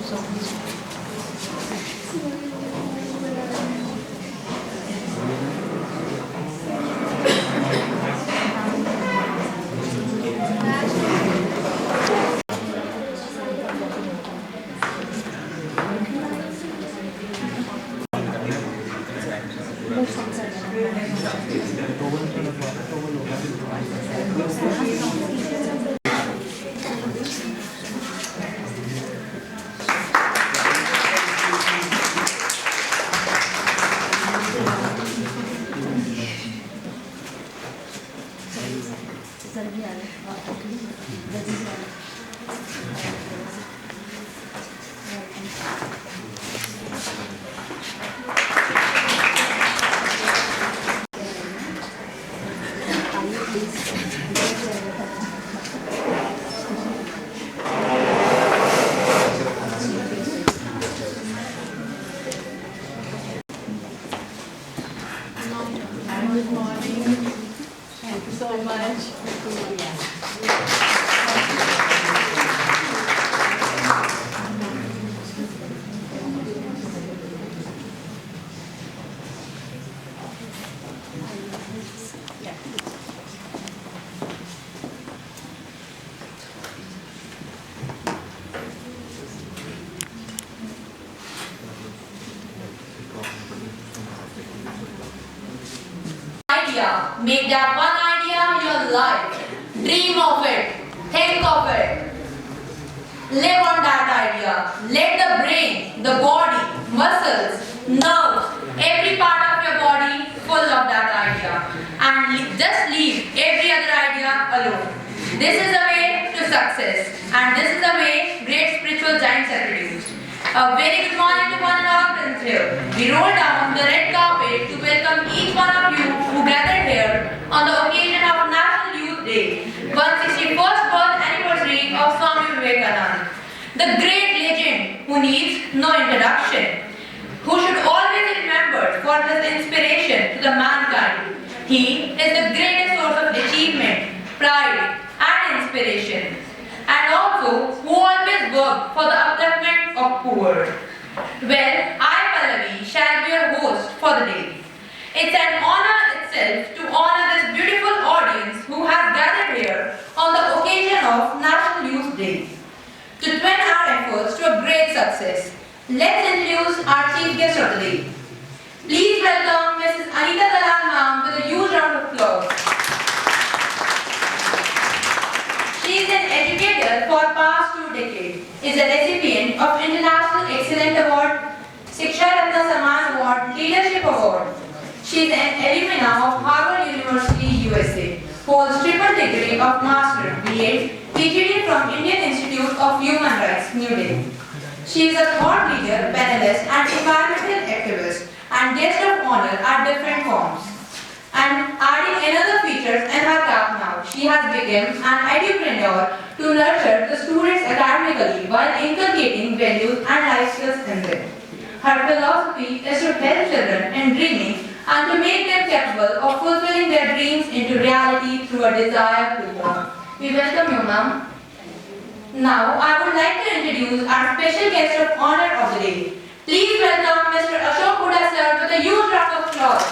Good morning. Thank you so much. Make that one idea your life. Dream of it. Think of it. Live on that idea. Let the brain, the body, muscles, nerves, every part of your body full of that idea. And just leave every other idea alone. This is the way to success. And this is the way great spiritual giants are produced. A very good morning to one and all friends here. We roll down the red carpet to welcome each one of you who gathered here on the occasion of National Youth Day, 161st birth anniversary of Swami Vivekananda, the great legend who needs no introduction, who should always be remembered for his inspiration to the mankind. He is the greatest source of achievement, pride, and inspiration, and also who always worked for the upliftment of poor. Well, I, Pallavi, shall be your host for the day. It's an honor itself to honor this beautiful audience who has gathered here on the occasion of National Youth Day. To twin our efforts to a great success, let's introduce our chief guest of the day. Please welcome Mrs. Anita Dalal ma'am with a huge round of applause. She is an educator for past 2 decades, is a recipient of International Excellent Award, Shiksha Ratna Samman Award, Leadership Award. She is an alumna of Harvard University, USA, holds triple degree of Master, B.A., PhD from Indian Institute of Human Rights, New Delhi. She is a thought leader, panelist, and environmental activist, and guest of honor at different forms. And adding another features in her cap now, she has become an edupreneur to nurture the students academically while inculcating values and life skills in them. Her philosophy is to help children in dreaming and to make them capable of fulfilling their dreams into reality through a desire to learn. We welcome you, ma'am. Now, I would like to introduce our special guest of honor of the day. Please welcome Mr. Ashok Huda sir with a huge round of applause.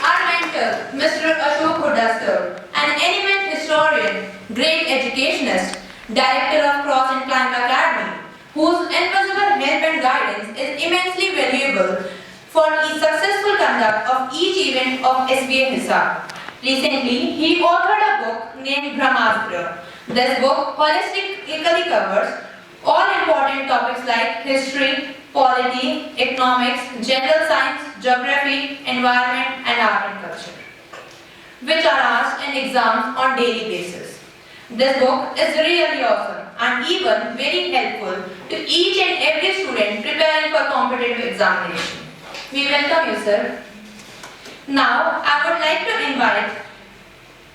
Our mentor, Mr. Ashok Huda sir, an eminent historian, great educationist, director of Cross and Climb Academy, whose invisible help and guidance is immensely valuable for the successful conduct of each event of SBA Hisar. Recently, he authored a book named Brahmastra. This book holistically covers all important topics like history, polity, economics, general science, geography, environment, and art and culture, which are asked in exams on daily basis. This book is really awesome and even very helpful to each and every student preparing for competitive examination. We welcome you, sir. Now, I would like to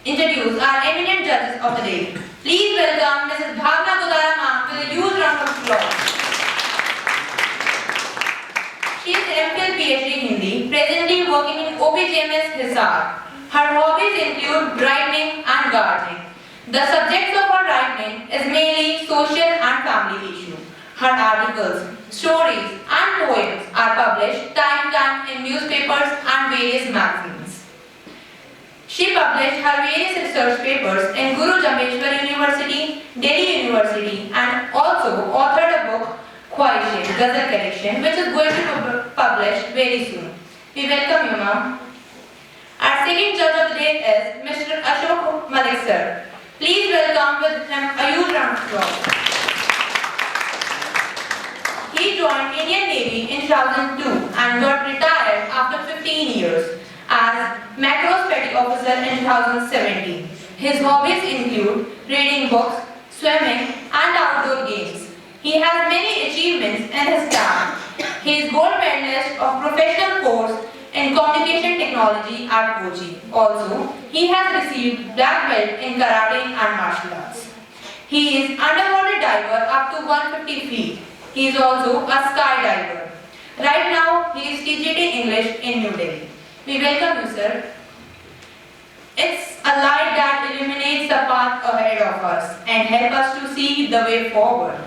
introduce our eminent judges of the day. Please welcome Mrs. Bhavna Godara ma'am with a huge round of applause. She is MPhil PhD Hindi, presently working in OBGMS Hisar. Her hobbies include writing and gardening. The subjects of her writing is mainly social and family issue. Her articles, stories and poems are published time to time in newspapers and various magazines. She published her various research papers in Guru Jambheshwar University, Delhi University, and also authored a book, Khwaishe, Ghazal Collection, which is going to be published very soon. We welcome you, ma'am. Our second judge of the day is Mr. Ashok Malik, sir. Please welcome with him a huge round of applause. He joined Indian Navy in 2002 and got retired after 15 years as Macros Petty Officer in 2017. His hobbies include reading books, swimming, and outdoor games. He has many achievements in his career. He is gold medalist of professional course in communication technology at Kochi. Also, he has received black belt in karate and martial arts. He is underwater diver up to 150 feet. He is also a skydiver. Right now, he is teaching English in New Delhi. We welcome you, sir. It's a light that illuminates the path ahead of us and help us to see the way forward.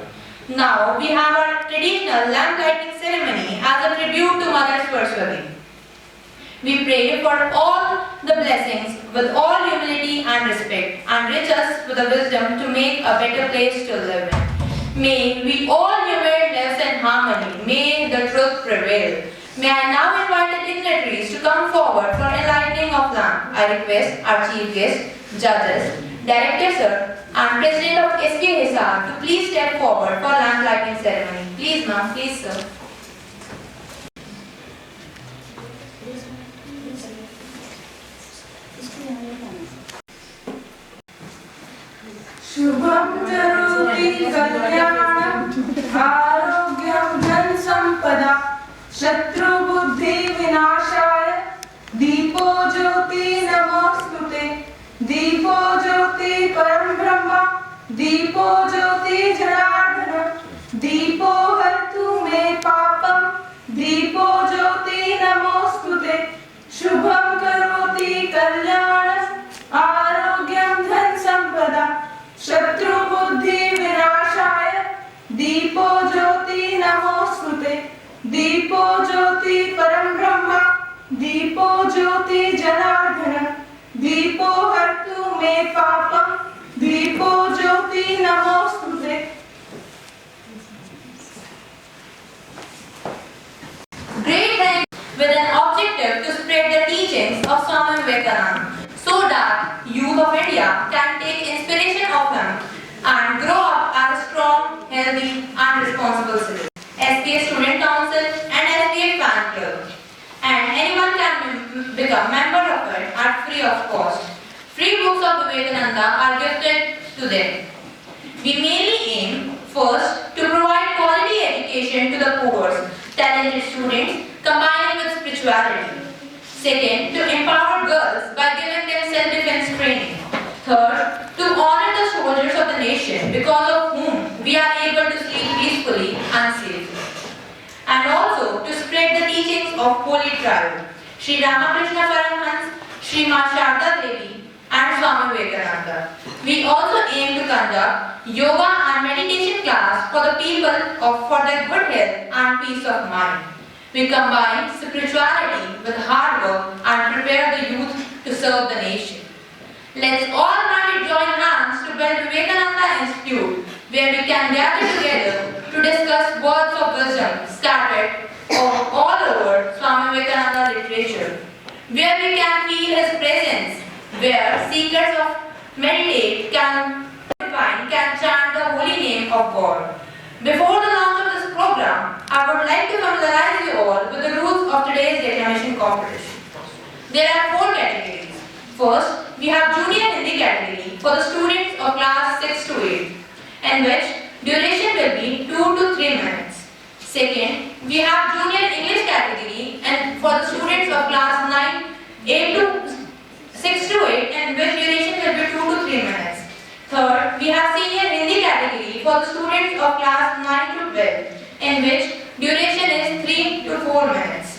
Now, we have our traditional lamp lighting ceremony as a tribute to Mother Saraswati. We pray for all the blessings with all humility and respect, and enrich us with the wisdom to make a better place to live in. May we all human live in harmony. May the truth prevail. May I now invite the dignitaries to come forward for enlightening of lamp. I request our chief guest, judges, director sir, and president of SK Hisar to please step forward for lamp lighting ceremony. Please, ma'am. Please, sir. शुभं करोति कल्याणं आरोग्यं धन संपदा शत्रुबुद्धि विनाशाय दीपो ज्योति नमोस्तुते दीपो ज्योति परम ब्रह्म दीपो ज्योति जनार्दन दीपो हरतु मे पापं दीपो ज्योति नमोस्तुते शुभं करोति कल्याणं आरोग्यं धन संपदा शत्रु बुद्धि विनाशाय दीपो ज्योति नमोस्तुते दीपो ज्योति परम ब्रह्म दीपो ज्योति जनार्दन दीपो हरतु मे पापं दीपो ज्योति नमोस्तुते. Great thanks with an objective to spread the teachings of Swami Vivekananda so that youth of India can take inspiration of him and grow up as a strong, healthy and responsible citizen. SPA Student Council and SPA Fan Club, and anyone can become member of it at free of cost. Free books of Vivekananda are gifted to them. We mainly aim first to provide quality education to the poor, talented students combined with spirituality. Second, to empower girls by giving them self-defense training. Third, to honor the soldiers of the nation because of whom we are able to sleep peacefully and safely. And also to spread the teachings of Holy Tribe, Sri Ramakrishna Paramhans, Sri Ma Sharda Devi and Swami Vivekananda. We also aim to conduct yoga and meditation class for the people for their good health and peace of mind. We combine spirituality with hard work and prepare the youth to serve the nation. Let's all join hands to build Vivekananda Institute, where we can gather together to discuss words of wisdom scattered all over Swami Vivekananda literature, where we can feel his presence, where seekers of meditate can chant the holy name of God. Before the launch of this program, I would like to familiarize you all with the rules of today's declamation competition. There are 4 categories. First, we have Junior Hindi category for the students of class 6 to 8, in which duration will be 2 to 3 minutes. Second, we have Junior English category and for the students of class 6 to 8, in which duration will be 2 to 3 minutes. Third, we have Senior Hindi category for the students of class 9 to 12, in which duration is 3 to 4 minutes.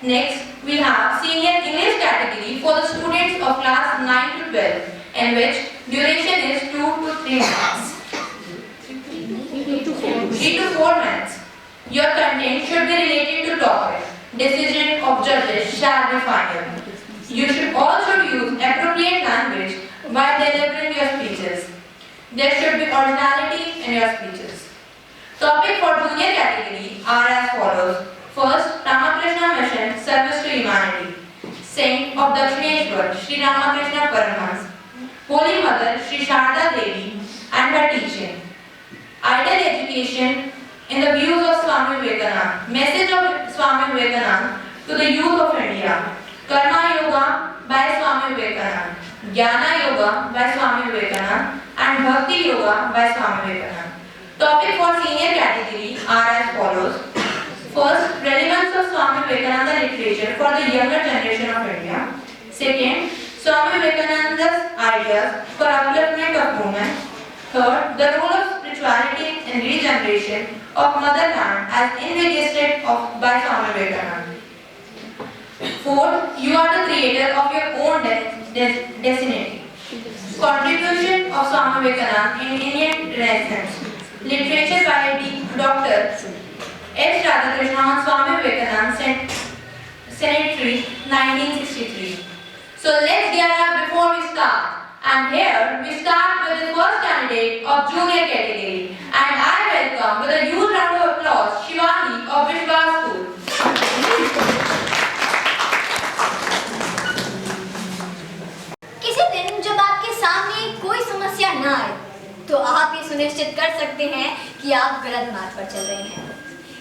Next, we have Senior English category for the students of class 9 to 12, in which duration is 2 to 3 minutes. 3 to 4 minutes. Your content should be related to topic. Decision of judges shall be final. You should also use appropriate language while delivering your speeches. There should be originality in your speeches. Topic for junior category are as follows. First, Ramakrishna Mission, Service to Humanity. Saint of Dakshineshwar, Sri Ramakrishna Paramhans. Holy Mother, Sri Sharda Devi and her teaching. Ideal education in the views of Swami Vivekananda. Message of Swami Vivekananda to the youth of India. Karma Yoga by Swami Vivekananda. Jnana Yoga by Swami Vivekananda and Bhakti Yoga by Swami Vivekananda. Topic for senior category are as follows. First, relevance of Swami Vivekananda literature for the younger generation of India. Second, Swami Vivekananda's ideas for upliftment of women. Third, the role of spirituality in regeneration of motherland as investigated by Swami Vivekananda. Fourth, you are the creator of your own destiny. Contribution of Swami Vivekananda in Indian Renaissance. Literature by Dr. S. Radhakrishnan on Swami Vivekananda Centenary 1963. So let's get up before we start. And here we start with the first candidate of junior category. And I welcome with a huge round of applause Swami of Vishwas School. किसी दिन जब आपके सामने कोई समस्या न आए तो आप ये सुनिश्चित कर सकते हैं कि आप गलत मार्ग पर चल रहे हैं।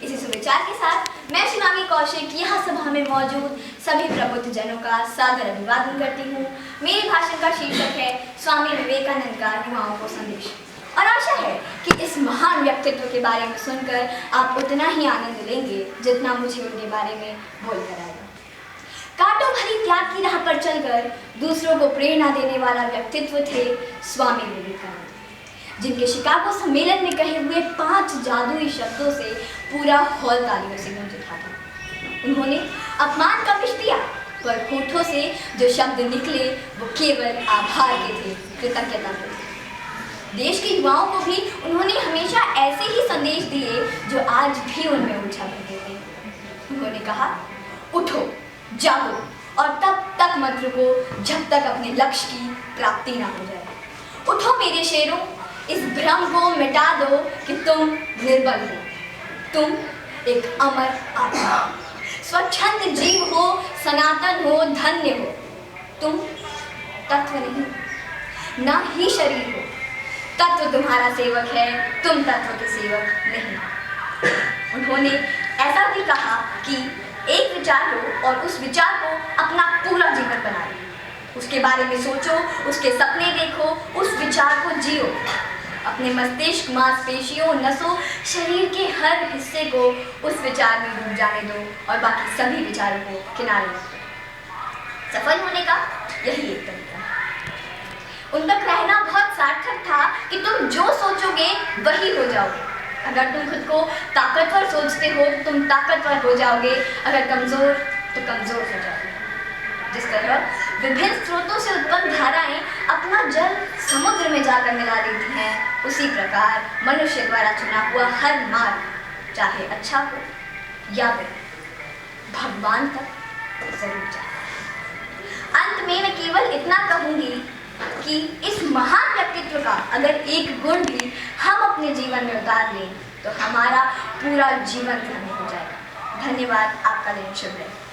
इसी सुविचार के साथ मैं शिवानी कौशिक यहाँ सभा में मौजूद सभी प्रबुद्ध जनों का सादर अभिवादन करती हूँ। मेरे भाषण का शीर्षक है स्वामी विवेकानंद का युवाओं को संदेश और आशा है कि इस महान व्यक्तित्व के बारे में सुनकर आप उतना ही आनंद लेंगे जितना मुझे उनके बारे में बोलकर आएगा। कांटों भरी त्याग की राह पर चलकर दूसरों को प्रेरणा देने वाला व्यक्तित्व थे स्वामी विवेकानंद, जिनके शिकागो सम्मेलन में कहे हुए 5 जादुई शब्दों से पूरा हॉल तालियों से गूंज उठा था। उन्होंने अपमान का विष दिया, पर होठों से जो शब्द निकले वो केवल आभार के थे, कृतज्ञता के थे। देश के युवाओं को भी उन्होंने हमेशा ऐसे ही संदेश दिए जो आज भी उनमें ऊर्जा भरते थे। उन्होंने कहा, उठो, जागो और तब तक मत रुको जब तक अपने लक्ष्य की प्राप्ति ना हो जाए। उठो मेरे शेरों, इस भ्रम को मिटा दो कि तुम निर्बल हो, तुम एक अमर आत्मा, स्वच्छंद जीव हो, सनातन हो, धन्य हो। तुम तत्व नहीं, ना ही शरीर हो। तत्व तुम्हारा सेवक है, तुम तत्व के सेवक नहीं। उन्होंने ऐसा भी कहा कि एक विचार लो और उस विचार को अपना पूरा जीवन बना लो। उसके बारे में सोचो, उसके सपने देखो, उस विचार को जियो। अपने मस्तिष्क, मांसपेशियों, नसों, शरीर के हर हिस्से को उस विचार में डूब जाने दो और बाकी सभी विचारों को किनारे रख दो। सफल होने का यही एक तरीका है। उन तक रहना बहुत सार्थक था कि तुम जो सोचोगे वही हो जाओगे। अगर तुम खुद को ताकतवर सोचते हो तो तुम ताकतवर हो जाओगे, अगर कमजोर तो कमजोर हो जाओगे। जिस तरह विभिन्न स्रोतों से उत्पन्न धाराएं अपना जल समुद्र में जाकर मिला देती हैं, उसी प्रकार मनुष्य द्वारा चुना हुआ हर मार्ग, चाहे अच्छा हो या बुरा, भगवान तक जरूर जाए। अंत में मैं केवल इतना कहूंगी कि इस महान व्यक्तित्व का अगर एक गुण भी हम अपने जीवन में उतार लें तो हमारा पूरा जीवन धन्य हो जाएगा। धन्यवाद। आपका दिन शुभ रहे।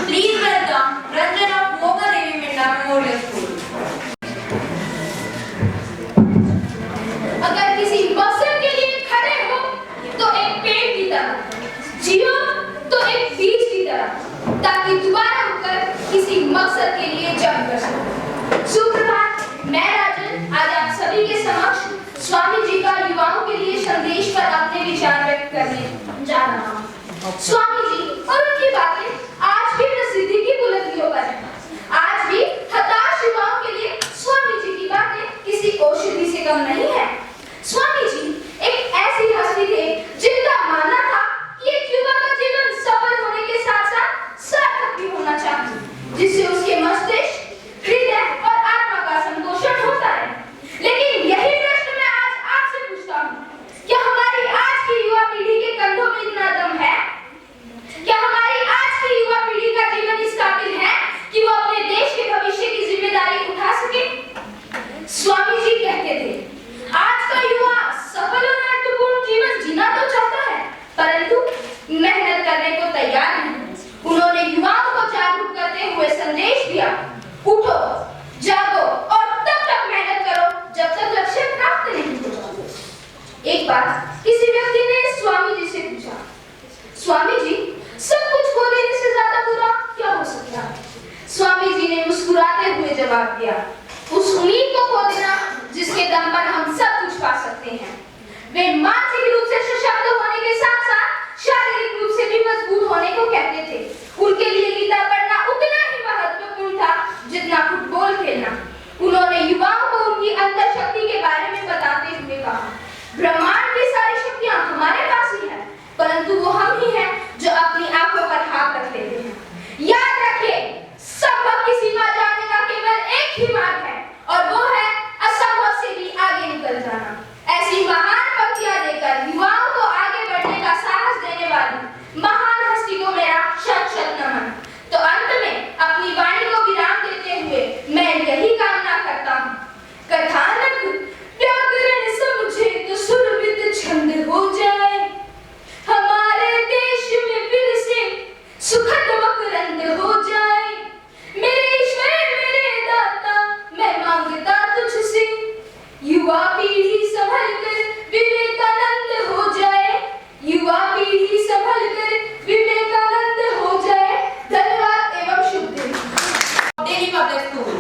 Please welcome Ranjan of Moga Devi Minda Memorial School. अगर किसी मकसद के लिए खड़े हो तो एक पेड़ की तरह, जियो तो एक बीज की तरह, ताकि दोबारा उठकर किसी मकसद के लिए जंग कर सको। सुप्रभात, मैं राजन आज आप सभी के समक्ष स्वामी जी का युवाओं के लिए संदेश पर अपने विचार व्यक्त करने जा रहा हूँ। स्वामी जी और उनकी बातें आज भी प्रसिद्धि की बुलंदियों पर हैं। आज भी हताश युवाओं के लिए स्वामी जी की बातें किसी औषधि से कम नहीं है। स्वामी जी एक ऐसी हस्ती थे जिनका मानना था कि एक युवा का जीवन सफल होने के साथ साथ सार्थक भी होना चाहिए, जिससे उसके मस्तिष्क, हृदय और आत्मा का संतोषण होता है। लेकिन यही प्रश्न मैं आज आपसे पूछता हूँ, बार किसी व्यक्ति ने स्वामी जी से पूछा, स्वामी जी, सब कुछ खो देने से ज्यादा बुरा क्या हो सकता है? स्वामी जी ने मुस्कुराते हुए जवाब दिया, उस उम्मीद को खो देना जिसके दम पर हम सब कुछ पा सकते हैं। वे मानसिक रूप से सशक्त होने के साथ साथ शारीरिक रूप से भी मजबूत होने को कहते थे। उनके लिए गीता पढ़ना उतना ही महत्वपूर्ण था जितना फुटबॉल खेलना। उन्होंने युवाओं को उनकी अंतर शक्ति के बारे में बताते हुए कहा, ब्रह्मांड की सारी शक्तियां हमारे पास ही है, परंतु वो हम ही हैं जो अपनी आंखों पर हाथ रख लेते हैं। याद रखिए, संभव की सीमा जानने का केवल एक ही मार्ग है और वो है असंभव से भी आगे निकल जाना। ऐसी महान पंक्तियां देकर युवाओं को आगे बढ़ने का साहस देने वाली महान हस्ती को मेरा शत-शत नमन। तो अंत में अपनी वाणी को विराम देते हुए मैं यही कामना करता हूँ, कथानक व्याकरण समझे तो सुरभित छंद हो जाए, हमारे देश में फिर से सुखद मकरंद हो जाए। मेरे ईश्वर मेरे दाता मैं मांगता तुझसे, युवा पीढ़ी संभल कर विवेकानंद हो जाए, युवा पीढ़ी संभल कर विवेकानंद हो जाए। धन्यवाद एवं शुभ दिन। Delhi public school.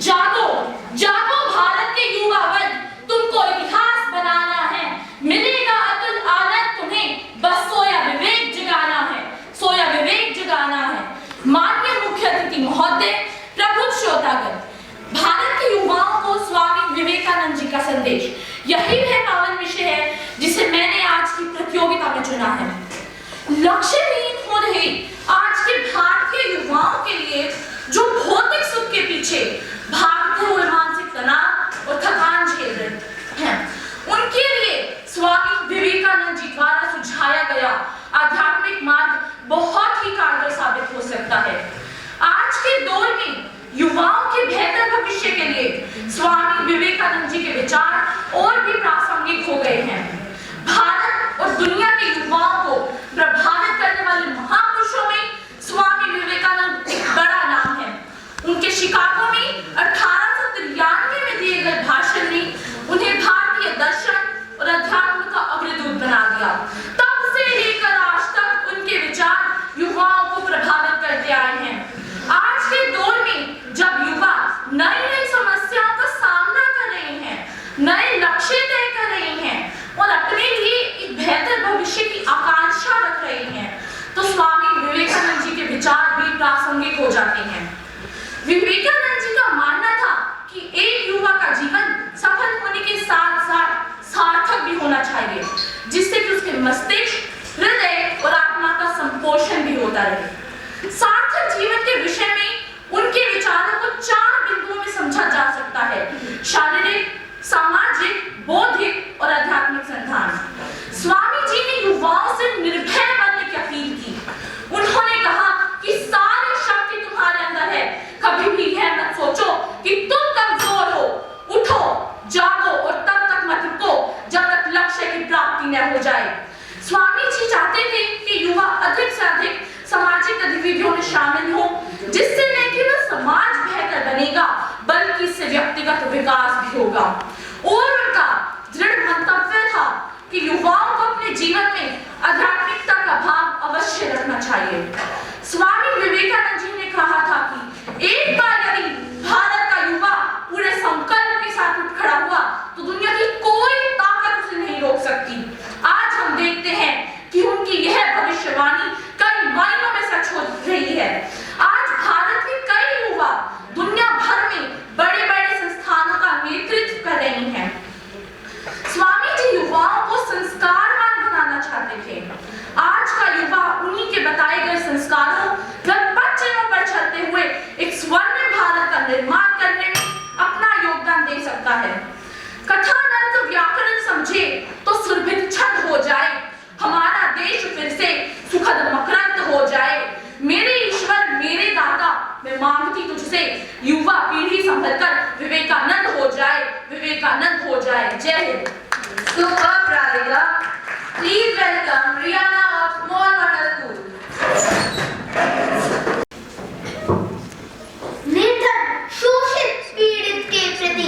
जागो जागो भारत के युवावन, तुमको इतिहास बनाना है, मिलेगा अतुल आनंद तुम्हें, बस सोया विवेक जगाना है, सोया विवेक जगाना है। माननीय मुख्य अतिथि महोदय, प्रबुद्ध श्रोतागण, भारत के युवाओं को स्वामी विवेकानंद जी का संदेश, यही वह पावन विषय है जिसे मैंने आज की प्रतियोगिता में चुना है। लक्ष्यहीन हो रहे आज के भारतीय युवाओं के लिए जो भौतिक सुख के पीछे भागते हुए मानसिक तनाव और थकान झेल रहे हैं, उनके लिए स्वामी विवेकानंद जी द्वारा सुझाया गया आध्यात्मिक मार्ग बहुत ही कारगर साबित हो सकता है। आज के दौर में युवाओं के बेहतर भविष्य के लिए स्वामी विवेकानंद जी के विचार और भी प्रासंगिक हो गए हैं। भारत और दुनिया के युवाओं को प्रभावित करने वाले महापुरुषों में स्वामी विवेकानंद एक बड़ा नाम है। उनके शिकागो में 1893 में दिए गए भाषण ने उन्हें भारतीय दर्शन और अध्यात्म का अग्रदूत बना दिया। तब से लेकर आज तक उनके विचार युवाओं को प्रभावित करते आए हैं। आज के दौर में जब युवा नई नई समस्याओं का सामना कर रहे हैं, नए लक्ष्य तय कर रहे हैं और अपने लिए एक बेहतर भविष्य की आकांक्षा रख रहे हैं, तो स्वामी विवेकानंद जी के विचार भी प्रासंगिक हो जाते हैं। विवेकानंद जी का मानना था कि एक युवा का जीवन सफल होने के साथ साथ सार्थक भी होना चाहिए, जिससे कि उसके मस्तिष्क, हृदय और आत्मा का संपोषण भी होता रहे। सार्थक जीवन के विषय में उनके विचारों को 4 बिंदुओं में समझा जा सकता है: शारीरिक, सामाजिक, बौद्धिक और आध्यात्मिक संधान। स्वामी जी ने युवाओं से निर्भय बनने की अपील की। उन्होंने कहा कि सारी शक्ति तुम्हारे अंदर है, कभी भी यह मत सोचो कि तुम कमजोर हो, उठो, जागो और तब तक मत रुको जब तक लक्ष्य की प्राप्ति न हो जाए। स्वामी जी चाहते थे कि युवा अधिक से अधिक सामाजिक गतिविधियों में शामिल हो, जिससे न केवल समाज बेहतर बनेगा बल्कि इससे व्यक्तिगत विकास भी होगा। और उनका दृढ़ मंतव्य था कि युवाओं को अपने जीवन में आध्यात्मिकता का भाव अवश्य रखना चाहिए। स्वामी विवेकानंद जी ने कहा था कि एक बार यदि भारत का युवा पूरे संकल्प के साथ उठ खड़ा हुआ तो दुनिया की कोई ताकत उसे नहीं रोक सकती। आज हम देखते हैं कि उनकी यह भविष्यवाणी कई मायनों में सच हो रही है। आज भारत के कई युवा दुनिया भर में बड़े बड़े संस्थानों का नेतृत्व कर रहे हैं। स्वामी जी युवाओं को संस्कारवान बनाना चाहते थे। आज का युवा उन्हीं के बताए गए संस्कारों व पद्धतियों पर चलते हुए एक स्वर्णिम भारत का निर्माण करने में अपना योगदान दे सकता है। कथानक व्याकरण समझे तो सुरभित छंद हो जाए, हमारा देश फिर से सुखद मकरंद हो जाए। मेरे ईश्वर मेरे दाता मैं मांगती तुझसे, युवा पीढ़ी संभलकर विवेकानंद हो जाए, विवेकानंद हो जाए। जय Hind. Superb, Radhika. Please welcome Rihanna of Small Wonder School. निर्धन, शोषित, पीड़ित के प्रति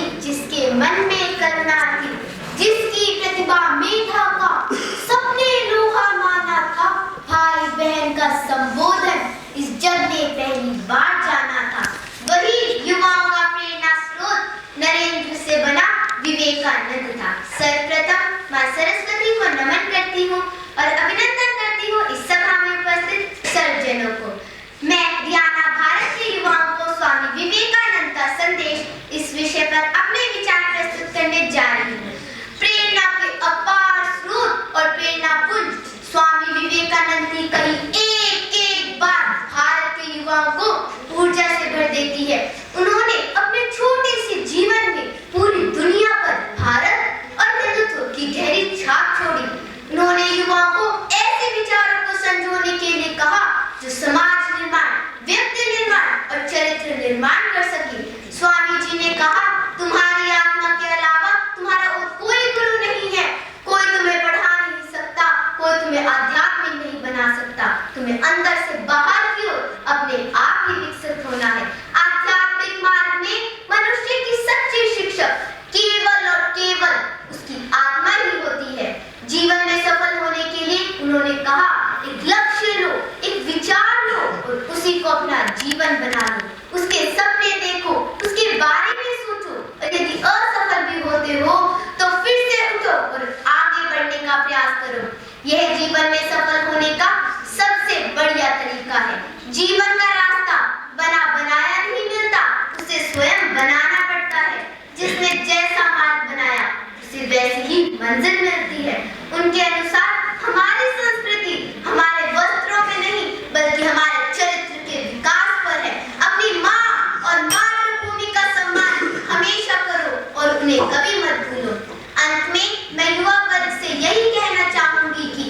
उन्हें कभी मत भूलो। अंत में मैं युवा वर्ग से यही कहना चाहूंगी कि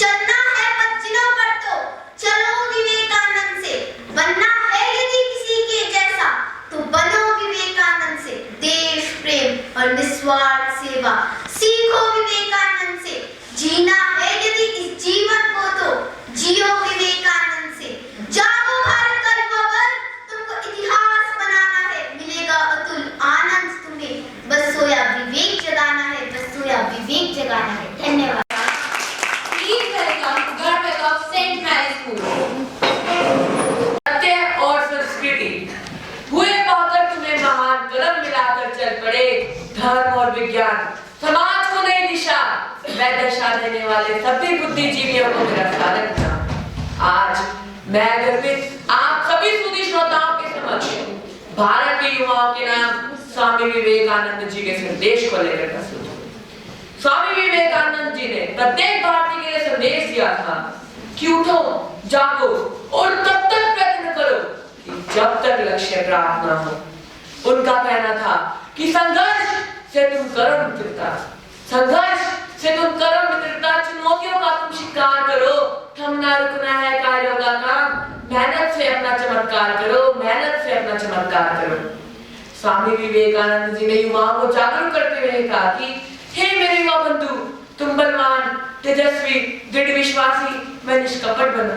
चलना है पच्चीनों पर तो चलो विवेकानंद से, बनना है यदि किसी के जैसा तो बनो विवेकानंद से। देश प्रेम और निस्वार्थ सेवा सीखो विवेकानंद से। जीना है यदि इस जीवन को तो जियो विवेकानंद से। जागो भारत का युवा वर्ग, तुमको इतिहास बनाना है, मिलेगा अतुल आनंद तुम्हें। बस सोया विवेक जगाना है, बस सोया विवेक जगाना है। धन्यवाद। Please welcome Government of St. Mary School. सत्य और संस्कृति हुए पाकर तुम्हें महान कदम मिलाकर चल पड़े। धर्म और विज्ञान समाज को नई दिशा व दशा देने वाले सभी बुद्धिजीवियों को मेरा स्वागत था। आज मैं गर्वित आप सभी सुधी श्रोताओं के समक्ष भारत के युवाओं के नाम स्वामी विवेकानंद जी के संदेश को लेकर प्रस्तुत हूँ। स्वामी विवेकानंद जी ने प्रत्येक भारतीय के लिए संदेश दिया था कि उठो, जागो और तब तक प्रयत्न करो कि जब तक लक्ष्य प्राप्त न हो। उनका कहना था कि संघर्ष से तुम करो मित्रता, संघर्ष से तुम करो मित्रता, चुनौतियों का तुम शिकार करो, थमना रुकना है कार्यों का काम, मेहनत से अपना चमत्कार करो, मेहनत से अपना चमत्कार करो। स्वामी विवेकानंद जी ने युवाओं को जागरूक करते हुए कहा कि हे मेरे युवा बंधु, तुम बलवान, तेजस्वी, दृढ़ विश्वासी व निष्कपट बनो।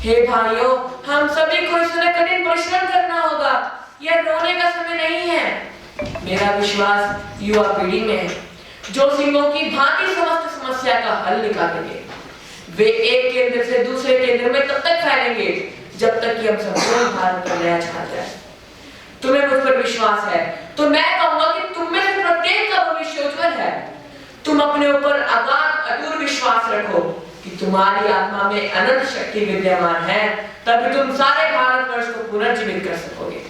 हे भाइयों, हम सभी को इसमें कठिन परिश्रम करना होगा, यह रोने का समय नहीं है। मेरा विश्वास युवा पीढ़ी में है, जो सिंहों की भांति समस्त समस्या का हल निकालेंगे। वे एक केंद्र से दूसरे केंद्र में तब तक फैलेंगे जब तक कि हम संपूर्ण भारत पर नया छा जाए। तुम्हें मुझ पर विश्वास है तो मैं कहूंगा कि तुम में से प्रत्येक का भविष्य उज्जवल है। तुम अपने ऊपर अगाध अटूट विश्वास रखो कि तुम्हारी आत्मा में अनंत शक्ति विद्यमान है, तभी तुम सारे भारतवर्ष को पुनर्जीवित कर सकोगे।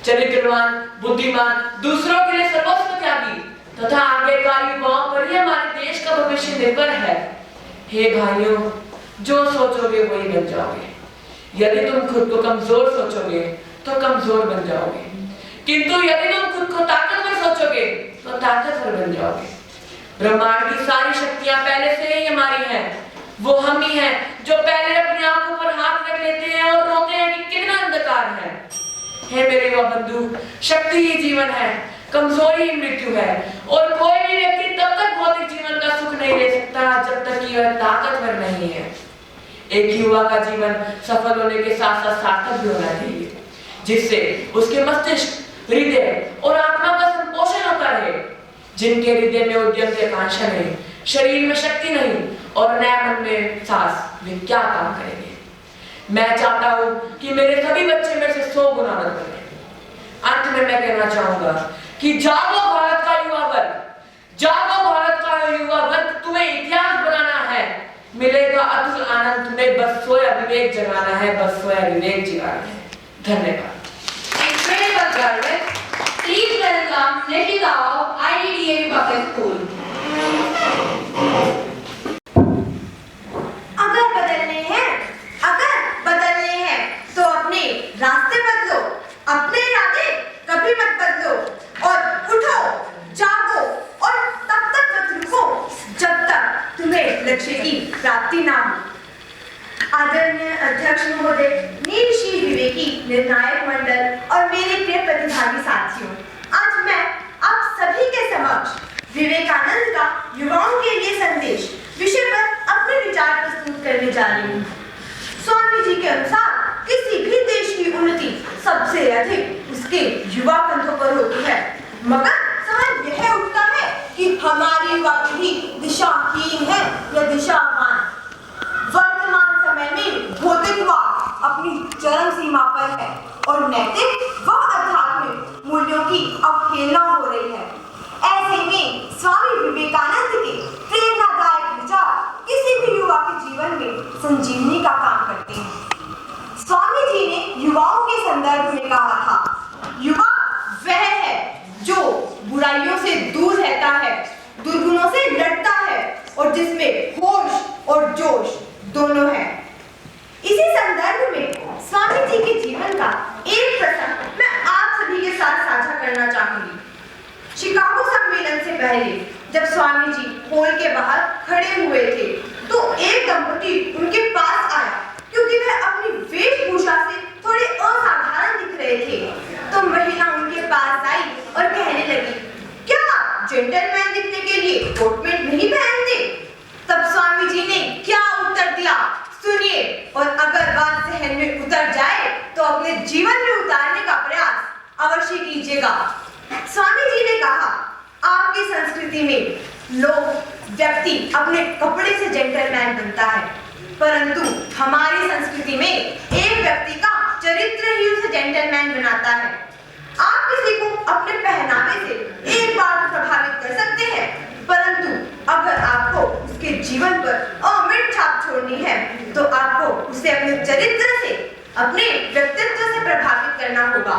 चरित्रवान, बुद्धिमान, दूसरों के लिए सर्वस्व त्यागी तथा आगे का युवाओं पर ही हमारे देश का भविष्य निर्भर है। हे भाइयों, जो सोचोगे वही बन जाओगे। यदि तुम खुद को कमजोर सोचोगे तो कमजोर बन जाओगे, किंतु यदि तुम खुद को ताकतवर सोचोगे तो ताकतवर बन जाओगे। ब्रह्मांड की सारी शक्तियां पहले से ही हमारी हैं। वो हम ही हैं जो पहले अपनी आंखों पर हाथ रख लेते हैं और रोते हैं कि कितना अंधकार है। हे मेरे युवा बंधु, शक्ति ही जीवन है, कमजोरी ही मृत्यु है, और कोई भी व्यक्ति तब तक भौतिक जीवन का सुख नहीं ले सकता जब तक कि वह ताकतवर नहीं है। एक युवा का जीवन सफल होने के साथ साथ सार्थक भी होना चाहिए, जिससे उसके मस्तिष्क, हृदय और आत्मा का संपोषण होता रहे। जिनके हृदय में उद्यम की आकांक्षा नहीं, शरीर में शक्ति नहीं और नया मन में साहस, वे क्या काम करेंगे। मैं चाहता हूँ कि मेरे सभी बच्चे मेरे से 100 गुना बने। अंत में मैं कहना चाहूंगा कि जागो भारत का युवा वर्ग, जागो भारत का युवा वर्ग, तुम्हें इतिहास बनाना है, मिलेगा अतुल आनंद तुम्हें। बस सोया विवेक जगाना है, बस सोया विवेक जगाना है। धन्यवाद। Incredible graduates, please welcome Nishita of IDDA Public School. तो अपने रास्ते बदलो, अपने इरादे कभी मत बदलो और उठो, जागो और तब तक मत रुको जब तक तुम्हें लक्ष्य की प्राप्ति ना हो। आदरणीय अध्यक्ष महोदय, मेरी श्री विवेकी निर्णायक मंडल और मेरे प्रिय प्रतिभागी साथियों, आज मैं आप सभी के समक्ष विवेकानंद का युवाओं के लिए संदेश विषय पर अपने विचार प्रस्तुत करने जा रही हूँ। स्वामी जी के अनुसार किसी भी देश की उन्नति सबसे अधिक उसके युवा कंधों पर होती है, मगर सवाल यह उठता है कि हमारी युवा पीढ़ी दिशाहीन है या दिशावान। वर्तमान समय में भौतिकवाद अपनी चरम सीमा पर है और नैतिक व आध्यात्मिक मूल्यों की अवहेलना हो रही है। ऐसे में स्वामी विवेकानंद के प्रेरणादायक विचार किसी भी युवा के जीवन में संजीवनी का काम करते हैं। स्वामी जी ने युवाओं के संदर्भ में कहा था, युवा वह है जो बुराइयों से दूर रहता है, दुर्गुणों से लड़ता है और जिसमें होश और जोश दोनों है। इसी संदर्भ में स्वामी जी के जीवन का एक प्रसंग मैं आप सभी के साथ साझा करना चाहूंगी। शिकागो सम्मेलन से पहले जब स्वामी जी हॉल के बाहर खड़े हुए थे तो एक दंपति उनके पास आया क्योंकि वह अपनी वेशभूषा से थोड़े असाधारण दिख रहे थे। तो महिला उनके पास आई और कहने लगी, क्या आप जेंटलमैन दिखने के लिए कोट पैंट नहीं पहनते? तब स्वामी जी ने क्या उत्तर दिया सुनिए, और अगर बात सहन में उतर जाए तो अपने जीवन में उतारने का प्रयास अवश्य कीजिएगा। स्वामी जी ने कहा, आपकी संस्कृति में व्यक्ति अपने कपड़े से जेंटलमैन बनता है, परंतु हमारी संस्कृति में एक व्यक्ति का चरित्र ही उसे जेंटलमैन बनाता है। आप किसी को अपने पहनावे से एक बार प्रभावित कर सकते हैं, परंतु अगर आपको उसके जीवन पर अमिट छाप छोड़नी है तो आपको उसे अपने चरित्र से, अपने व्यक्तित्व से प्रभावित करना होगा।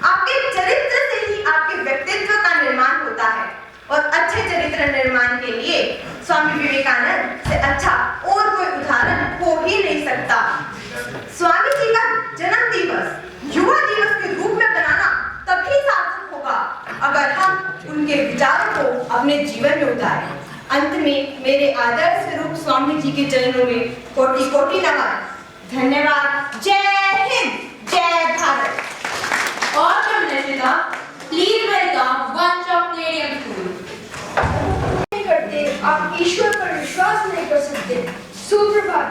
आपके चरित्र से ही आपके व्यक्तित्व का निर्माण होता है, और अच्छे चरित्र निर्माण के लिए स्वामी विवेकानंद से अच्छा और कोई उदाहरण हो ही नहीं सकता। स्वामी जी का जन्म दिवस युवा दिवस के रूप में बनाना तभी सार्थक होगा अगर हम उनके विचारों को अपने जीवन में उतारें। अंत में मेरे आदर्श स्वरूप स्वामी जी के चरणों में कोटि कोटि नमन। धन्यवाद। जय हिंद, जय भारत। और please welcome bunch of Palladium school. करते आप ईश्वर पर विश्वास नहीं कर सकते। सुप्रभात,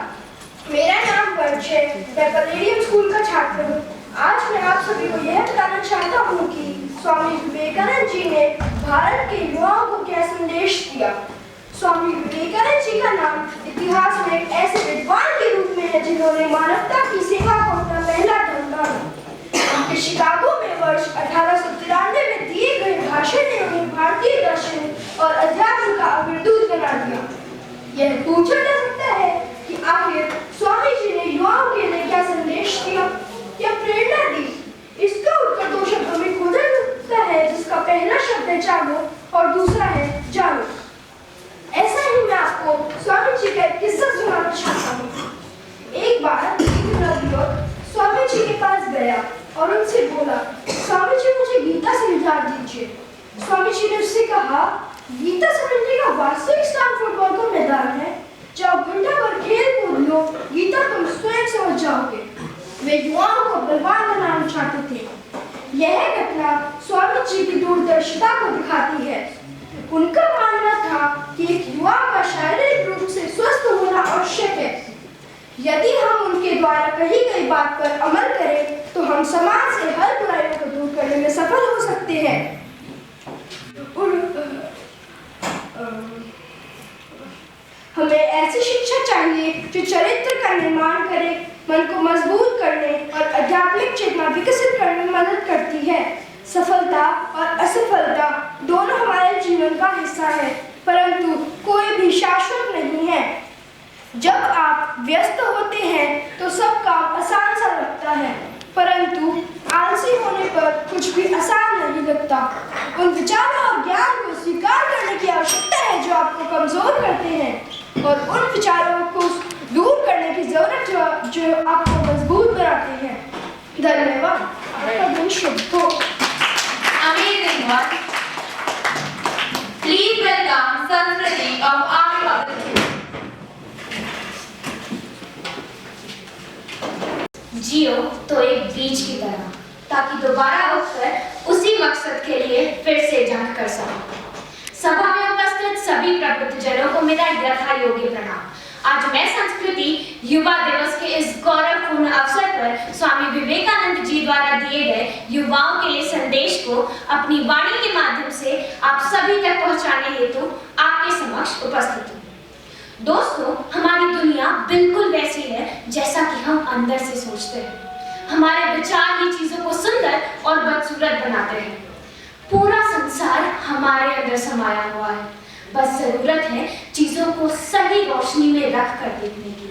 मेरा नाम वंश है, मैं प्लेडियम स्कूल का छात्र हूँ। आज मैं आप सभी को यह बताना चाहता हूँ कि स्वामी विवेकानंद जी ने भारत के युवाओं को क्या संदेश दिया। स्वामी विवेकानंद जी का नाम इतिहास में ऐसे विद्वान के रूप में है जिन्होंने मानवता की सेवा को अपना पहला धर्म माना। उनके शिकागो में वर्ष 1893 में दिए गए भाषण ने उन्हें भारतीय दर्शन और अध्यात्म का अग्रदूत बना दिया। यह पूछा जा सकता है कि आखिर स्वामी जी ने युवाओं के लिए क्या संदेश दिया या प्रेरणा दी। इसका उत्तर दो शब्दों में खोजा जा सकता है, जिसका पहला शब्द है जागो और दूसरा है जानो। ऐसा ही मैं आपको स्वामी जी का एक किस्सा सुनाना चाहता हूँ। एक बार युवक स्वामी जी के पास गया और उनसे बोला, स्वामी जी मुझे गीता समझा दीजिए। स्वामी जी ने उससे कहा, गीता समझने का वास्तविक स्थान फुटबॉल का मैदान है। जाओ घंटा भर खेल कूद लो, गीता तुम स्वयं समझ जाओगे। वे युवाओं को बलवान बनाना चाहते थे। यह घटना स्वामी जी की दूरदर्शिता को दिखाती है। उनका मानना था कि एक युवा का शारीरिक रूप से स्वस्थ होना आवश्यक है। यदि हम उनके द्वारा कही गई बात पर अमल करें तो हम समाज से हर बुराइयों को दूर करने में सफल हो सकते हैं। हमें ऐसी शिक्षा चाहिए जो चरित्र का निर्माण करे, मन को मजबूत करने और आध्यात्मिक चेतना विकसित करने में मदद करती है। सफलता और असफलता दोनों हमारे जीवन का हिस्सा है, परंतु कोई भी शाश्वत नहीं है। जब आप व्यस्त होते हैं तो सब काम आसान सा लगता है, परंतु आलसी होने पर कुछ भी आसान नहीं लगता। उन विचारों और ज्ञान को स्वीकार करने की आवश्यकता है जो आपको कमजोर करते हैं, और उन विचारों को दूर करने की जरूरत है जो आपको मजबूत बनाते हैं। धन्यवाद। आपका दिन शुभ हो। Amazing one. Please welcome Sanskrit of Army Public. जियो तो एक बीज की तरह, ताकि दोबारा उठकर उसी मकसद के लिए फिर से जंग कर सको। सभा में उपस्थित सभी प्रबुद्धजनों को मेरा यथा योग्य प्रणाम। आज मैं संस्कृति युवा दिवस के इस गौरवपूर्ण अवसर पर स्वामी विवेकानंद जी द्वारा दिए गए युवाओं के लिए संदेश को अपनी वाणी के माध्यम से आप सभी तक पहुंचाने हेतु आपके समक्ष उपस्थित हूँ। दोस्तों, हमारी दुनिया बिल्कुल वैसी है जैसा कि हम अंदर से सोचते हैं। हमारे विचार ही चीजों को सुंदर और बदसूरत बनाते हैं। पूरा संसार हमारे अंदर समाया हुआ है, बस जरूरत है चीजों को सही रोशनी में रख कर देखने की।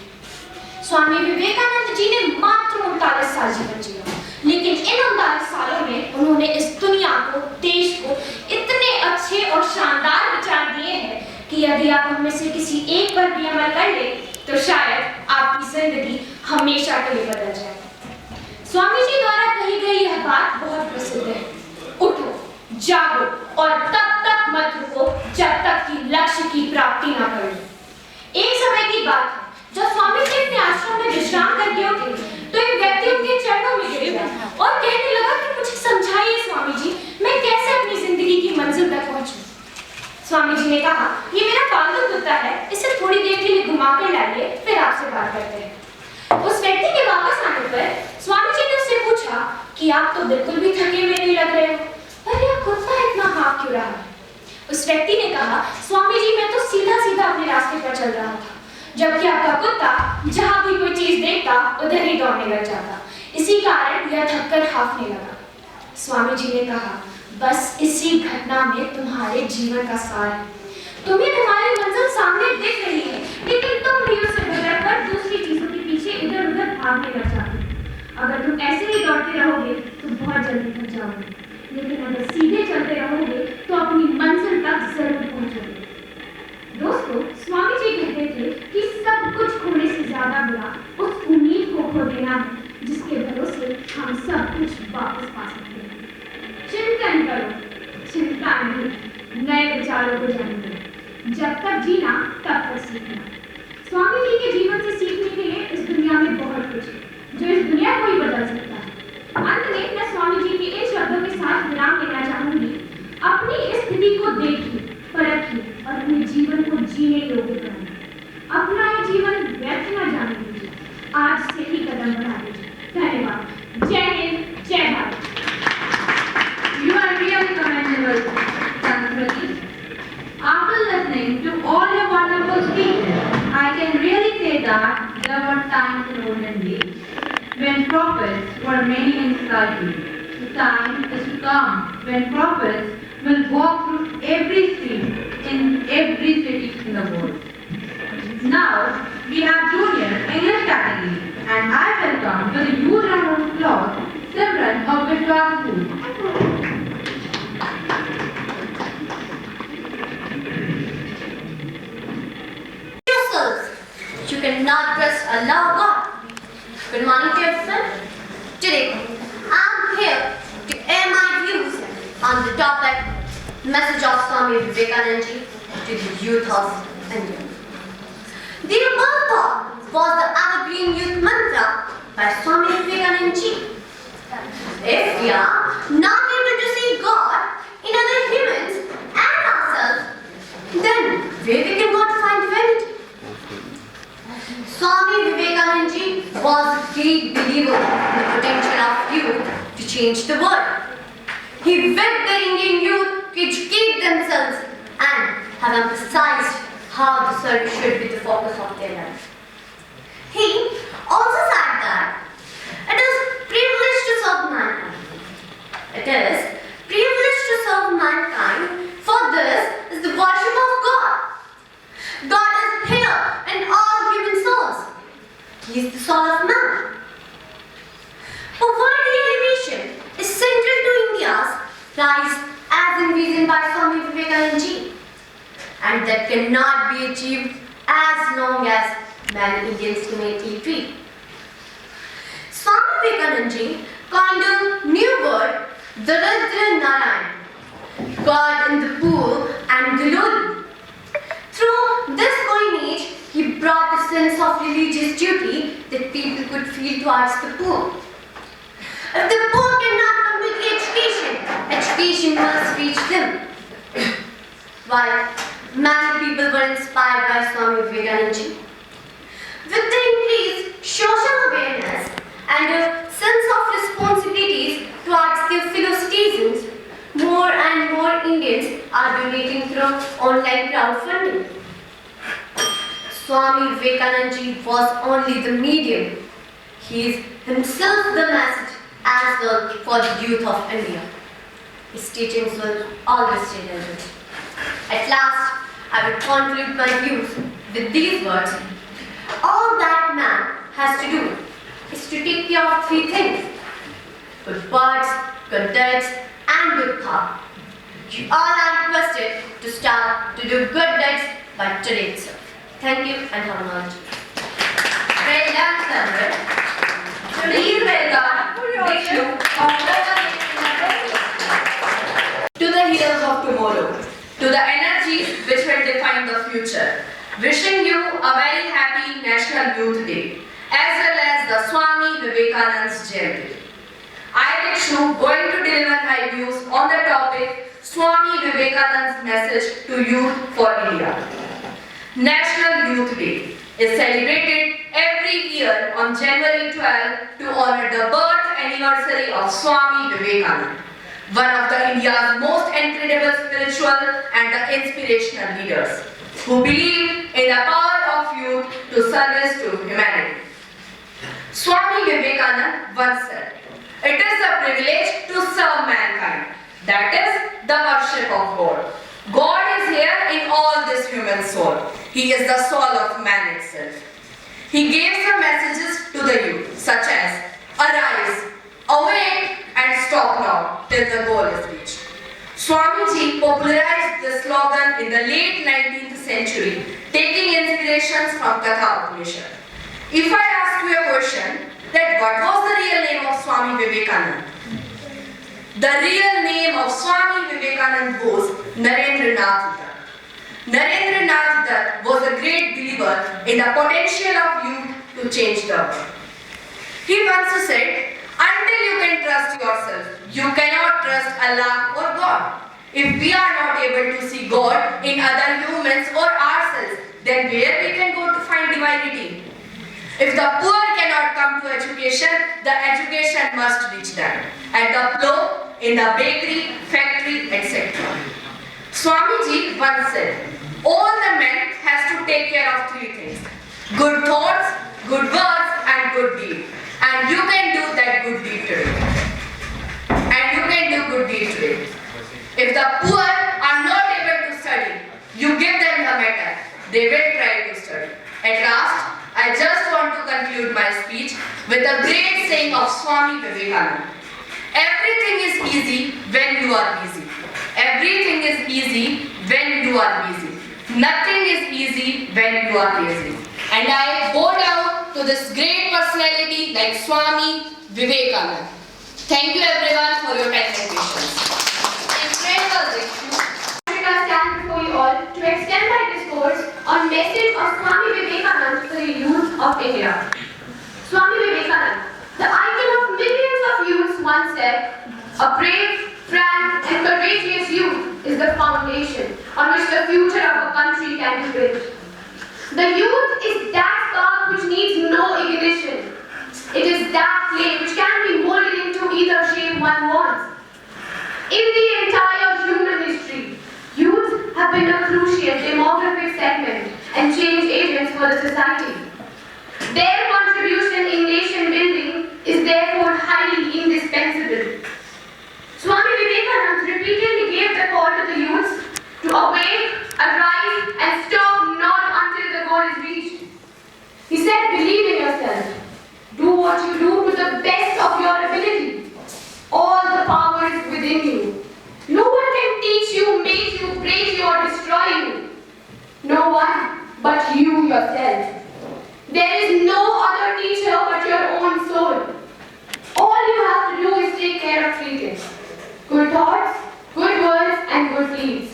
स्वामी विवेकानंद जी ने मात्र 39 साल जीवन जिया, लेकिन इन 39 सालों में उन्होंने इस दुनिया को, देश को इतने अच्छे और शानदार विचार दिए हैं कि यदि आप उनमें से किसी एक पर भी अमल कर ले तो शायद आपकी जिंदगी हमेशा के लिए बदल जाए। स्वामी जी द्वारा कही गई यह बात बहुत प्रसिद्ध है, उठो, जागो और तब तक मत रुको जब तक कि लक्ष्य की प्राप्ति ना कर लो। एक समय की बात है, जब स्वामी जी अपने आश्रम में विश्राम करके उठे तो एक व्यक्ति उनके चरणों में गिर गया और कहने लगा कि मुझे समझाइए स्वामी जी, मैं कैसे अपनी जिंदगी की मंजिल तक पहुंचूं। स्वामी जी ने कहा, ये मेरा पालतू कुत्ता है, इसे थोड़ी देर के लिए घुमा कर लाइए, फिर आपसे बात करते हैं। उस व्यक्ति के वापस आने पर स्वामी जी ने उससे पूछा कि आप तो बिल्कुल भी थके हुए नहीं लग रहे हो, पर यह कुत्ता इतना हाँफ क्यों रहा है? उस व्यक्ति ने कहा, स्वामी जी मैं तो सीधा सीधा अपने रास्ते पर चल रहा था, जबकि आपका कुत्ता जहां भी कोई चीज देखता उधर ही दौड़ने लग जाता, इसी कारण यह थककर हाँफने लगा। स्वामी जी ने कहा, बस इसी घटना में तुम्हारे जीवन का सार है। तुम्हें तुम्हारी मंजिल सामने दिख रही है, लेकिन तुम भी उसे गुजरकर दूसरी चीजों के पीछे इधर उधर भागने लग जाते हो। अगर तुम ऐसे ही दौड़ते रहोगे तो बहुत जल्दी थक जाओगे, लेकिन अगर सीधे चलते रहोगे तो अपनी मंजिल तक जरूर पहुंचोगे। दोस्तों, स्वामी जी कहते थे कि सब कुछ खोने से ज्यादा बुरा उस उम्मीद को खो देना है जिसके भरोसे हम सब कुछ वापस पा सकते हैं। चिंतन करो, चिंता नहीं, नए विचारों को जानते। जब तक जीना तब तक सीखना। स्वामी जी के जीवन से सीखने के लिए इस दुनिया में बहुत कुछ है जो इस दुनिया को ही बदल सकता है। अंत में मैं स्वामी जी के इन शब्दों के साथ विराम देना चाहूंगी। अपनी स्थिति को देखिए, परखिए और अपने जीवन को जीने योग्य बनाइए। अपना ये जीवन व्यर्थ न जाने दीजिए, आज से ही कदम बढ़ा दीजिए। धन्यवाद। जय हिंद, जय Bharat. You are really commendable, Sanskrit. After listening to all your wonderful speeches, I can really say that there were times in olden days when prophets were many in society. The time is to come when prophets will walk through every street in every city in the world. Now we have junior English category, and I welcome with a huge round of applause Simran of Vishwas School. You cannot trust Allah or God. Good morning to everyone. Today, I'm here to air my views on the topic Message of Swami Vivekananda to the youth of India. The above thought was the evergreen youth mantra by Swami Vivekananda. If we are not able to see God in other humans and ourselves, then where we can go to find divinity? Swami Vivekananda was a great believer in the potential of youth to change the world. He begged the Indian youth to educate themselves and have emphasized how the service should be the focus of their life. He also said that it is privileged to serve mankind. It is privileged to serve mankind, for this is the worship of God. God is here in all human souls. He is the soul of man. Poverty elevation is central to India's rise as envisioned by Swami Vivekananda, and that cannot be achieved as long as many Indians remain illiterate. Swami Vivekananda coined a new word, Daridra Narayan, God in the poor and the lowly. Through this coinage, he brought a sense of religious duty that people could feel towards the poor. If the poor cannot complete education, education must reach them. While many people were inspired by Swami Vivekananda, with the increased social awareness and a sense of responsibilities towards their fellow citizens, more and more Indians are donating through online crowdfunding. Swami Vivekananda was only the medium. He is himself the message as well for the youth of India. His teachings will always stay relevant. At last, I will conclude my views with these words. All that man has to do is to take care of three things: good words, good deeds, and good thought. You all are requested to start to do good deeds by today itself. Thank you and have a nice day. Well done, Sandra. Please welcome Vishnu of to the heroes of tomorrow, to the energies which will define the future. Wishing you a very happy National Youth Day, as well as the Swami Vivekanand's Jayanti. I, Dikshu, going to deliver my views on the topic Swami Vivekanand's message to youth for India. National Youth Day is celebrated every year on January 12 to honor the birth anniversary of Swami Vivekananda, one of the India's most incredible spiritual and inspirational leaders, who believed in the power of youth to service to humanity. Swami Vivekananda once said, "It is a privilege to serve mankind, that is the worship of God. God is here in all this human soul. He is the soul of man itself." He gave some messages to the youth, such as, "Arise, awake and stop now till the goal is reached." Swamiji popularized this slogan in the late 19th century, taking inspirations from Katha Upanishad. If I ask you a question, that what was the real name of Swami Vivekananda? The real name of Swami Vivekananda was Narendranath Dutt. Narendranath Dutt was a great believer in the potential of youth to change the world. He once said, "Until you can trust yourself, you cannot trust Allah or God. If we are not able to see God in other humans or ourselves, then where we can go to find divinity? If the poor cannot come to education, the education must reach them. At the plough, in the bakery, factory, etc." Swamiji once said, "All the men has to take care of three things: good thoughts, good words, and good deed. And you can do that good deed today. And you can do good deed today. If the poor are not able to study, you give them the matter. They will try to study." At last, I just want to conclude my speech with a great saying of Swami Vivekananda. Everything is easy when you are busy. Everything is easy when you are busy. Nothing is easy when you are lazy. And I bow down to this great personality like Swami Vivekananda. Thank you everyone for your kind patience. I stand before you all to extend my discourse on message of Swami Vivekananda to the youth of India. Swami Vivekananda, the icon of millions of youths, once said, "A brave, frank, and courageous youth is the foundation on which the future of a country can be built." The youth is that spark which needs no ignition. It is that flame which can be molded into either shape one wants. In the entire human history, youth have been a crucial demographic segment and change agents for the society. Their contribution in nation building is therefore highly indispensable. Swami Vivekananda repeatedly gave the call to the youths to awake, arise, and stop not until the goal is reached. He said, "Believe in yourself. Do what you do to the best of your ability. All the power is within you. No one can teach you, make you, break you, or destroy you. No one but you yourself. There is no other teacher but your own soul. All you have to do is take care of three things: good thoughts, good words, and good deeds."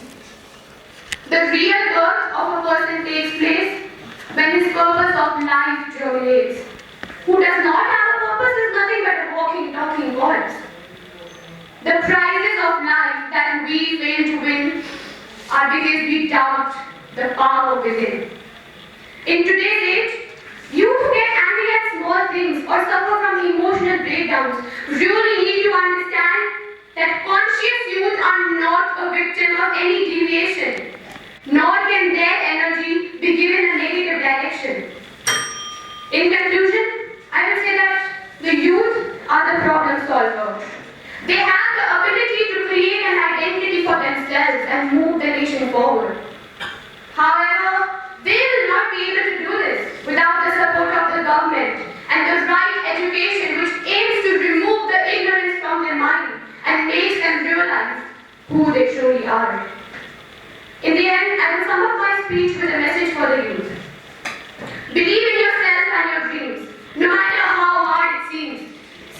The real birth of a person takes place when his purpose of life germinates. Who does not have a purpose is nothing but a walking, talking gods. The prizes of life that we fail to win are because we doubt the power within. In today's age, youth who get angry at small things or suffer from emotional breakdowns really need to understand that conscious youth are not a victim of any deviation, nor can their energy be given a negative direction. In conclusion, I will say that the youth are the problem solvers. They have the ability to create an identity for themselves and move the nation forward. However, they will not be able to do this without the support of the government and the right education which aims to remove the ignorance from their mind and makes them realize who they truly are. In the end, I will sum up my speech with a message for the youth. Believe in yourself and your dreams, no matter how hard it seems.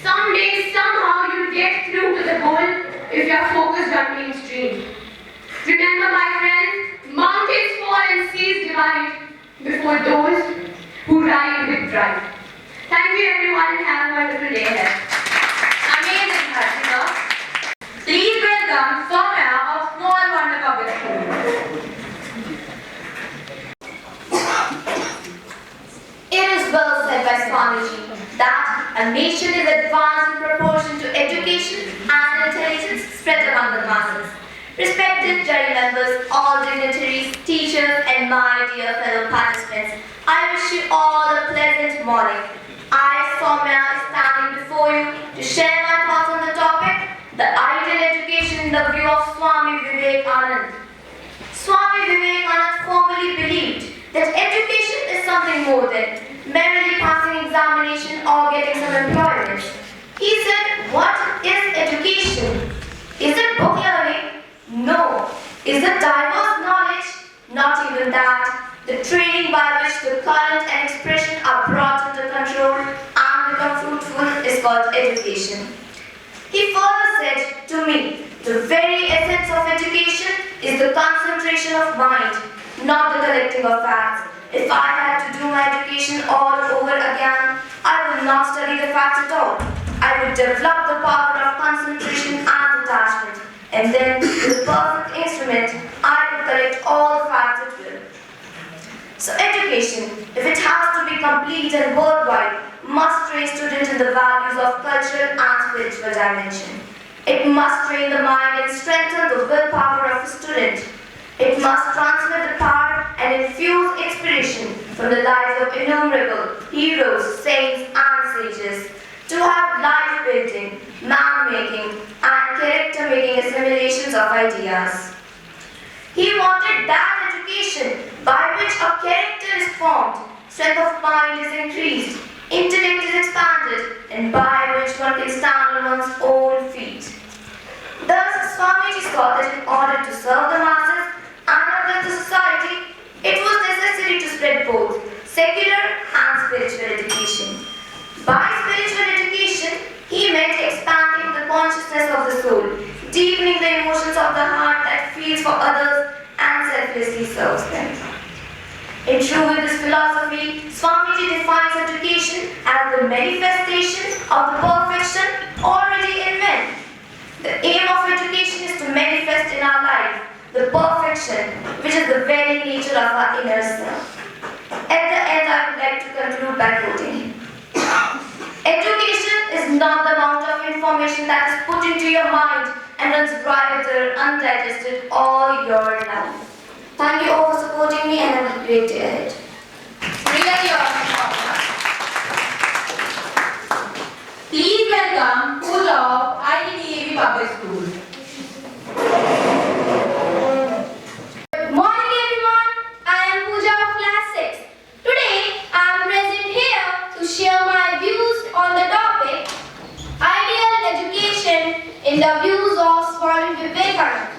Someday, somehow, you'll get through to the goal if you are focused on mainstream. for those who ride with pride. Thank you everyone and have a wonderful day ahead. Amazing, Harshita. Please welcome Swami of Small Wonder Public School. It is well said by Swamiji that a nation is advanced in proportion to education and intelligence spread among the masses. Respected jury members, all dignitaries, teachers, and my dear fellow participants, I wish you all a pleasant morning. I, Soumya, is standing before you to share my thoughts on the topic, the ideal education in the view of Swami Vivekanand. Swami Vivekanand firmly believed that education is something more than merely passing examination or getting some employment. He said, what is education? Is it book learning? No. Is it diverse knowledge? Not even that. The training by which the current and expression are brought under control and become fruitful is called education. He further said to me, the very essence of education is the concentration of mind, not the collecting of facts. If I had to do my education all over again, I would not study the facts at all. I would develop the power of concentration and detachment, and then with a perfect instrument, I would collect all the facts at will. So education, if it has to be complete and worldwide, must train students in the values of cultural and spiritual dimension. It must train the mind and strengthen the willpower of the student. It must transmit the power and infuse inspiration from the lives of innumerable heroes, saints, and sages to have life-building, man-making, and character-making assimilations of ideas. He wanted that education by which a character is formed, strength of mind is increased, intellect is expanded, and by which one can stand on one's own feet. Thus, Swamiji saw that in order to serve the masses and uplift the society, it was necessary to spread both secular and spiritual education. By spiritual education, he meant expanding the consciousness of the soul, deepening the emotions of the heart that feels for others and selflessly serves them. In true with this philosophy, Swamiji defines education as the manifestation of the perfection already in men. The aim of education is to manifest in our life the perfection which is the very nature of our inner self. At the end, I would like to conclude by quoting him. Education is not the amount of information that is put into your mind and runs right there undigested all your life. Thank you all for supporting me and have a great day ahead. Really awesome. Please welcome Pool of IDDAV Public School. Good morning everyone, I am Pooja of class 6. Today I am present here to share my views on the topic Ideal Education in the views of Swami Vivekananda.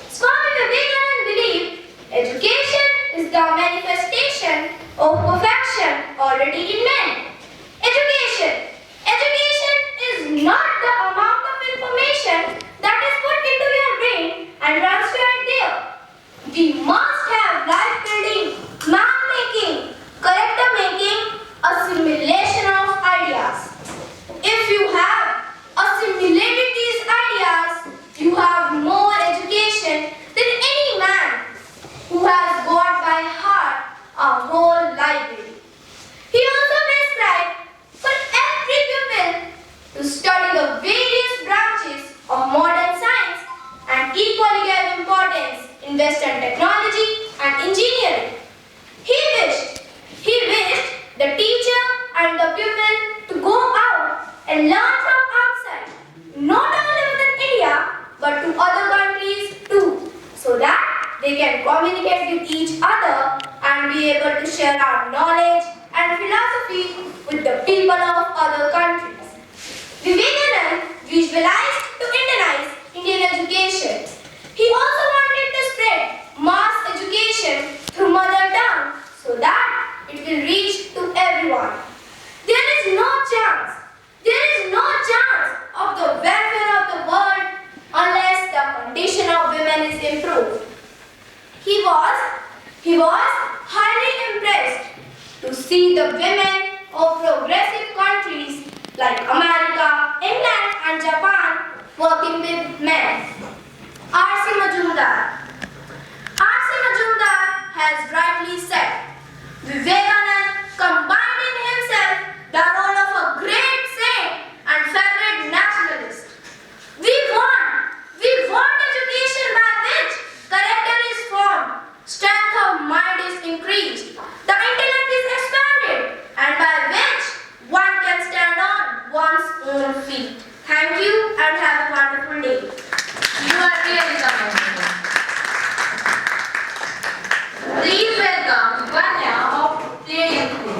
Swami Vivekananda believed education is the manifestation of perfection already in men. Education is not the amount of information that is put into your brain and runs right there. We must have life-building, man-making, character-making, assimilation of ideas. If you have assimilated these ideas, you have more education than any man who has got by heart a whole library. He also prescribed for every pupil to study the various branches of modern science and equally give importance in Western technology and engineering. He wished the teacher and the pupil to go out and learn from outside, not only within India but to other countries too, so that they can communicate with each other and be able to share our knowledge and philosophy with the people of other countries. Vivekananda visualized to Indianize Indian education. He also wanted to spread mass education through mother tongue so that it will reach to everyone. There is no chance of the welfare of the world unless the condition of women is improved. He was highly impressed to see the women of progressive countries like America, England and Japan working with men. R.C. Majumdar. R.C. Majumdar has rightly said, Vivekananda combined in himself the role of a great saint and favorite nationalist. We want education by which character is formed, strength of mind is increased, the intellect is expanded, and by which one can stand on one's own feet. Thank you and have a wonderful day. You are really commendable. Please welcome Vanya of Jayanti.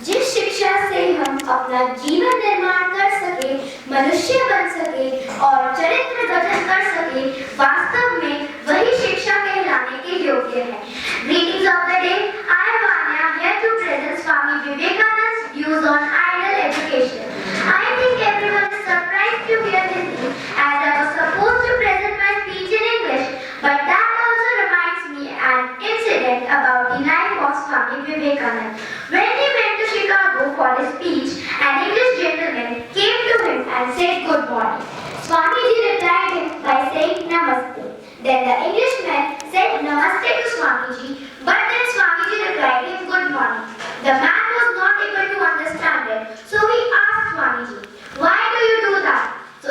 जिस शिक्षा से हम अपना जीवन निर्माण कर सके, मनुष्य बन सके और चरित्र गठन कर सके, वास्तव में वही शिक्षा कहलाने के योग्य है। Greetings of the day. I am Vanya here to present Swami Vivekanand's views on ideal education. I think everyone is surprised to hear his view, as I was supposed to present my speech in English, but that also reminds me an incident about the life of Swami Vivekananda. When he went to Chicago for his speech, an English gentleman came to him and said good morning. Swamiji replied him by saying namaste. Then the Englishman said namaste to Swamiji, but then Swamiji replied him good morning. The man was not able to understand it, so he asked Swamiji, why do you do that? So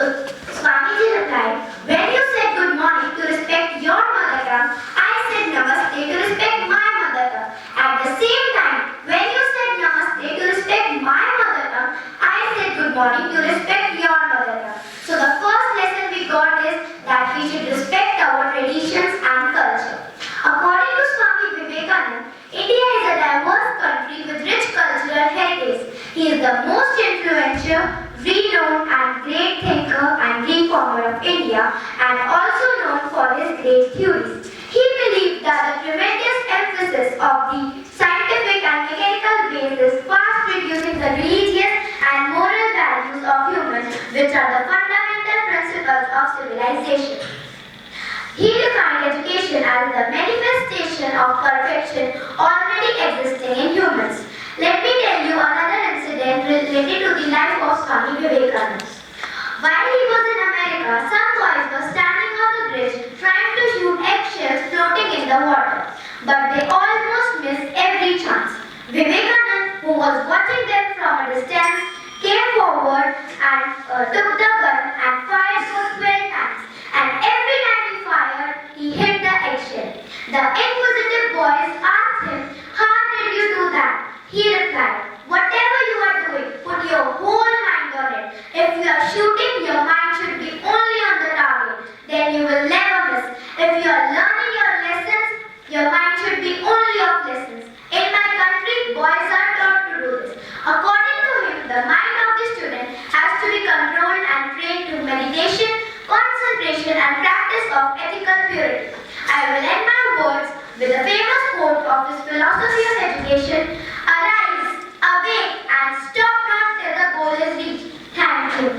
Swamiji replied, when you said good morning to respect your mother tongue, I said namaste to respect my mother tongue. At the same time, when you said namaste to respect my mother tongue, I said good morning to respect your mother tongue. So the first lesson we got is that we should respect our traditions and culture. According to Swami Vivekananda, India is a diverse country with rich cultural heritage. He is the most influential, renowned and great thinker and reformer of India, and also known for his great theories. He believed that the tremendous emphasis of the scientific and mechanical ways is fast reducing the religious and moral values of humans, which are the fundamental principles of civilization. He defined education as the manifestation of perfection already existing in humans. Let me tell you another incident related to the life of Swami Vivekananda. While he was in America, some boys were standing on the bridge trying to shoot eggshells floating in the water, but they almost missed every chance. Vivekananda, who was watching them from a distance, came forward and took the gun and fired for 12 times. And every time he fired, he hit the eggshell. The inquisitive boys asked him, how did you do that? He replied, whatever you are doing, put your whole mind on it. If you are shooting, your mind should be only on the target. Then you will never miss. If you are learning your lessons, your mind should be only of lessons. In my country, boys are taught to do this. According to him, the mind of the student has to be controlled and trained to meditation, concentration and practice of ethical purity. I will end my words with a famous quote of his philosophy of education: arise, awake and stop not till the goal is reached. Thank you.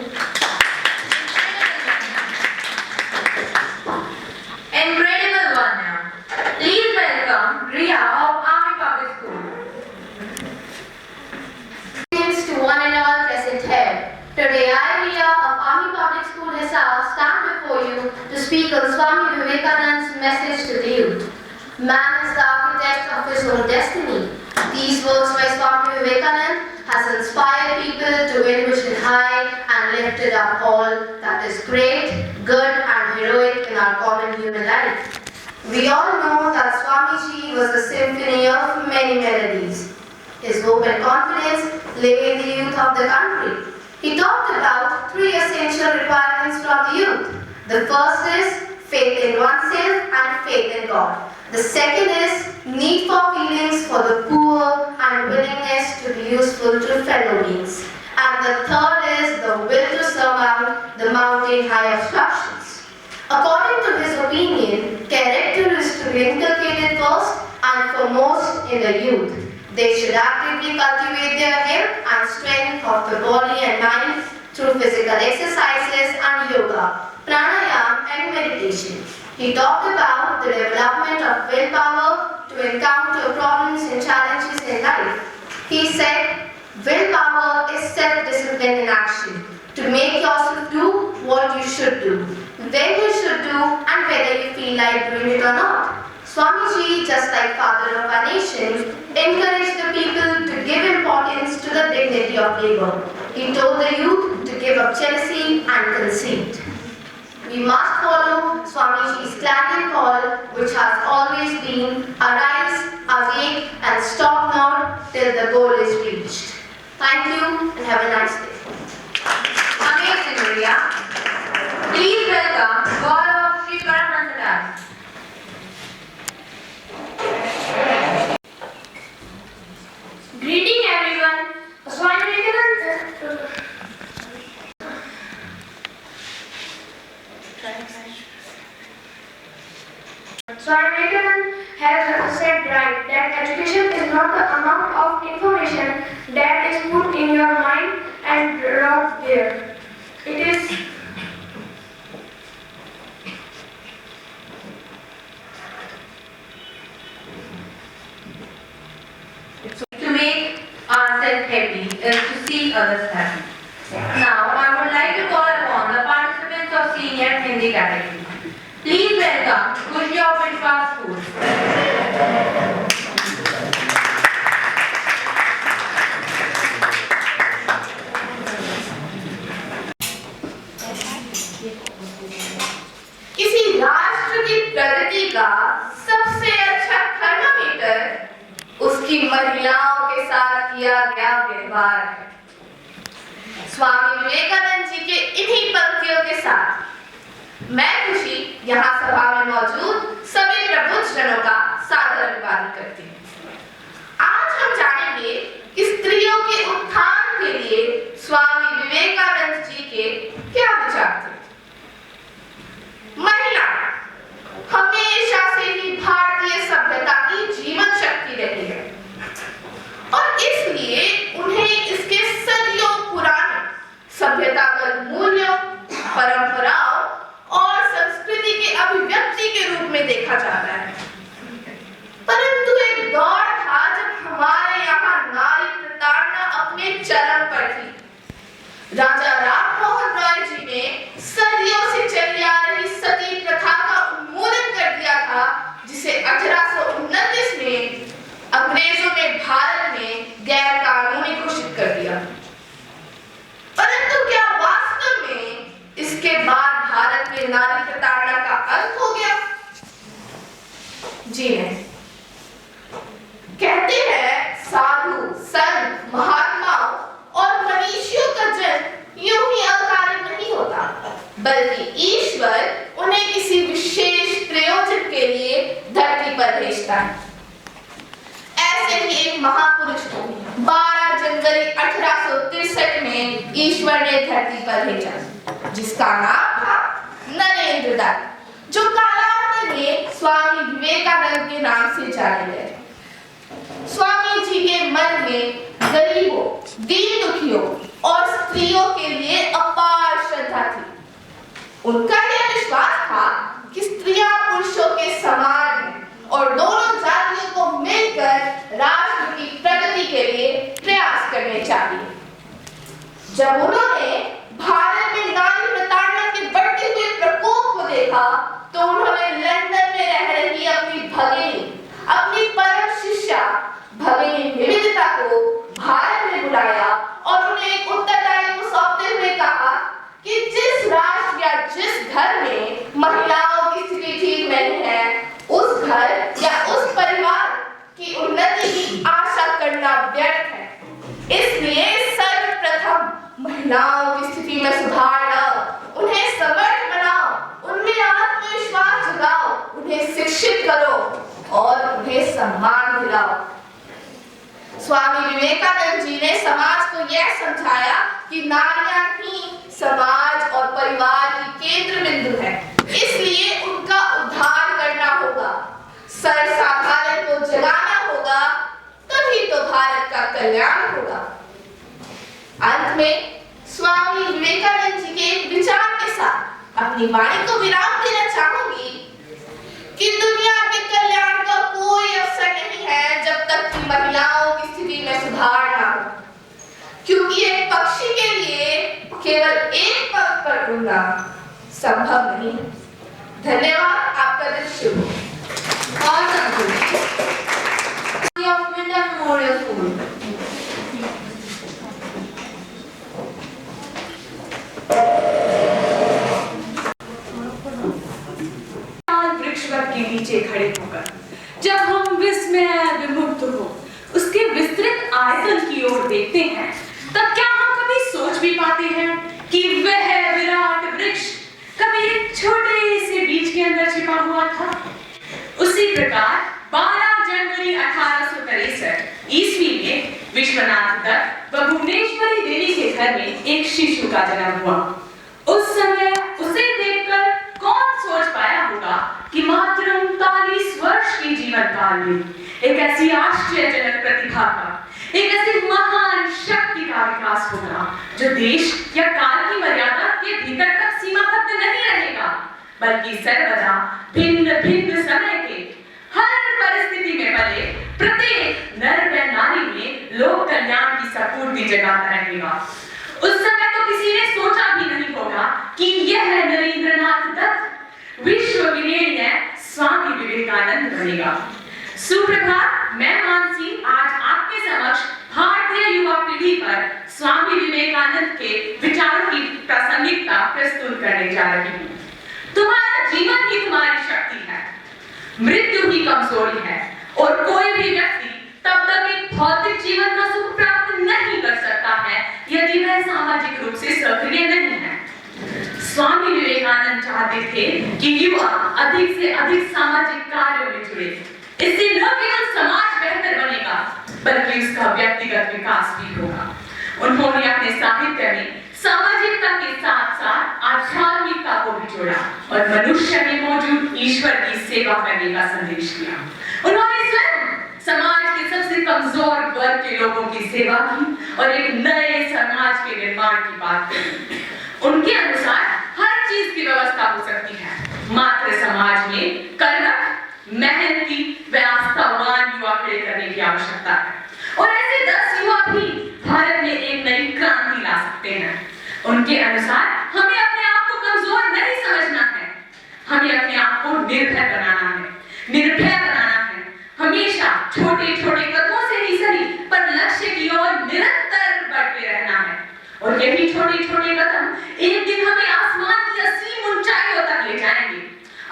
Incredible Vanya. Please welcome Riya of Army Public School. Greetings to one and all present here. Today I, Riya of Army Public School Hisar, stand before you to speak on Swami Vivekananda's message to the youth. Man is the architect of his own destiny. These words by Swami Vivekananda has inspired people to envision high and lifted up all that is great, good and heroic in our common human life. We all know that Swamiji was a symphony of many melodies. His hope and confidence lay in the youth of the country. He talked about three essential requirements from the youth. The first is faith in oneself and faith in God. The second is need for feelings for the poor and willingness to be useful to fellow beings. And the third is the will to surmount the mountain high obstructions. According to his opinion, character is to be inculcated first and foremost in the youth. They should actively cultivate their health and strength of the body and mind through physical exercises and yoga, pranayama and meditation. He talked about the development of willpower to to encounter problems and challenges in life. He said, willpower is self-discipline in action, to make yourself do what you should do, when you should do, and whether you feel like doing it or not. Swamiji, just like father of our nation, encouraged the people to give importance to the dignity of labor. He told the youth to give up jealousy and conceit. We must follow Swamiji's clarion call, which has always been arise, awake, and stop not till the goal is reached. Thank you and have a nice day. Amazing, Maria. Please welcome God of Vivekananda. Greeting everyone. Swami Vivekananda has said right that education is not the amount of information that is put in your mind and dropped there. It is To make ourselves happy is to see others happy. Now, I would like to call upon the participants of senior Hindi category. Please welcome Kushi of Vishwas School. किसी राष्ट्र की प्रगति का सबसे अच्छा thermometer उसकी महिलाओं के साथ किया गया व्यवहार है। स्वामी विवेकानंद जी के इन्हीं पंक्तियों के साथ मैं खुशी यहाँ सभा में मौजूद सभी प्रबुद्धजनों का सादर अभिवादन करती हूँ। आज हम जानेंगे कि स्त्रियों के उत्थान के लिए स्वामी विवेकानंद जी के क्या विचार थे। महिला हमेशा से ही भारतीय सभ्यता की जीवन शक्ति रही है और इसलिए उन्हें इसके सदियों पुराने सभ्यतागत मूल्यों, परंपराओं और संस्कृति के अभिव्यक्ति के रूप में देखा जाता है। परंतु एक दौर था जब हमारे यहाँ नारी प्रताड़ना अपने चरम पर थी। राजा राम मोहन राय जी ने सदियों से चली आ रही सती प्रथा का उन्मूलन कर दिया था, जिसे 1829 में अंग्रेजों ने भारत में गैर कानूनी घोषित कर दिया। परंतु क्या वास्तव में इसके बाद भारत में नारी प्रताड़ना का अंत हो गया? जी नहीं। कहते हैं साधु, संत, महात्माओं और मनीषियों का जन्म यूं ही अकारण नहीं होता, बल्कि ईश्वर उन्हें किसी विशेष प्रयोजन के लिए धरती पर भेजता है। ऐसे ही एक महापुरुष को 12 जनवरी 1863 में ईश्वर ने धरती पर भेजा, जिसका नाम था नरेंद्र दत्त, जो कालांतर में स्वामी विवेकानंद के नाम से जाने गए। स्वामी जी के मन में गरीबों, दीन दुखियों और स्त्रियों के लिए अपार श्रद्धा थी। उनका यह विश्वास था कि स्त्रियां पुरुषों के समान हैं और दोनों जातियों को मिलकर राष्ट्र की प्रगति के लिए प्रयास करने चाहिए। जब उन्होंने भारत में नारी प्रताड़ना के बढ़ते हुए प्रकोप को देखा, तो उन्होंने लंदन में रह रही अपनी भगिनी, अपनी परम शिष्या भगिनी विविधता को भारत में बुलाया और उन्हें एक उत्तरदायित्व सौंपते हुए कहा कि जिस राष्ट्र या जिस घर में महिलाओं की स्थिति ठीक नहीं है, उस घर या उस परिवार की उन्नति की आशा करना व्यर्थ है। इसलिए सर्वप्रथम महिलाओं की स्थिति में सुधार लाओ, उन्हें समर्थ बनाओ, उनमें आत्मविश्वास जगाओ, उन्हें शिक्षित करो और उन्हें सम्मान दिलाओ। स्वामी विवेकानंद जी ने समाज को यह समझाया कि नारियां ही समाज और परिवार की केंद्र बिंदु है, इसलिए उनका उद्धार करना होगा, सर्वसाधारण को जगाना होगा, तभी तो भारत का कल्याण होगा। अंत में स्वामी विवेकानंद जी के एक विचार के साथ अपनी वाणी को विराम देना चाहूंगी कि दुनिया के कल्याण का कोई अवसर महिलाओं की स्थिति में सुधार ना हो, क्योंकि एक पक्षी के लिए केवल एक पंख पर उड़ना संभव नहीं। धन्यवाद, आपका दिन शुभ हो। और मेमोरियल स्कूल वृक्षवत के नीचे खड़े होकर जब हम विस्मय विमुग्ध हो उसके विस्तृत आयतन की ओर देखते हैं, तब क्या हम कभी सोच भी पाते हैं कि वह विराट वृक्ष कभी एक छोटे से बीज के अंदर छिपा हुआ था। उसी प्रकार 12 जनवरी 1863 ईस्वी में विश्वनाथ दत्त व भुवनेश्वरी देवी के घर में एक शिशु का जन्म हुआ। उस समय उसे देखकर कौन सोच पाया होगा कि मात्र 39 वर्ष के जीवन काल में एक ऐसी आश्चर्यजनक प्रतिभा का, एक ऐसी महान शक्ति का विकास होगा जो देश या काल की मर्यादा के भीतर तक सीमाबद्ध नहीं रहेगा, बल्कि सर्वदा भिन्न भिन्न समय के हर परिस्थिति में पले प्रत्येक नर व नारी में लोक कल्याण की सपूर्ति जगाता रहेगा। उस समय तो किसी ने सोचा भी नहीं होगा कि यह नरेंद्रनाथ दत्त विश्व विनेय स्वामी विवेकानंद बनेगा। सुप्रभात, मैं मानसी आज आपके समक्ष भारतीय युवा पीढ़ी पर स्वामी विवेकानंद के विचारों की प्रासंगिकता प्रस्तुत करने जा रही हूँ। तुम्हारा जीवन ही तुम्हारी शक्ति है, मृत्यु ही कमजोरी है, और कोई भी व्यक्ति तब तक एक भौतिक जीवन का सुख प्राप्त नहीं कर सकता है यदि वह सामाजिक रूप से सक्रिय नहीं है। स्वामी विवेकानंद चाहते थे कि युवा अधिक से अधिक सामाजिक कार्यों में जुड़े। इससे न केवल समाज बेहतर बनेगा बल्कि उसका व्यक्तिगत विकास भी होगा। उन्होंने अपने साहित्य में सामाजिकता के साथ साथ आध्यात्मिकता को भी जोड़ा और मनुष्य में मौजूद ईश्वर की सेवा करने का संदेश दिया। उन्होंने स्वयं समाज के सबसे कमजोर वर्ग के लोगों की सेवा की और एक नए समाज के निर्माण की बात कही। उनके अनुसार हर चीज की व्यवस्था हो सकती है, मात्र समाज में कर्मठ, मेहनती व आस्थावान युवा खड़े करने की आवश्यकता है। और ऐसे 10 युवा भी भारत में एक नई क्रांति ला सकते हैं। उनके अनुसार हमें अपने आप को कमजोर नहीं समझना है, हमें अपने आप को निर्भय बनाना है, निर्भय बनाना है। हमेशा छोटे छोटे कदमों से ही सही पर लक्ष्य की ओर निरंतर बढ़ते रहना है। और यही छोटे छोटे कदम एक दिन हमें आसमान की असीम ऊंचाइयों तक ले जाएंगे।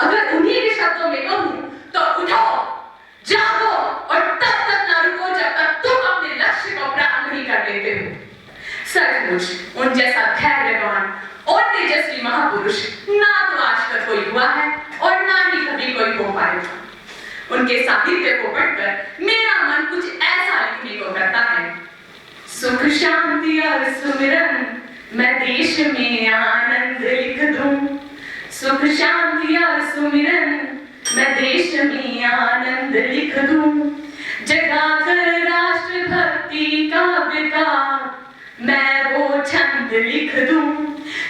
अगर उन्हीं के शब्दों में कहूं तो उठो, जागो और तब तक ना रुको जब तक तुम अपने लक्ष्य को प्राप्त नहीं कर लेते हो। सचमुच उन जैसा धैर्यवान और तेजस्वी महापुरुष ना तो आज तक कोई हुआ है और ना ही कभी कोई हो पाएगा। उनके साहित्य को पढ़कर मेरा मन कुछ ऐसा लिखने को करता है। सुख शांति और सुमिरन मैं देश में आनंद लिख दूं, सुख शांति और सुमिरन मैं देश में आनंद लिख दूं, जगाकर राष्ट्र भक्ति का विकार मैं वो छंद लिख दूं।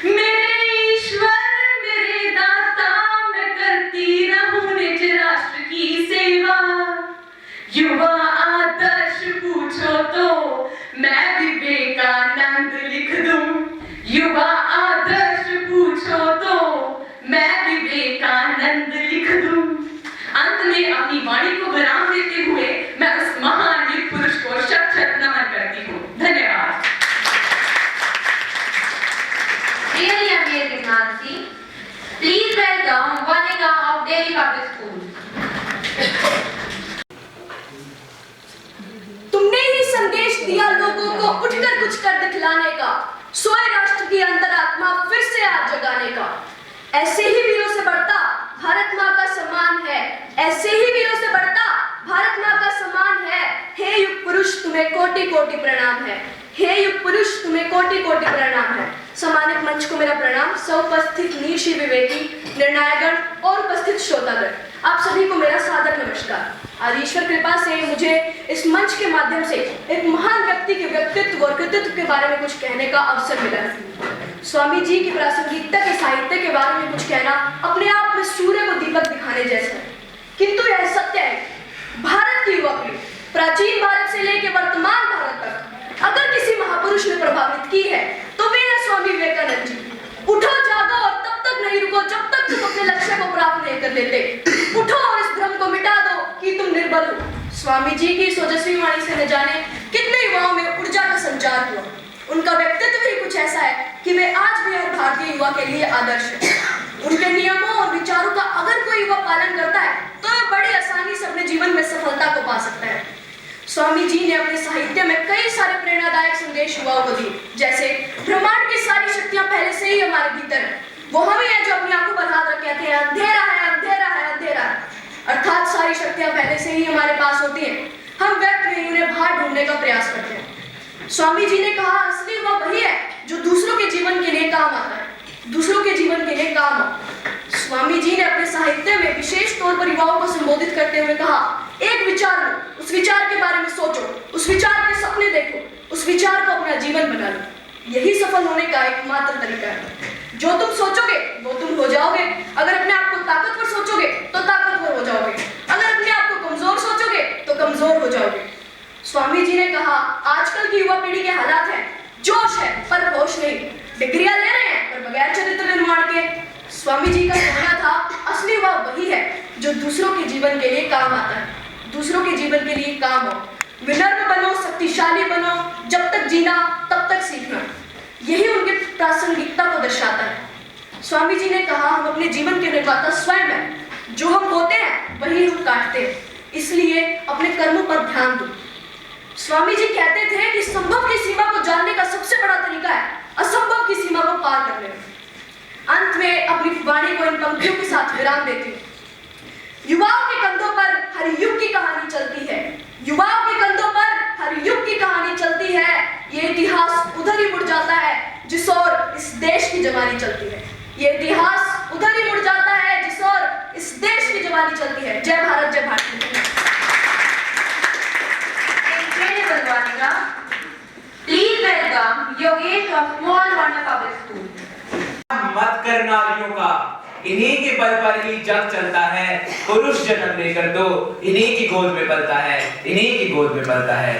मेरे ईश्वर मेरे दाता मैं करती रहूं निज राष्ट्र की सेवा, युवा आदर्श पूछो तो मैं विवेकानंद लिख दूं, युवा आदर्श पूछो तो मैं विवेकानंद लिख दूं। अंत में अपनी वाणी को विराम देते हुए मैं उस महान युग पुरुष को शत शत नमन करती हूँ। धन्यवाद। Really amazing, Nancy. Please welcome Vivekananda of Delhi Public School. तुमने ही संदेश दिया लोगों को उठकर कुछ कर दिखलाने का, सोए राष्ट्र की अंतरात्मा फिर से आज जगाने का। ऐसे ही वीरों से बढ़ता भारत माँ का सम्मान है, ऐसे ही वीरों से बढ़ता भारत माँ का सम्मान है। हे युग पुरुष तुम्हें कोटि कोटि प्रणाम है, हे युग पुरुष तुम्हें कोटि कोटि प्रणाम है। सम्मानित मंच को मेरा प्रणाम। सौपस्थित नीशी विवेकी, निर्णायकगण और उपस्थित श्रोतागण, आप सभी को मेरा सादर नमस्कार। आज ईश्वर कृपा से मुझे इस मंच के माध्यम से एक महान व्यक्ति के व्यक्तित्व और कृतित्व के बारे में कुछ कहने का अवसर मिला है। स्वामी जी की प्रासंगिकता के साहित्य के बारे में कुछ कहना अपने आप में सूर्य को दीपक दिखाने जैसा है, किंतु यह सत्य है भारत की युवा पीढ़ी प्राचीन भारत से लेकर वर्तमान भारत तक अगर किसी महापुरुष ने प्रभावित की है तो वे है स्वामी विवेकानंद जी। उठो जागो और तब तक नहीं रुको जब तक तुम अपने लक्ष्य को प्राप्त नहीं कर लेते। उठो और इस भ्रम को मिटा दो कि तुम निर्बल हो। स्वामी जी की इस ओजस्वी वाणी से न जाने कितने युवाओं में ऊर्जा का संचार हुआ। उनका व्यक्तित्व ही कुछ ऐसा है कि वे आज भी हर भारतीय युवा के लिए आदर्श है। उनके नियमों और विचारों का अगर कोई युवा पालन करता है तो वह बड़ी आसानी से अपने जीवन में सफलता को पा सकता है। स्वामी जी ने अपने साहित्य में कई सारे प्रेरणादायक संदेश युवाओं को दिए, जैसे ब्रह्मांड की सारी शक्तियां पहले से ही हमारे भीतर है, वो हम ही है जो अपनी आंखों पर हाथ रख कहते हैं अंधेरा है अंधेरा है अंधेरा है। अर्थात सारी शक्तियां पहले से ही हमारे पास होती हैं, हम व्यक्त नहीं उन्हें बाहर ढूंढने का प्रयास करते हैं। स्वामी जी ने कहा असली वह वही है जो दूसरों के जीवन के लिए काम आता है, दूसरों के जीवन के लिए काम आता है। स्वामी जी ने अपने साहित्य में विशेष तौर पर युवाओं को संबोधित करते हुए कहा, एक विचार लो, उस विचार के बारे में सोचो, उस विचार के सपने देखो, उस विचार को अपना जीवन बना लो। यही सफल होने का एकमात्र तरीका है। जो तुम सोचोगे वो तुम हो जाओगे। अगर अपने आप को ताकतवर सोचोगे तो ताकतवर हो जाओगे, अगर अपने आप को कमजोर सोचोगे तो कमजोर हो जाओगे। स्वामी जी ने कहा आजकल की युवा पीढ़ी के हालात हैं, जोश है पर होश नहीं, डिग्रियां ले रहे हैं पर बगैर चरित्र निर्माण के। स्वामी जी का कहना था असली वह वही है जो दूसरों के जीवन के लिए काम आता है, दूसरों के जीवन के लिए काम हो। विनम्र बनो, शक्तिशाली बनो, जब तक जीना तब तक सीखना, यही उनकी प्रासंगिकता को दर्शाता है। स्वामी जी ने कहा हम अपने जीवन के निर्माता स्वयं हैं, जो हम बोते हैं वही हम काटते हैं, इसलिए अपने कर्मों पर ध्यान दो। स्वामी जी कहते थे कि संभव की सीमा को जानने का सबसे बड़ा तरीका है असंभव की सीमा को पार करने में। अंत में अपनी वाणी को इन पंक्तियों के साथ विराम देती हूँ। युवाओं के कंधों पर हर युग की कहानी चलती है, युवाओं के कंधों पर हर युग की कहानी चलती है। ये इतिहास उधर ही मुड़ जाता है जिस ओर इस देश की जवानी चलती है, ये इतिहास उधर ही मुड़ जाता है जिस ओर इस देश की जवानी चलती है। जय भारत, जय Bharat. Please welcome Yogesh of Small Wonder Public School. मत कर नारियों का, इन्हीं के बल पर ही जग चलता है। पुरुष जन्म लेकर दो, इन्हीं की गोद में पलता है, इन्हीं की गोद में पलता है।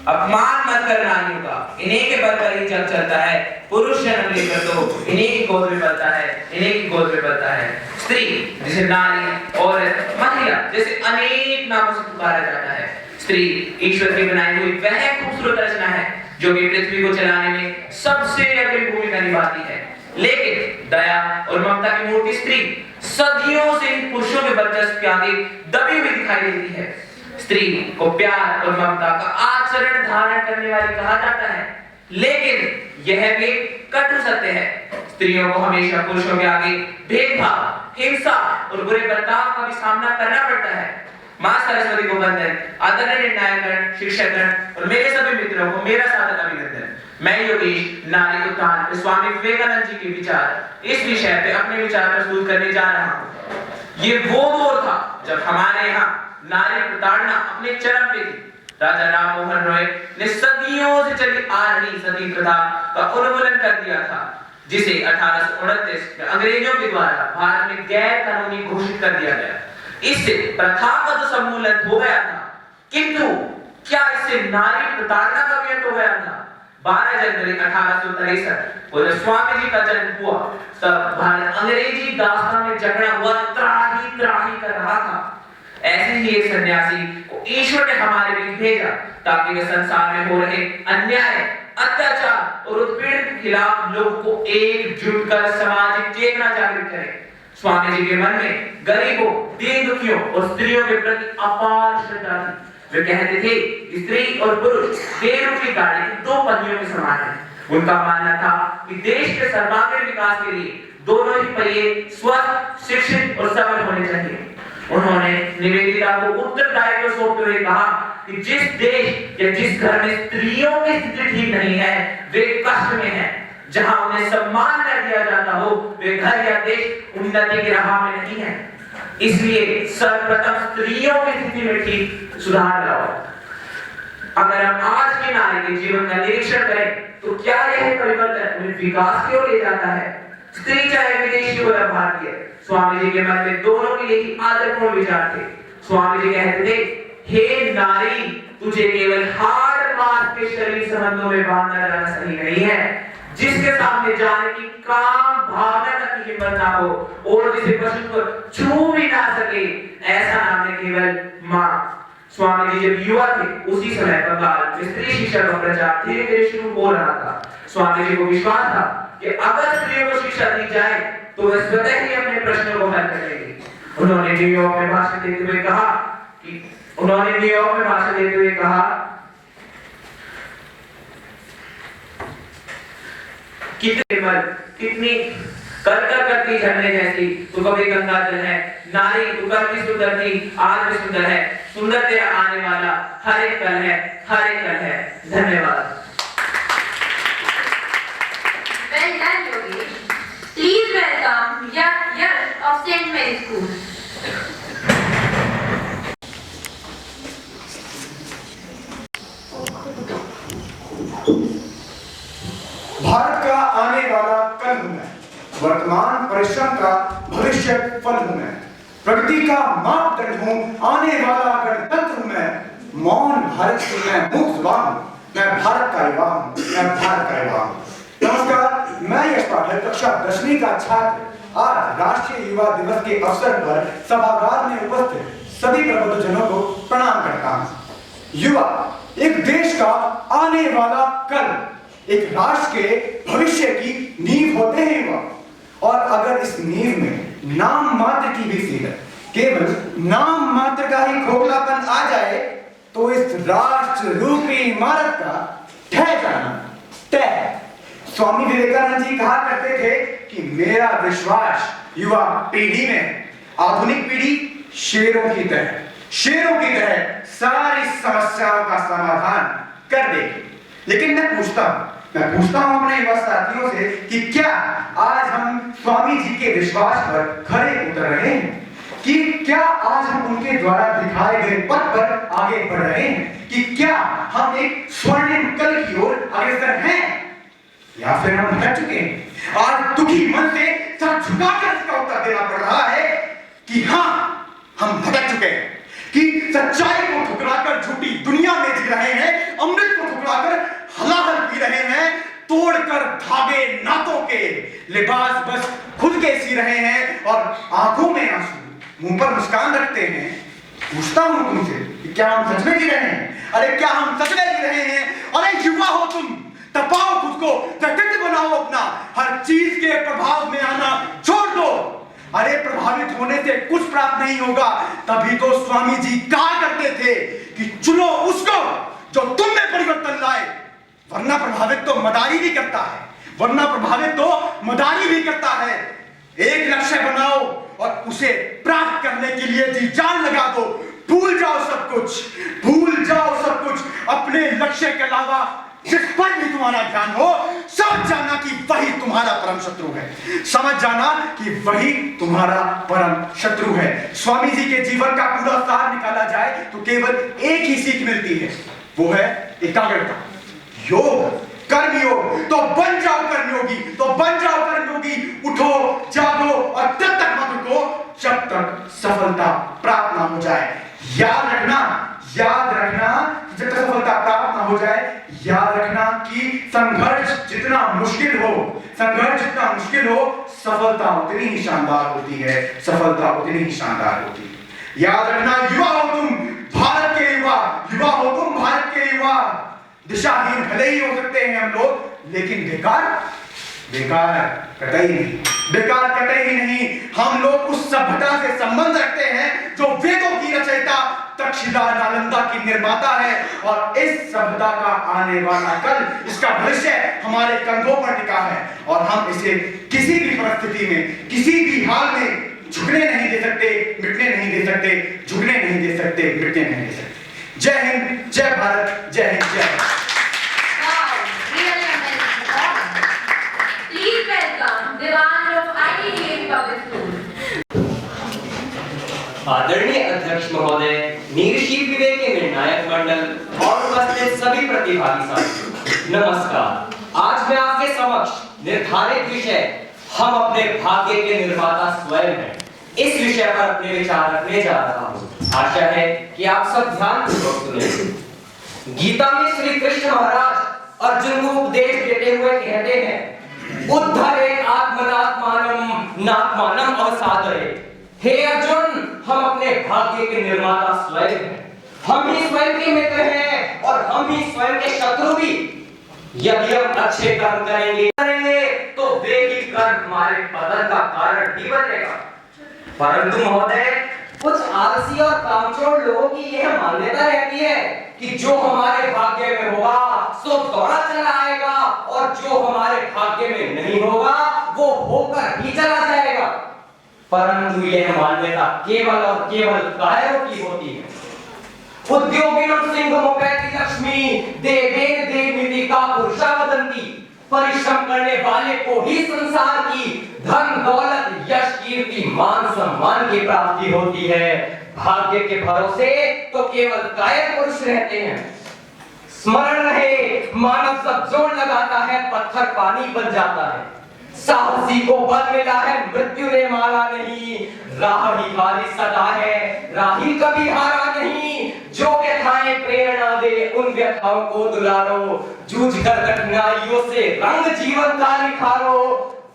अपमान मत कर नारियों का, इन्हीं के बल पर ही जग चलता है। पुरुष जन्म लेकर दो, इन्हीं की गोद में पलता है, इन्हीं की गोद में पलता है। स्त्री जिसे नारी और महिला जैसे अनेक नामों से पुकारा जाता है। स्त्री ईश्वर की बनाई हुई वह खूबसूरत रचना है जो कि पृथ्वी को चलाने में सबसे अग्रणी भूमिका निभाती है। लेकिन दया और ममता की मूर्ति स्त्री सदियों से इन पुरुषों के वर्चस्व के आगे दबी हुई दिखाई देती है। स्त्री को प्यार और ममता का आचरण धारण करने वाली कहा जाता है, लेकिन यह भी कटु सत्य है। स्त्रियों को हमेशा पुरुषों के आगे भेदभाव, हिंसा और बुरे बर्ताव का भी सामना करना पड़ता है। मां सरस्वती को वंदन, आदरणीय निर्णायकगण, शिक्षकगण और मेरे सभी मित्रों को मेरा सादर अभिनंदन। मैं योगेश नारी उत्थान स्वामी विवेकानंद जी के विचार इस विषय पे अपने विचार प्रस्तुत करने जा रहा हूँ। ये वो दौर था जब हमारे यहाँ नारी प्रताड़ना अपने चरम पे थी। राजा राम मोहन रॉय ने सदियों से चली आ रही सती प्रथा का उन्मूलन कर दिया था, जिसे 1829 में अंग्रेजों के द्वारा भारत में गैर कानूनी घोषित कर दिया गया। इससे प्रथा का तो सम्मूलन हो गया था, किंतु क्या इससे नारी प्रताड़ना का भी अंत हो गया था? 12 जनवरी 1863 को जब स्वामी जी का जन्म हुआ तब भारत अंग्रेजी दास्तान में जकड़ा हुआ त्राही त्राही कर रहा था। ऐसे ही एक सन्यासी को ईश्वर ने हमारे बीच भेजा ताकि वे संसार में हो रहे अन्याय, अत्याचार और उत्पीड़न के खिलाफ लोगों को एकजुट कर सामाजिक चेतना जागृत करें। स्वामी जी के मन में गरीबों, दीन दुखियों और स्त्रियों के प्रति अपार श्रद्धा थी। वे कहते थे स्त्री और पुरुष गेरू की गाड़ी के दो पहियों के समान हैं। उनका मानना था कि देश के सर्वांगीण विकास के लिए दोनों ही पहिए स्वस्थ, शिक्षित और सबल होने चाहिए। उन्होंने निवेदिता को उत्तरदायित्व सौंपते हुए कहा कि जिस देश या जिस घर में स्त्रियों की स्थिति ठीक नहीं है वे कष्ट में हैं। जहां उन्हें सम्मान न दिया जाता हो वे घर या देश उन्नति की राह में नहीं है। इसलिए सर्वप्रथम स्त्रियों की स्थिति में ठीक सुधार लाओ। अगर हम आज की नारी के जीवन का निरीक्षण करें तो क्या यह परिवर्तन उन्हें विकास की ओर ले जाता है? स्त्री चाहे विदेशी हो या भारतीय, स्वामी जी के मन में दोनों के लिए ही आदरपूर्ण विचार थे। स्वामी जी कहते थे, हे नारी, तुझे केवल हाड़ मांस के शरीर संबंधों में बांधना जाना सही नहीं है। जिसके सामने जाने की काम भावना तक की हिम्मत ना हो और जिसे पशु को छू भी ना सके, ऐसा नाम है केवल मां। स्वामी जी जब युवा थे उसी समय बंगाल में स्त्री शिक्षा का प्रचार धीरे धीरे शुरू हो रहा था। स्वामी जी को विश्वास था कि अगर स्त्रियों को शिक्षा दी जाए तो वे स्वतः ही अपने प्रश्नों को हल कर लेंगी। उन्होंने न्यूयॉर्क में भाषण देते हुए कहा कितनी कर करती झरने जैसी तो कभी गंगा जल है, नारी तू कल भी सुंदर थी, आज भी सुंदर है, सुंदर तेरा आने वाला हर एक कल है, हर एक कल है। धन्यवाद। Well done, Yogesh. Please welcome Yash of St. Mary's School. Bharat का आने वाला कल हूं मैं, वर्तमान परिश्रम का भविष्य फल हूं मैं, प्रगति का मापदंड हूं, आने वाला गणतंत्र हूं मैं, मौन भारत की मैं मुक्त जुबान हूं, मैं भारत का युवा हूं, मैं भारत का युवा हूं। नमस्कार, मैं यश पाठक कक्षा 10वीं का छात्र आज राष्ट्रीय युवा दिवस के अवसर पर सभागार में उपस्थित सभी प्रबुद्धजनों को प्रणाम करता हूं। युवा एक देश का आने वाला कल, एक राष्ट्र के भविष्य की नींव होते हैं युवा। और अगर इस नींव में नाम मात्र की भी सीरत, केवल नाम मात्र का ही खोखलापन आ जाए तो इस राष्ट्र रूपी इमारत का ढह जाना तय। स्वामी विवेकानंद जी कहा करते थे कि मेरा विश्वास युवा पीढ़ी में, आधुनिक पीढ़ी शेरों की तरह सारी समस्याओं का समाधान कर देगी। लेकिन मैं पूछता हूं अपने युवा साथियों से कि क्या आज हम स्वामी जी के विश्वास पर खरे उतर रहे हैं? कि क्या आज हम उनके द्वारा दिखाए गए पथ पर आगे बढ़ रहे हैं? कि क्या हम एक स्वर्णिम कल की ओर अग्रसर हैं या फिर हम भटक चुके हैं? आज दुखी मन से सर झुकाकर इसका उत्तर देना पड़ रहा है कि हाँ, हम भटक चुके हैं, कि सच्चाई को ठुकराकर झूठी दुनिया में जी रहे हैं, अमृत को ठुकराकर हलाहल पी रहे हैं, तोड़कर धागे नातों के लिबास बस खुद के सी रहे हैं और आंखों में आंसू, मुंह पर मुस्कान रखते हैं। पूछता हूं तुमसे कि क्या हम सच में जी रहे हैं? अरे क्या हम सच में जी रहे हैं? अरे युवा हो तुम, तपाओ खुद को, व्यक्तित्व बनाओ अपना, हर चीज के प्रभाव में आना छोड़ दो। अरे प्रभावित होने से कुछ प्राप्त नहीं होगा, तभी तो स्वामी जी कहा करते थे कि चुनो उसको जो तुम में परिवर्तन लाए, वरना प्रभावित तो मदारी भी करता है। एक लक्ष्य बनाओ और उसे प्राप्त करने के लिए जी जान लगा दो। भूल जाओ सब कुछ, अपने लक्ष्य के अलावा जिस पर भी तुम्हारा ध्यान हो, समझ जाना कि वही तुम्हारा परम शत्रु है। स्वामी जी के जीवन का पूरा सार निकाला जाए तो केवल एक ही सीख मिलती है, वो है एकाग्रता। योग, कर्मयोग, तो बन जाओ कर्मयोगी, उठो, जागो और तब तक मत रुको जब तक सफलता प्राप्त ना हो जाए। याद रखना जब तक सफलता प्राप्त ना हो जाए, याद रखना कि संघर्ष जितना मुश्किल हो, सफलता उतनी ही शानदार होती है। याद रखना, युवा हो तुम, भारत के युवा। दिशाहीन भले ही हो सकते हैं हम लोग, लेकिन बेकार कतई नहीं। हम लोग उस सभ्यता से संबंध रखते हैं जो वेदों की रचयिता, तक्षशिला, नालंदा की निर्माता है, और इस सभ्यता का आने वाला कल, इसका भविष्य हमारे कंधों पर टिका है, और हम इसे किसी भी परिस्थिति में, किसी भी हाल में झुकने नहीं दे सकते, मिटने नहीं दे सकते। जय हिंद, जय भारत, जय हिंद, जय Bharat. Please welcome Vivekanand of IDDA Public School. आदरणीय अध्यक्ष महोदय, नीरशी विवेक के निर्णायक मंडल और उपस्थित सभी प्रतिभागी साथियों, नमस्कार। आज मैं आपके समक्ष निर्धारित विषय हम अपने भाग्य के निर्माता स्वयं हैं। इस विषय पर अपने विचार रखने जा रहा हूँ। आशा है कि आप सब ध्यानपूर्वक सुनेंगे। गीता में श्री कृष्ण महाराज अर्जुन को उपदेश देते हुए कहते हैं, उद्धरेत आत्मनात्मानम नात्मानम अवसादये। हे अर्जुन, हम अपने भाग्य के निर्माता स्वयं हैं। हम ही स्वयं के मित्र हैं और हम ही स्वयं के शत्रु भी। यदि हम अच्छे कर्म करेंगे तो वे ही कर्म हमारे पतन का कारण भी बनेगा। परंतु महोदय, कुछ आलसी और कामचोर लोगों की यह मान्यता रहती है कि जो हमारे भाग्य में होगा सो दौड़ा चला आएगा और जो हमारे भाग्य में नहीं होगा वो होकर ही चला जाएगा। परंतु यह मान्यता केवल और केवल कायरों की होती है। उद्योगिनम सिंहमुपैति लक्ष्मी देवेन देवमिति का पुरुषा वदन्ति। परिश्रम करने वाले को ही संसार की धन दौलत यश कीर्ति मान सम्मान की प्राप्ति होती है। भाग्य के भरोसे तो केवल कायर पुरुष रहते हैं। स्मरण रहे, मानव सब जोर लगाता है, पत्थर पानी बन जाता है। साहसी को बल मिला है, मृत्यु ने मारा नहीं। राह ही हारी सदा है, राही कभी हारा नहीं। जो व्यथाएं प्रेरणा दे उन व्यथाओं को दुलारो। जूझ कर कठिनाइयों से रंग जीवन का निखारो।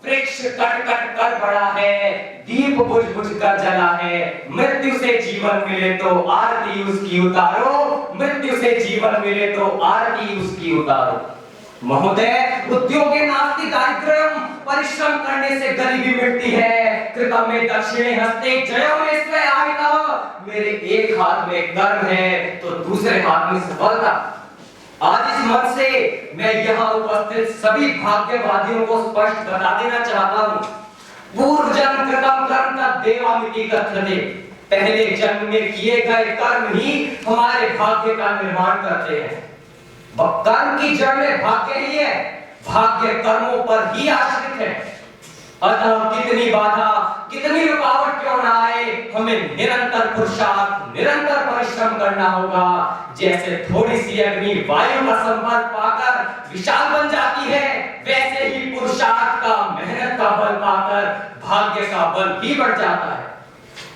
वृक्ष कट कट कर बड़ा है, दीप बुझ बुझ कर जला है। मृत्यु से जीवन मिले तो आरती उसकी उतारो। मृत्यु से जीवन मिले तो आरती उसकी उतारो। महोदय, उद्योगे नास्ति दारिद्र्यम। परिश्रम करने से गरीबी मिटती है। कृतम में दक्षिणे हस्ते जयो में स्वे आहितः। मेरे एक हाथ में कर्म है तो दूसरे हाथ में सफलता। आज इस मंच से मैं यहाँ उपस्थित सभी भाग्यवादियों को स्पष्ट बता देना चाहता हूँ, पूर्व जन्म कृतम कर्म तत् देवामिति कथ्यते। पहले जन्म में किए गए कर्म ही हमारे भाग्य का निर्माण करते हैं। कर्म की जड़ में भाग्य ही है, भाग्य कर्मों पर ही आश्रित है। अतः कितनी बाधा, कितनी रुकावट क्यों ना आए, हमें निरंतर पुरुषार्थ, निरंतर परिश्रम करना होगा। जैसे थोड़ी सी अग्नि वायु का संपर्क पाकर विशाल बन जाती है, वैसे ही पुरुषार्थ का, मेहनत का बल पाकर भाग्य का बल भी बढ़ जाता है।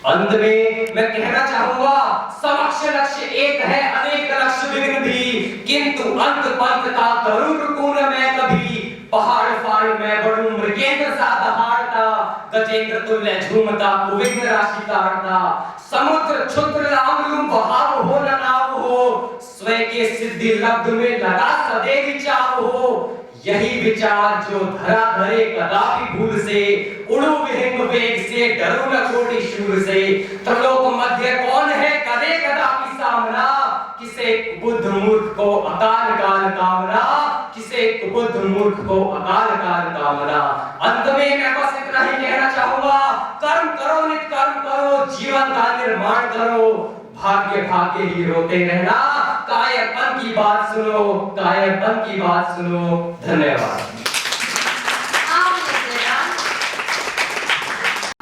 अंत में मैं कहना चाहूंगा, समक्ष लक्ष्य एक है, अनेक लक्ष्य विघ्न भी, किंतु अंत पंत का करूं रुकूं न मैं कभी। पहाड़ फाड़ मैं बढ़ूं मृगेंद्र सा दहाड़ता, गजेंद्र तुल्य झूमता कुविघ्न राशि ताड़ता। समुद्र क्षुद्र लाभ लूं बहाव हो न नाव हो, स्वयं के सिद्धि लब्ध में लगा सदैव चाव हो। यही विचार जो धरा धरे कदापि भूल से, उड़ू विहिंग वेग से डरू न कोटि शूर से। त्रिलोक मध्य कौन है करे कदापि सामना, किसे बुद्ध मूर्ख को अकाल काल कामना, किसे बुद्ध मूर्ख को अकाल काल कामना। अंत में मैं बस इतना ही कहना चाहूंगा, कर्म करो, नित कर्म करो, जीवन का निर्माण करो। भाग्य भाग्य ही रोते रहना, कायरपन की बात सुनो, कायरपन की बात सुनो। धन्यवाद।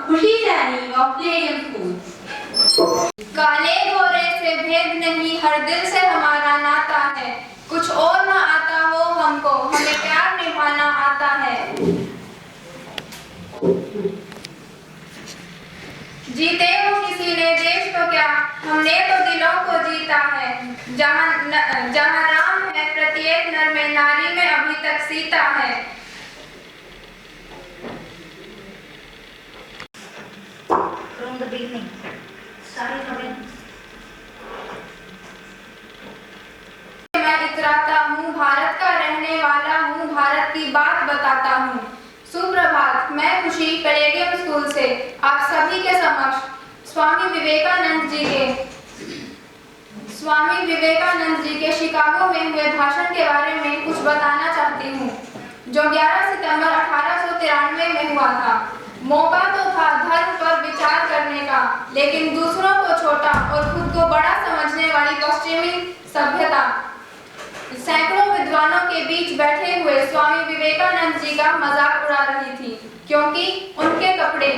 खुशी सैनी ऑफ प्लेइंग स्कूल। काले गोरे से भेद नहीं, हर दिल से हमारा नाता है। कुछ और ना आता हो हमको, हमें प्यार निभाना आता है। जीते हो किसी ने देश तो क्या, हमने तो दिलों को जीता है। जहाँ राम है प्रत्येक नर में, नारी में अभी तक सीता है। From the beginning, सारी खबरें मैं इतराता हूँ, भारत का रहने वाला हूँ, भारत की बात बताता हूँ। सुप्रभात, मैं खुशी कलेगियम स्कूल से आप सभी के समक्ष स्वामी विवेकानंद जी के शिकागो में हुए भाषण के बारे में कुछ बताना चाहती हूँ, जो 11 सितंबर 1893 में हुआ था। मौका तो था धर्म पर विचार करने का, लेकिन दूसरों को छोटा और खुद को बड़ा समझने वाली पश्चिमी सभ्यता सैकड़ों विद्वानों के बीच बैठे हुए स्वामी विवेकानंद जी का मजाक उड़ा रही थी, क्योंकि उनके कपड़े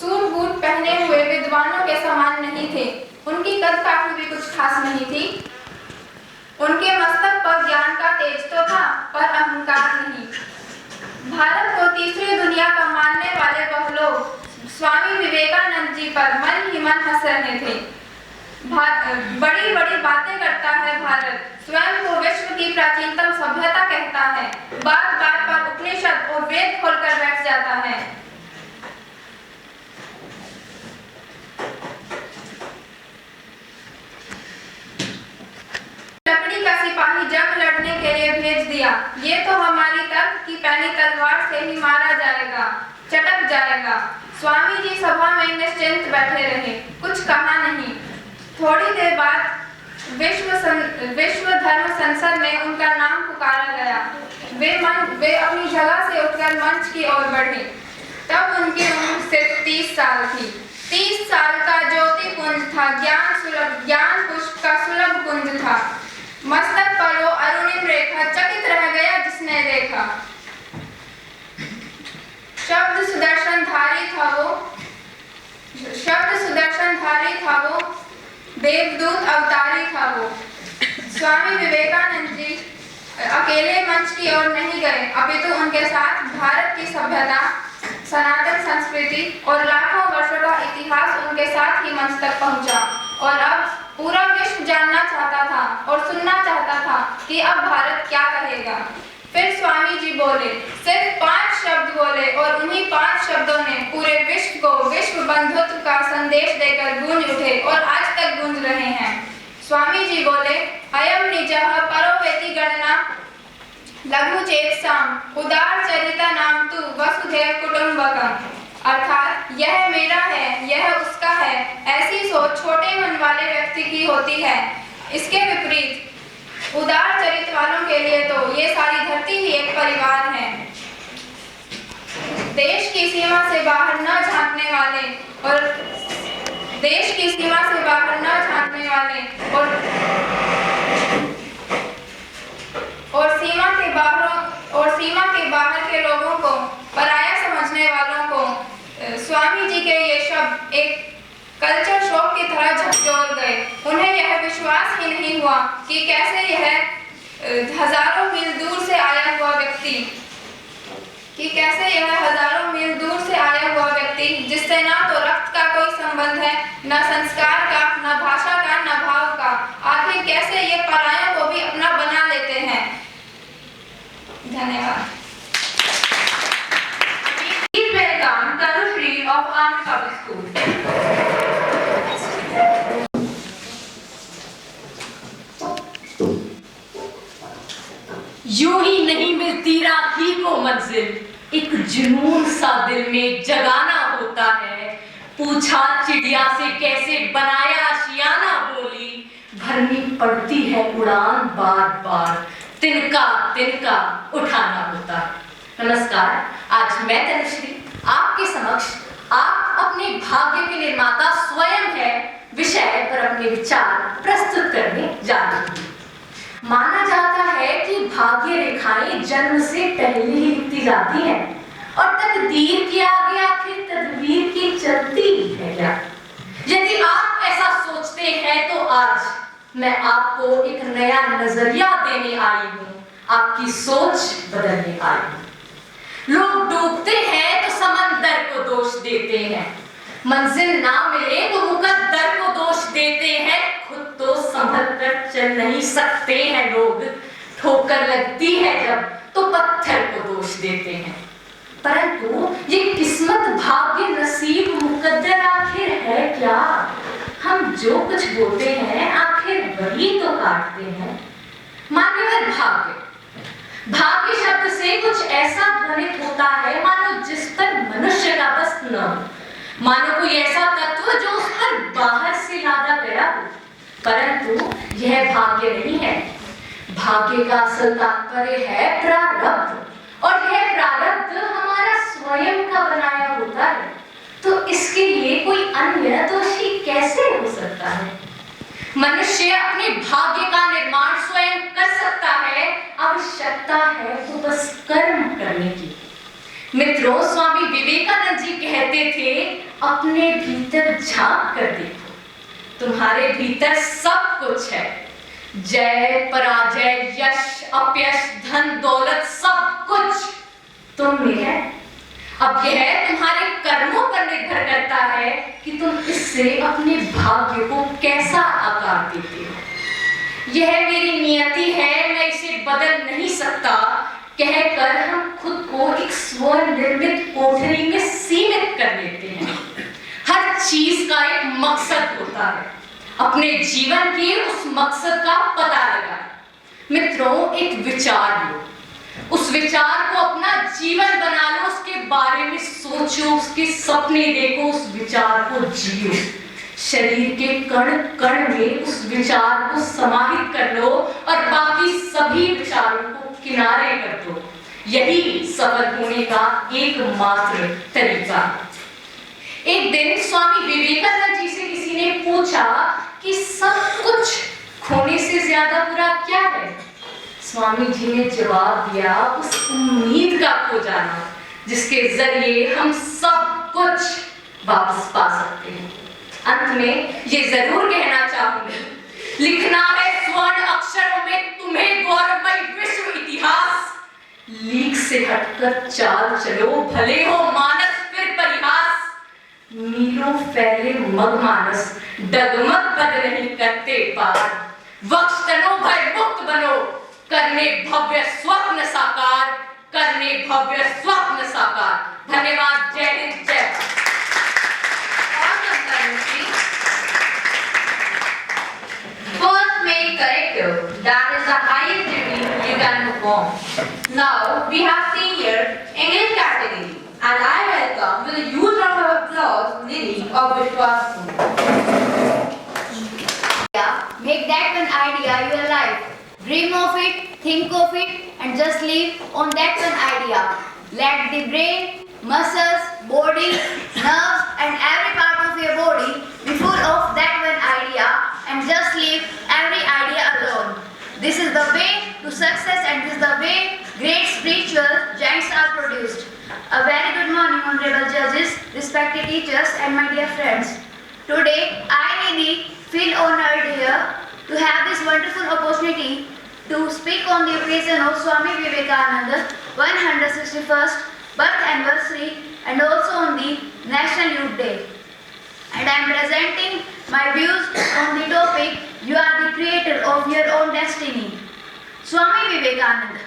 सूट बूट पहने हुए विद्वानों के समान नहीं थे। उनकी कद काठी भी कुछ खास नहीं थी। उनके मस्तक पर ज्ञान का तेज तो था, पर अहंकार नहीं। भारत को तीसरी दुनिया का मान स्वामी विवेकानंद जी पर मन ही मन हंस रहे थे। बड़ी बड़ी बातें करता है भारत, स्वयं को विश्व की प्राचीनतम सभ्यता कहता है, बात बात पर उपनिषद और वेद खोलकर बैठ जाता है। लकड़ी का सिपाही जंग लड़ने के लिए भेज दिया, ये तो हमारी तर्क की पहली तलवार से ही मारा जाएगा, चटक जाएगा। स्वामी जी सभा में निश्चिंत बैठे रहे, कुछ कहा नहीं। थोड़ी देर बाद विश्व धर्म संसद में उनका नाम पुकारा गया। वे अपनी जगह से उठकर मंच की ओर बढ़े। तब उनकी उम्र सिर्फ 30 साल थी। 30 साल का ज्योति कुंज था, ज्ञान पुष्प का सुलभ कुंज था। मस्तक पर वो अरुणिम रेखा, चकित रह गया जिसने देखा। शब्द सुदर्शनधारी था वो, देवदूत अवतारी था वो। स्वामी विवेकानंद जी अकेले मंच की ओर नहीं गए, अपितु उनके साथ भारत की सभ्यता, सनातन संस्कृति और लाखों वर्षों का इतिहास उनके साथ ही मंच तक पहुंचा। और अब पूरा विश्व जानना चाहता था और सुनना चाहता था कि अब भारत क्या कहेगा। फिर स्वामी जी बोले, सिर्फ 5 शब्द बोले और उन्हीं 5 शब्दों ने पूरे विश्व को विश्व बंधुत्व का संदेश देकर गूंज उठे और आज तक गूंज रहे हैं। स्वामी जी बोले, अयम निजः परोवेति गणना लघु चेतसाम उदार चरिता नाम तु वसुधैव कुटुंबकम। अर्थात यह मेरा है, यह उसका है, ऐसी सोच छोटे मन वाले व्यक्ति की होती है। इसके विपरीत उदार चरित्र वालों के लिए तो ये सारी धरती ही एक परिवार है। देश की सीमा से बाहर न झांकने वाले और सीमा के बाहर के लोगों को पराया समझने वालों को स्वामी जी के ये शब्द एक कल्चर शॉक की तरह झकझोर गए। उन्हें यह विश्वास ही नहीं हुआ कि कैसे यह हजारों मील दूर से आया हुआ व्यक्ति जिससे ना तो रक्त का कोई संबंध है, न संस्कार का, न भाषा का, न भाव का, आखिर कैसे ये परायों को भी अपना बना लेते हैं। धन्यवाद। Please welcome Tanushree of Army Public School. यूं ही नहीं मिलती राखी को मंजिल, एक जुनून सा दिल में जगाना होता है। पूछा चिड़िया से कैसे बनाया आशियाना, बोली भरनी पड़ती है उड़ान बार बार, तिनका तिनका उठाना होता है। नमस्कार, आज मैं तनुश्री आपके समक्ष आप अपने भाग्य के निर्माता स्वयं है विषय पर अपने विचार प्रस्तुत करने जा रही हूँ। माना जाता है कि भाग्य रेखाएं जन्म से पहले ही लिखी जाती हैं और तकदीर के आगे आखिर तदबीर की चलती है क्या? यदि आप ऐसा सोचते हैं तो आज मैं आपको एक नया नजरिया देने आई हूँ, आपकी सोच बदलने आई हूँ। लोग डूबते हैं तो समंदर को दोष देते हैं, मंजिल ना मिले तो मुकद्दर को दोष देते हैं, खुद तो संभल कर चल नहीं सकते हैं लोग, ठोकर लगती है जब तो पत्थर को दोष देते हैं। परंतु ये किस्मत भाग्य नसीब मुकद्दर आखिर है क्या? हम जो कुछ बोलते हैं आखिर वही तो काटते हैं। मान्यवर भाग्य शब्द से कुछ ऐसा ध्वनित होता है मानो जिस पर मनुष्य का बस न हो, मानो कोई ऐसा तत्व जो उस पर बाहर से लादा गया हो। परंतु यह भाग्य नहीं है। भाग्य का असल तात्पर्य है प्रारब्ध, और यह प्रारब्ध हमारा स्वयं का बनाया होता है। तो इसके लिए कोई अन्य दोषी कैसे हो सकता है? मनुष्य अपने भाग्य का निर्माण स्वयं कर सकता है, आवश्यकता है तो बस कर्म करने की। मित्रों, स्वामी विवेकानंद जी कहते थे, अपने भीतर झांक कर देखो, तुम्हारे भीतर सब कुछ है। जय पराजय, यश अपयश, धन दौलत, सब कुछ तुम में है। अब यह तुम्हारे कर्मों पर निर्भर पता है कि तुम इससे अपने भाग्य को कैसा आकार देते हो। यह मेरी नियति है, मैं इसे बदल नहीं सकता कहकर हम खुद को एक स्वनिर्मित कोठरी में सीमित कर लेते हैं। हर चीज का एक मकसद होता है, अपने जीवन के उस मकसद का पता लगाएं। मित्रों, एक विचार लो, उस विचार को अपना जीवन बना लो, उसके बारे में सोचो, उसके सपने देखो, उस विचार को जियो। शरीर के कण कण में उस विचार को समाहित कर लो और बाकी सभी विचारों को किनारे कर दो। यही सफल होने का एकमात्र तरीका। एक दिन स्वामी विवेकानंद जी से किसी ने पूछा कि सब कुछ खोने से ज्यादा बुरा क्या है? स्वामी जी ने जवाब दिया, उस उम्मीद का खो जाना जिसके जरिए हम सब कुछ वापस पा सकते हैं। अंत में ये जरूर कहना चाहूंगी, लिखना है स्वर्ण अक्षरों में तुम्हें गौरवमय विश्व इतिहास। लीक से हटकर चाल चलो, भले हो मानस फिर परिहास। मीलों फैले मगमानस डगमग पद नहीं करते पार। वक्ष तनो भय मुक्त बनो, करने भव्य स्वप्न साकार, करने भव्य स्वप्न साकार। धन्यवाद। जय हिंद, जय Bharat. First make corrective, that is the highest duty you can perform. Now we have senior English category and I welcome with a huge round of applause Lily of Vishwas. Make that one idea your life. Dream of it, think of it, and just live on that one idea. Let the brain, muscles, body, nerves, and every part of your body be full of that one idea, and just leave every idea alone. This is the way to success, and this is the way great spiritual giants are produced. A very good morning, honorable judges, respected teachers, and my dear friends. Today, I really feel honored here to have this wonderful opportunity to speak on the occasion of Swami Vivekananda's 161st birth anniversary and also on the National Youth Day. And I am presenting my views on the topic, you are the creator of your own destiny. Swami Vivekananda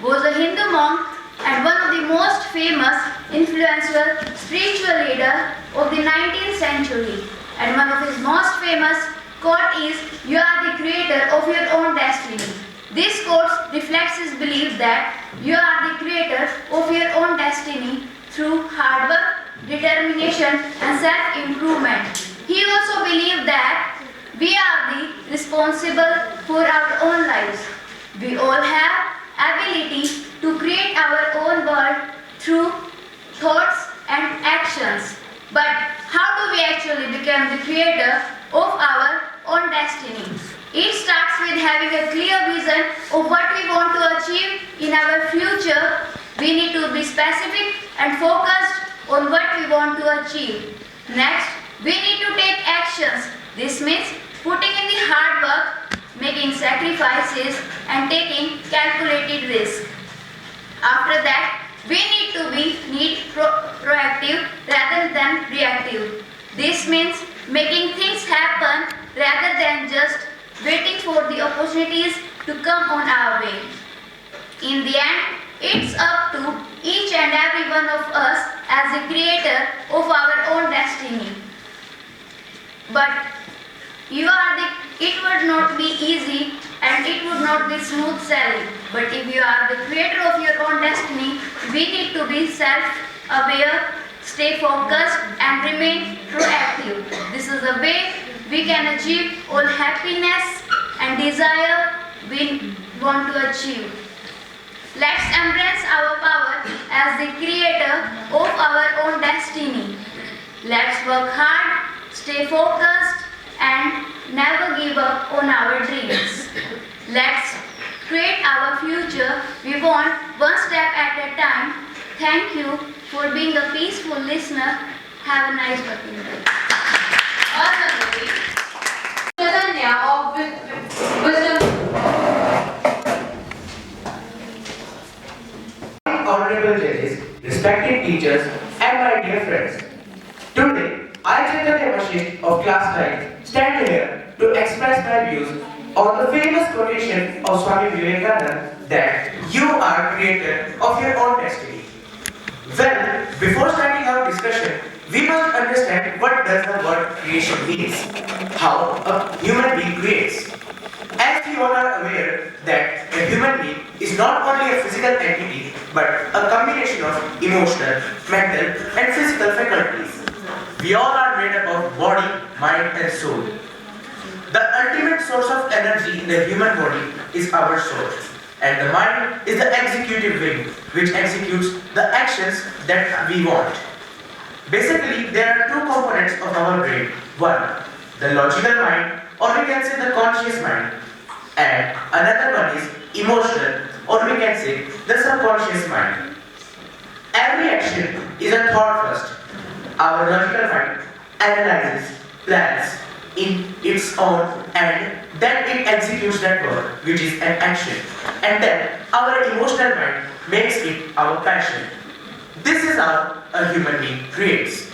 was a Hindu monk and one of the most famous, influential spiritual leader of the 19th century. And one of his most famous quote is, you are the creator of your own destiny. This quote reflects his belief that you are the creator of your own destiny through hard work, determination, and self-improvement. He also believed that we are the responsible for our own lives. We all have ability to create our own world through thoughts and actions. But how do we actually become the creator of our own destiny? It starts with having a clear vision of what we want to achieve in our future. We need to be specific and focused on what we want to achieve. Next, we need to take actions. This means putting in the hard work, making sacrifices, and taking calculated risk. After that, we need to be proactive rather than reactive. This means making things happen rather than just waiting for the opportunities to come on our way. In the end, it's up to each and every one of us as the creator of our own destiny. But it would not be easy and it would not be smooth sailing. But if you are the creator of your own destiny, we need to be self-aware, stay focused, and remain proactive. This is the way we can achieve all happiness and desire we want to achieve. Let's embrace our power as the creator of our own destiny. Let's work hard, stay focused, and never give up on our dreams. Let's create our future we want one step at a time. Thank you for being a peaceful listener. Have a nice working day. Chaitanya of Wisdom. Honorable judges, respected teachers, and my dear friends. Today, I, Jayanti of class 9, stand here to express my views on the famous quotation of Swami Vivekananda that you are creator of your own destiny. Well, before starting our discussion, we must understand what does the word creation means, how a human being creates. As we all are aware that a human being is not only a physical entity but a combination of emotional, mental and physical faculties. We all are made up of body, mind and soul. The ultimate source of energy in the human body is our soul, and the mind is the executive wing which executes the actions that we want. Basically, there are two components of our brain. One, the logical mind, or we can say the conscious mind, and another one is emotional, or we can say the subconscious mind. Every action is a thought first. Our logical mind analyzes, plans in its own, and then it executes that work, which is an action. And then our emotional mind makes it our passion. This is how a human being creates.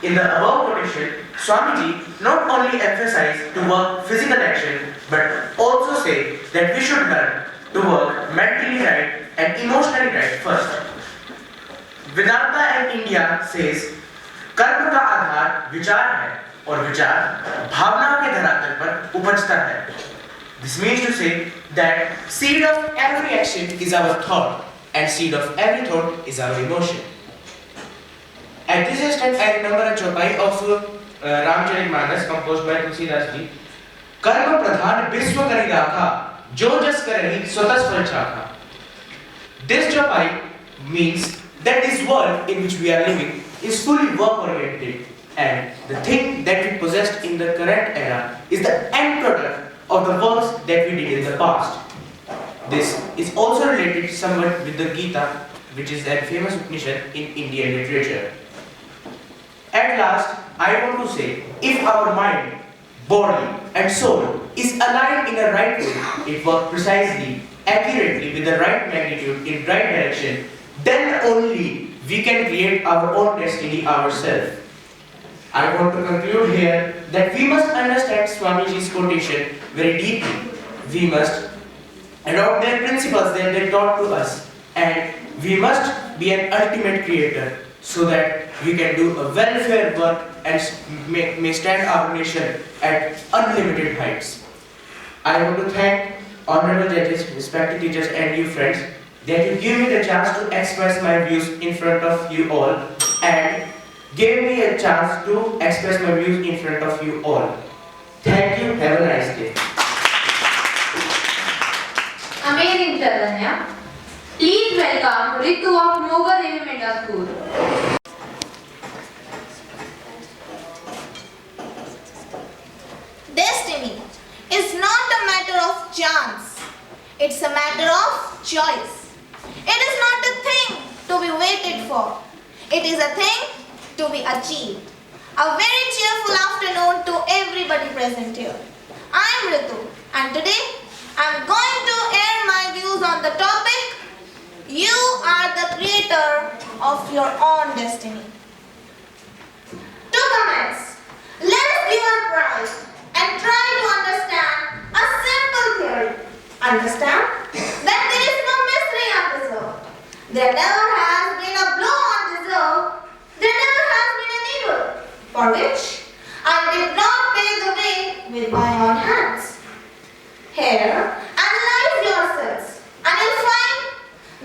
In the above quotation, Swamiji not only emphasized to work physical action, but also say that we should learn to work mentally right and emotionally right first. Vedanta in India says, कर्म का आधार विचार है और विचार भावना के धरातल पर उपजता है. This means to say that seed of every action is our thought and seed of every thought is our emotion. At this instant, I remember a chopai of Ramcharitmanas composed by Tulsidas ji. कर्म प्रधान विश्व करी राखा जो जस करहि स्वतः फल चाखा. This chopai means that this world in which we are living is fully work oriented, and the thing that we possessed in the current era is the end product of the works that we did in the past. This is also related somewhat with the Gita, which is a famous Upanishad in Indian literature. At last, I want to say, if our mind, body and soul is aligned in a right way, it works precisely, accurately with the right magnitude in right direction, then only we can create our own destiny ourselves. I want to conclude here that we must understand Swamiji's quotation very deeply. We must adopt their principles that they taught to us, and we must be an ultimate creator so that we can do a welfare work and may stand our nation at unlimited heights. I want to thank honorable judges, respected teachers and you friends that you give me the chance to express my views in front of you all and gave me a chance to express my views in front of you all. Thank you. Have a nice day. Amazing, Chalanya. Please welcome Ritu of Moga Vivekananda School. Destiny is not a matter of chance. It's a matter of choice. It is not a thing to be waited for. It is a thing to be achieved. A very cheerful afternoon to everybody present here. I am Ritu and today I am going to air my views on the topic, you are the creator of your own destiny. To commence, let us give our pride and try to understand a simple theory. Understand that there is no mystery undeserved. There never has been a blow undeserved. There never has been an evil for which I did not pay the way with my own hands. Here, analyze yourselves and you'll find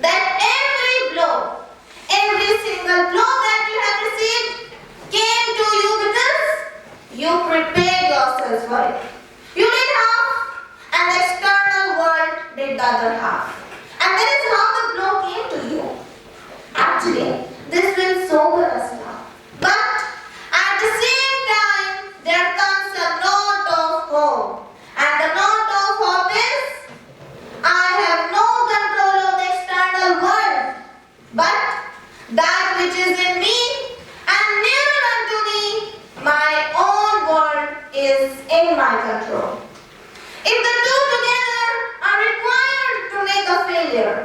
that every blow, every single blow that you have received came to you because you prepared yourselves for it. You did half and the external world did the other half. And that is how the blow came to you. Actually, this will sober us now. But at the same time, there comes a note of hope. And the note of hope is, I have no control of the external world, but that which is in me and nearer unto me, my own world is in my control. If the two together are required to make a failure,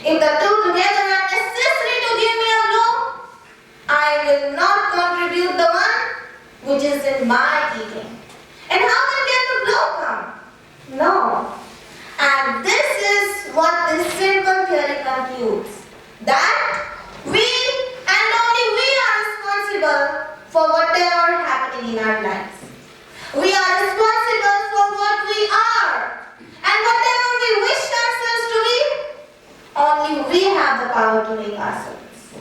if the two together are necessary to give me a blow, I will not contribute the one which is in my keeping. And how then can the glow come? No. And this is what this simple theory concludes, that we and only we are responsible for whatever happening in our lives. We are responsible for what we are, and whatever we wish ourselves to be, only we have the power to make ourselves.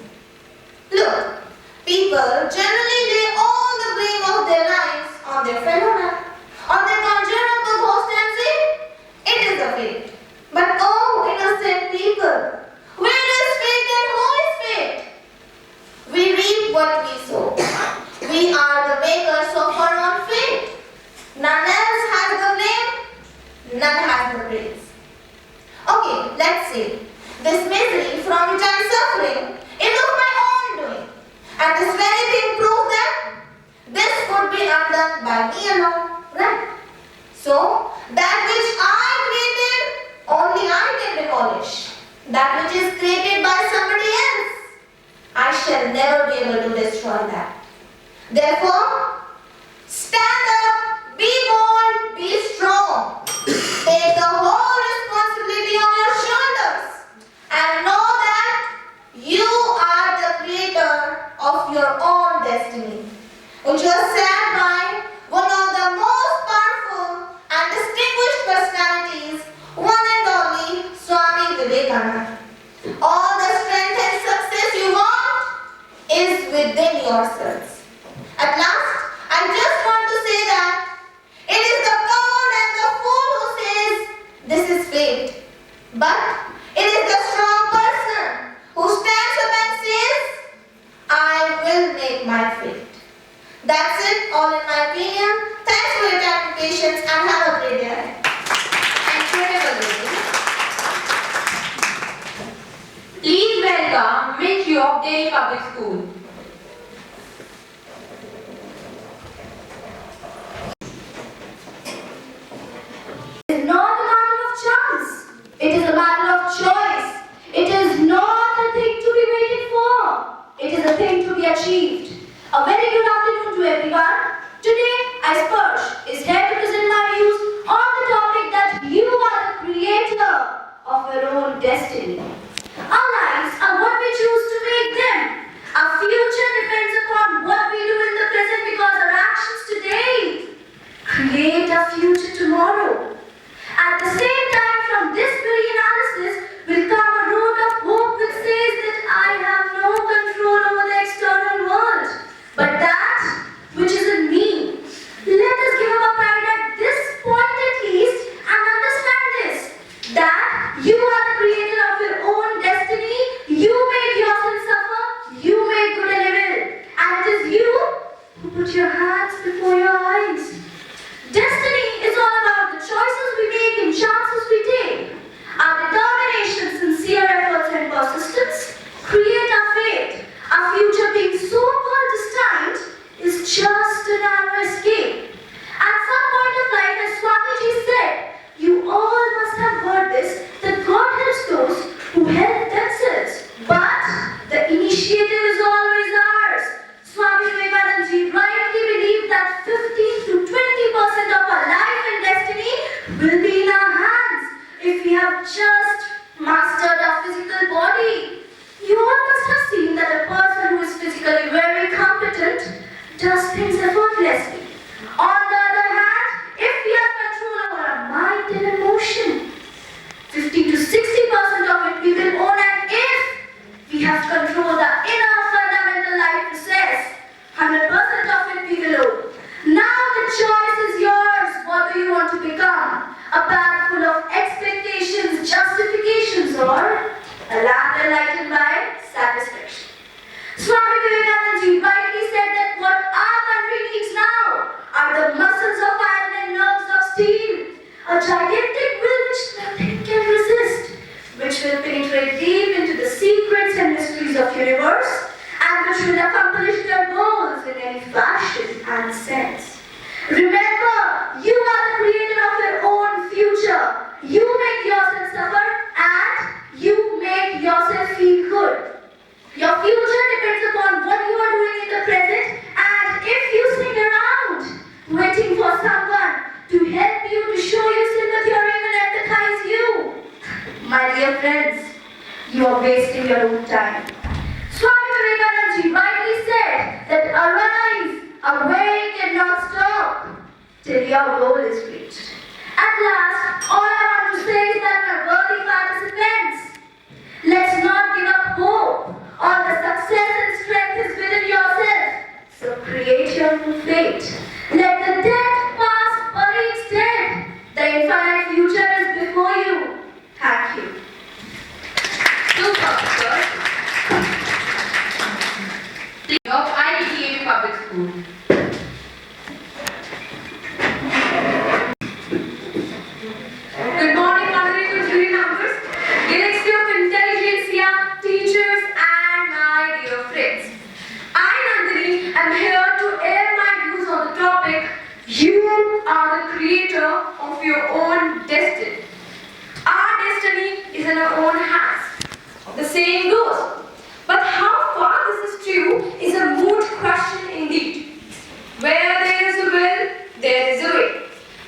Look, people generally lay all the blame of their lives on their fellow man, or they conjure up the ghost and say, it is a fate. But oh, innocent people, where is fate and who is fate? We reap what we sow. We are the makers of our own fate. None else has the blame, none has the praise. Okay, let's say this misery from which I am suffering is of my own doing. And this very thing proves that this could be undone by me alone, right? So, that which I created, only I can demolish. That which is created by somebody else, I shall never be able to destroy that. Therefore, stand up, be bold, be strong. Take the whole responsibility on your shoulders and know that you are the creator of your own destiny, which was said by one of the most powerful and distinguished personalities, one and only Swami Vivekananda. All the strength and success you want is within yourselves. At last, I just want to say that it is the coward and the fool who says this is fate. But it is the strong person who stands up and says, I will make my fate. That's it, all in my opinion. Thanks for your time and patience, and have a great day ahead. Incredible, lady. Please welcome Mitch of Delhi Public School. It is not a matter of chance. It is a matter of choice. It is not a thing to be waited for. It is a thing to be achieved. A very good afternoon to everyone. Today, Spursh is here to present my views on the topic that you are the creator of your own destiny. Our lives are what we choose to make them. Our future depends upon what we do in the present, because our actions today create our future tomorrow. At the same time, from this very analysis will come a root of hope which says that I have no control over the external world, but that which is in me. Let us give up our pride at this point at least and understand this, that you are the creator of your own destiny. You make yourself suffer, you make good and evil, and it is you who put your hands before your eyes. Destiny is all about the choices we make and chances we take. Our determination, sincere efforts and persistence create our fate. Our future being so-called destined is just a narrow escape. At some point of life, as Swamiji said, you all must have heard this, that God helps those who help themselves. But the initiative is always ours. Swami Vivekanand rightly believed that 15 to 20% of our life and destiny will be in our hands if we have just mastered our physical body. You all must have seen that a person who is physically very competent does things effortlessly. On the other hand, if we have control over our mind and emotion, 50 to 60% of it we will own, and if we have control of the inner fundamental life process, 100% of it we will own. Now the choice is yours. What do you want to become? A bag full of expectations, justifications, or a lamp enlightened by satisfaction? Swami Vivekananda rightly said that what our country needs now are the muscles of iron and nerves of steel, a gigantic will which nothing can resist, which will penetrate deep into the secrets and mysteries of universe, and which will accomplish their goals in any fashion and sense. Remember, you are the creator of your own future. You make yourself suffer and you make yourself feel good. Your future depends upon what you are doing in the present, and if you swing around your goal is reached. At last, all I want to say is that my worthy participants, let's not give up hope. All the success and strength is within yourself. So create your new fate. Let the dead past bury its dead. The infinite future is before you. Thank you. Super, sir. Of IDTA Public School. Good morning, honorable jury members, galaxy of intelligentsia, teachers, and my dear friends. I, Nandini, am here to air my views on the topic, you are the creator of your own destiny. Our destiny is in our own hands. The saying goes, but how far this is true is a moot question indeed. Where there is a will, there is a way.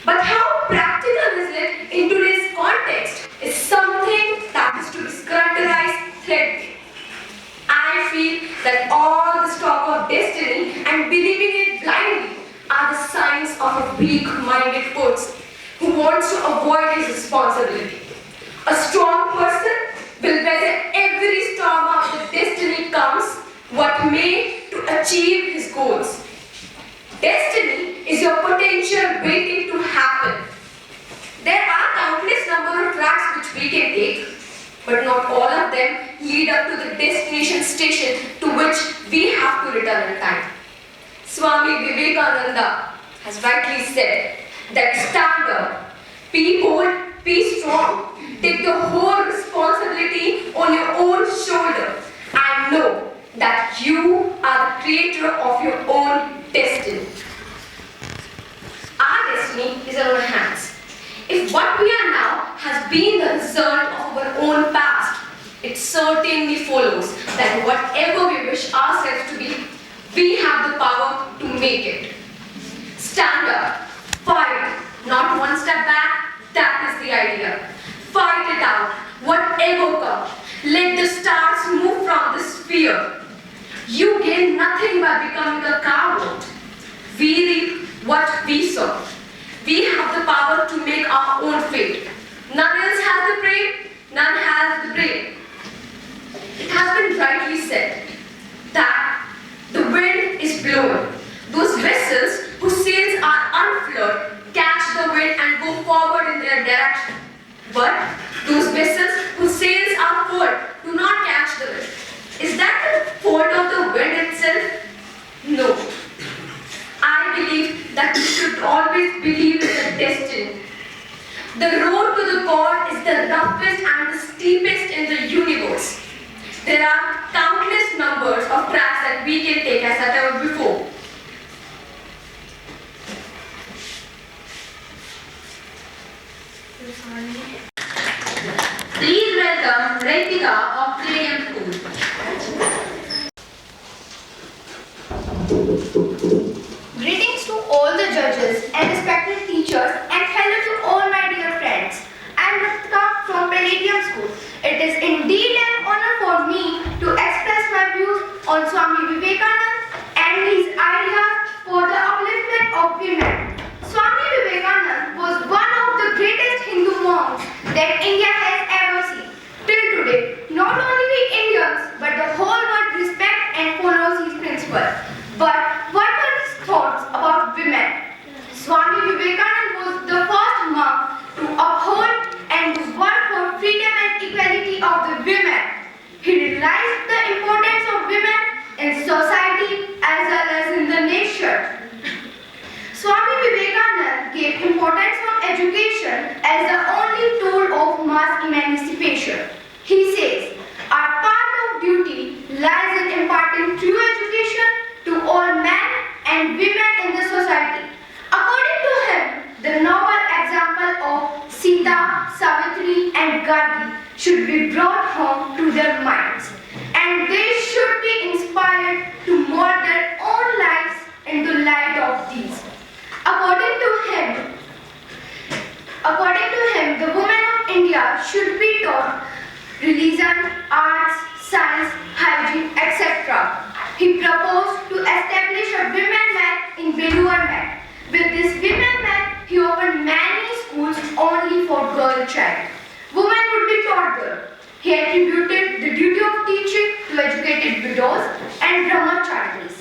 But how practical is it in today's context is something that is to be scrutinized threadbare. I feel that all this talk of destiny and believing it blindly are the signs of a weak-minded person who wants to avoid his responsibility. A strong person will weather every storm of the destiny comes what may to achieve his goals. Destiny is your potential waiting to happen. There are countless number of tracks which we can take, but not all of them lead up to the destination station to which we have to return in time. Swami Vivekananda has rightly said that stand up, be bold, be strong, take the whole responsibility on your own shoulder and know that you are the creator of your own destiny. Our destiny is in our hands. If what we are now has been the result of our own past, it certainly follows that whatever we wish ourselves to be, we have the power to make it. Stand up, fight, not one step back, that is the idea. Fight it out, whatever comes. Let the stars move from this sphere. You gain nothing by becoming a coward. We reap what we sow. We have the power to make our own fate. None else has the brain, none has the brain. It has been rightly said that the wind is blowing. Those vessels whose sails are unfurled catch the wind and go forward in their direction. But those vessels whose sails are furled do not catch the wind. Is that the fault of the wind itself? No. I believe that we should always believe in the destiny. The road to the God is the roughest and the steepest in the universe. There are countless numbers of tracks that we can take as I said before. Please welcome Ritika of JM School. Greetings to all the judges and respected teachers, and hello to all my dear friends. I am Ritika from Palladium School. It is indeed an honor for me to express my views on Swami Vivekanand and his ideas for the upliftment of women. Swami Vivekanand was one of the greatest Hindu monks that India has ever seen. Till today, not only we Indians, but the whole world respect and follows his principles. But what were his thoughts about women? Swami Vivekanand was the first monk to uphold and work for freedom and equality of the women. He realized the importance of women in society as well as in the nation. Swami Vivekanand gave importance on education as the only tool of mass emancipation. He says, our part of duty lies in imparting true education to all men and women in the society. According to him, the noble example of Sita, Savitri and Gandhi should be brought home to their minds, and they should be inspired to mold their own lives in the light of these. According to him, the women of India should be taught religion, arts, science, hygiene, etc. He proposed to establish a women mat in Belur mat. With this women mat, a child. Women would be taught there. He attributed the duty of teaching to educated widows and brahmacharis.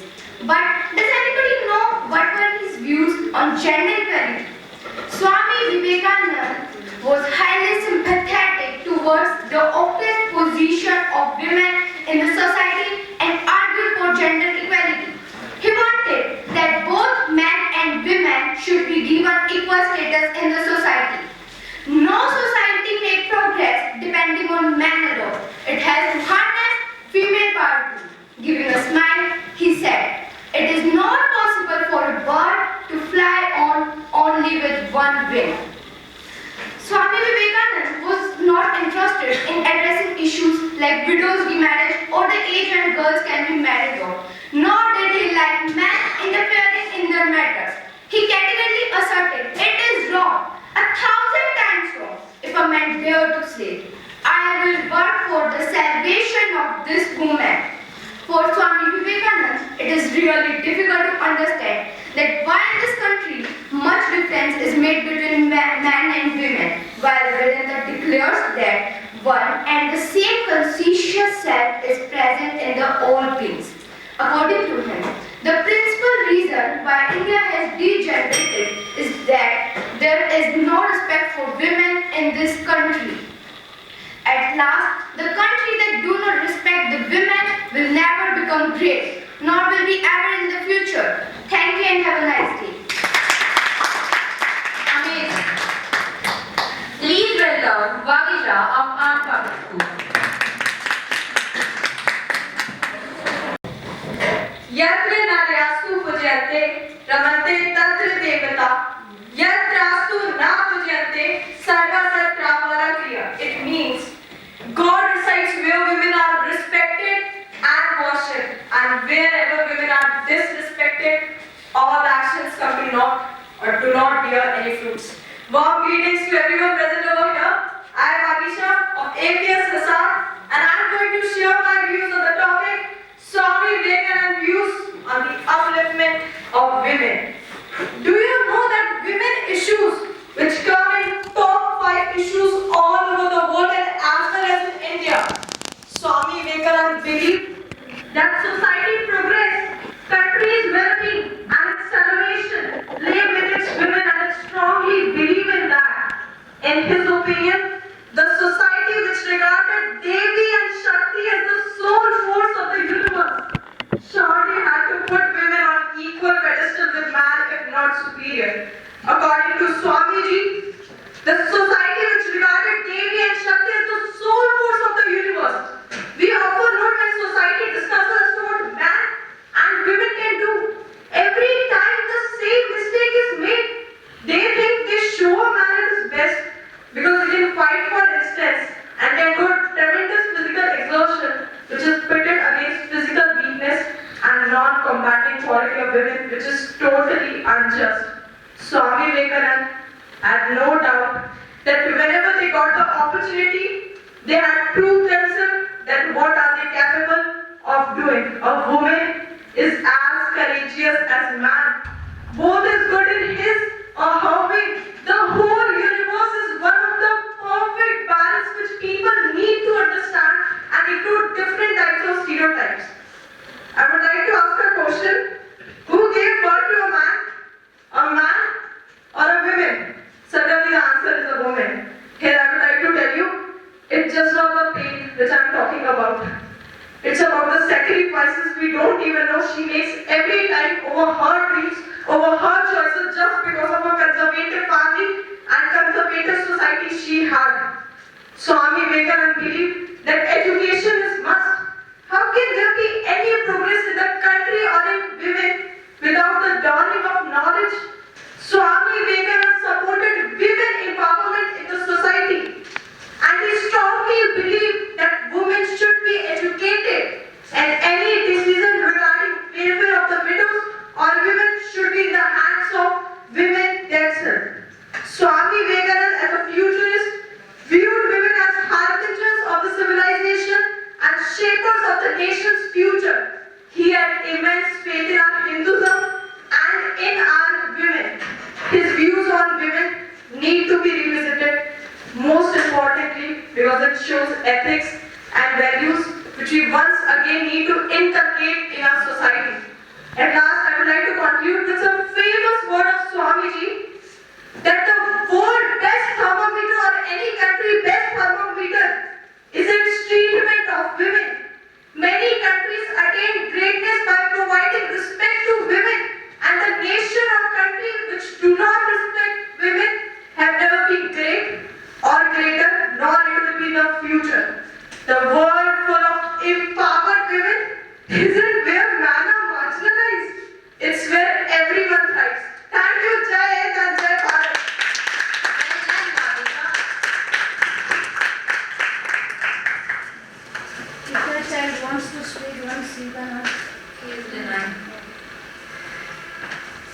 But does anybody know what were his views on gender equality? Swami Vivekanand was highly sympathetic towards the oppressed position of women in the society and argued for gender equality. He wanted that both men and women should be given equal status in the society. No society makes progress depending on man alone. It has to harness female power too. Giving a smile, he said, "It is not possible for a bird to fly on only with one wing." Swami Vivekananda was not interested in addressing issues like widows' remarriage or the age when girls can be married off. Nor did he like men interfering in their matters. He categorically asserted, "It is wrong, 1,000 times wrong, if a man dare to say, I will work for the salvation of this woman." For Swami Vivekananda, it is really difficult to understand that why in this country much difference is made between men and women, while Vedanta declares that one and the same conscious self is present in the all beings. According to him, the principal reason why India has degenerated is that there is no respect for women in this country. At last, the country that do not respect the women will never become great, nor will be ever in the future. Thank you and have a nice day. Amazing. Please welcome Vagisha of our public school. यत्र नार्यास्तु पूज्यन्ते रमन्ते तत्र देवता यत्रास्तु न पूज्यन्ते सर्वसत्रावरा क्रिया. It means God resides where women are respected and worshipped, and wherever women are disrespected, all actions come to naught or do not bear any fruits. Warm greetings to everyone present over here. I am Abhisha of APS Hisar, and I am going to share my views on the topic Swami Vivekanand views on the upliftment of women. Do you know that women issues which come in top 5 issues all over the world and as well as in India? Swami Vivekanand believed that society progress, country's well-being and its salvation lay with its women, and I strongly believe in that. In his opinion, the society which regarded Devi and Shakti as the sole force of the universe surely had to put women on equal pedestal with man, if not superior. According to Swamiji, the society which regarded Devi and Shakti as the sole force of the universe. We often note when society discusses as to what man and women can do. Every time the same mistake is made, they think they show a man at his best because he can fight, for instance, and can do tremendous physical exertion, which is pitted against physical weakness and non-combating quality of women, which is totally unjust. Swami Vivekananda had no doubt that whenever they got the opportunity, they had proved themselves that what are they capable of doing. A woman is as courageous as man. Both is good in his or her way. The whole universe is one of the perfect balance which people need to understand and include different types of stereotypes. I would like to ask a question. Who gave birth to a man? A man or a woman? Certainly the answer is a woman. Here I would like to tell you, it's just not the pain which I am talking about. It's about the sacrifices we don't even know she makes every time over her dreams, over her choices, just because of a conservative family and conservative society she had. Swami Vivekananda believed that education is must. How can there be any progress in the country or in women without the dawning of knowledge? Swami Vivekananda supported women empowerment in the society, and he strongly believed that women should be educated and any decision regarding welfare of the widows or women should be in the hands of women themselves. Swami Vivekananda, as a futurist, viewed women as harbingers of the civilization and shapers of the nation's future. He had immense faith in our Hindu conclude with some famous word of Swamiji that the world best thermometer or any country best thermometer is its treatment of women. Many countries attain greatness by providing respect to women, and the nation or country which do not respect women have never been great or greater, nor it will be in the future. The world full of empowered women isn't where men are marginalized. It's where everyone thrives. Thank you, Jai Hind and Jai Bharat. If a child wants to speak once, he cannot. He is denied.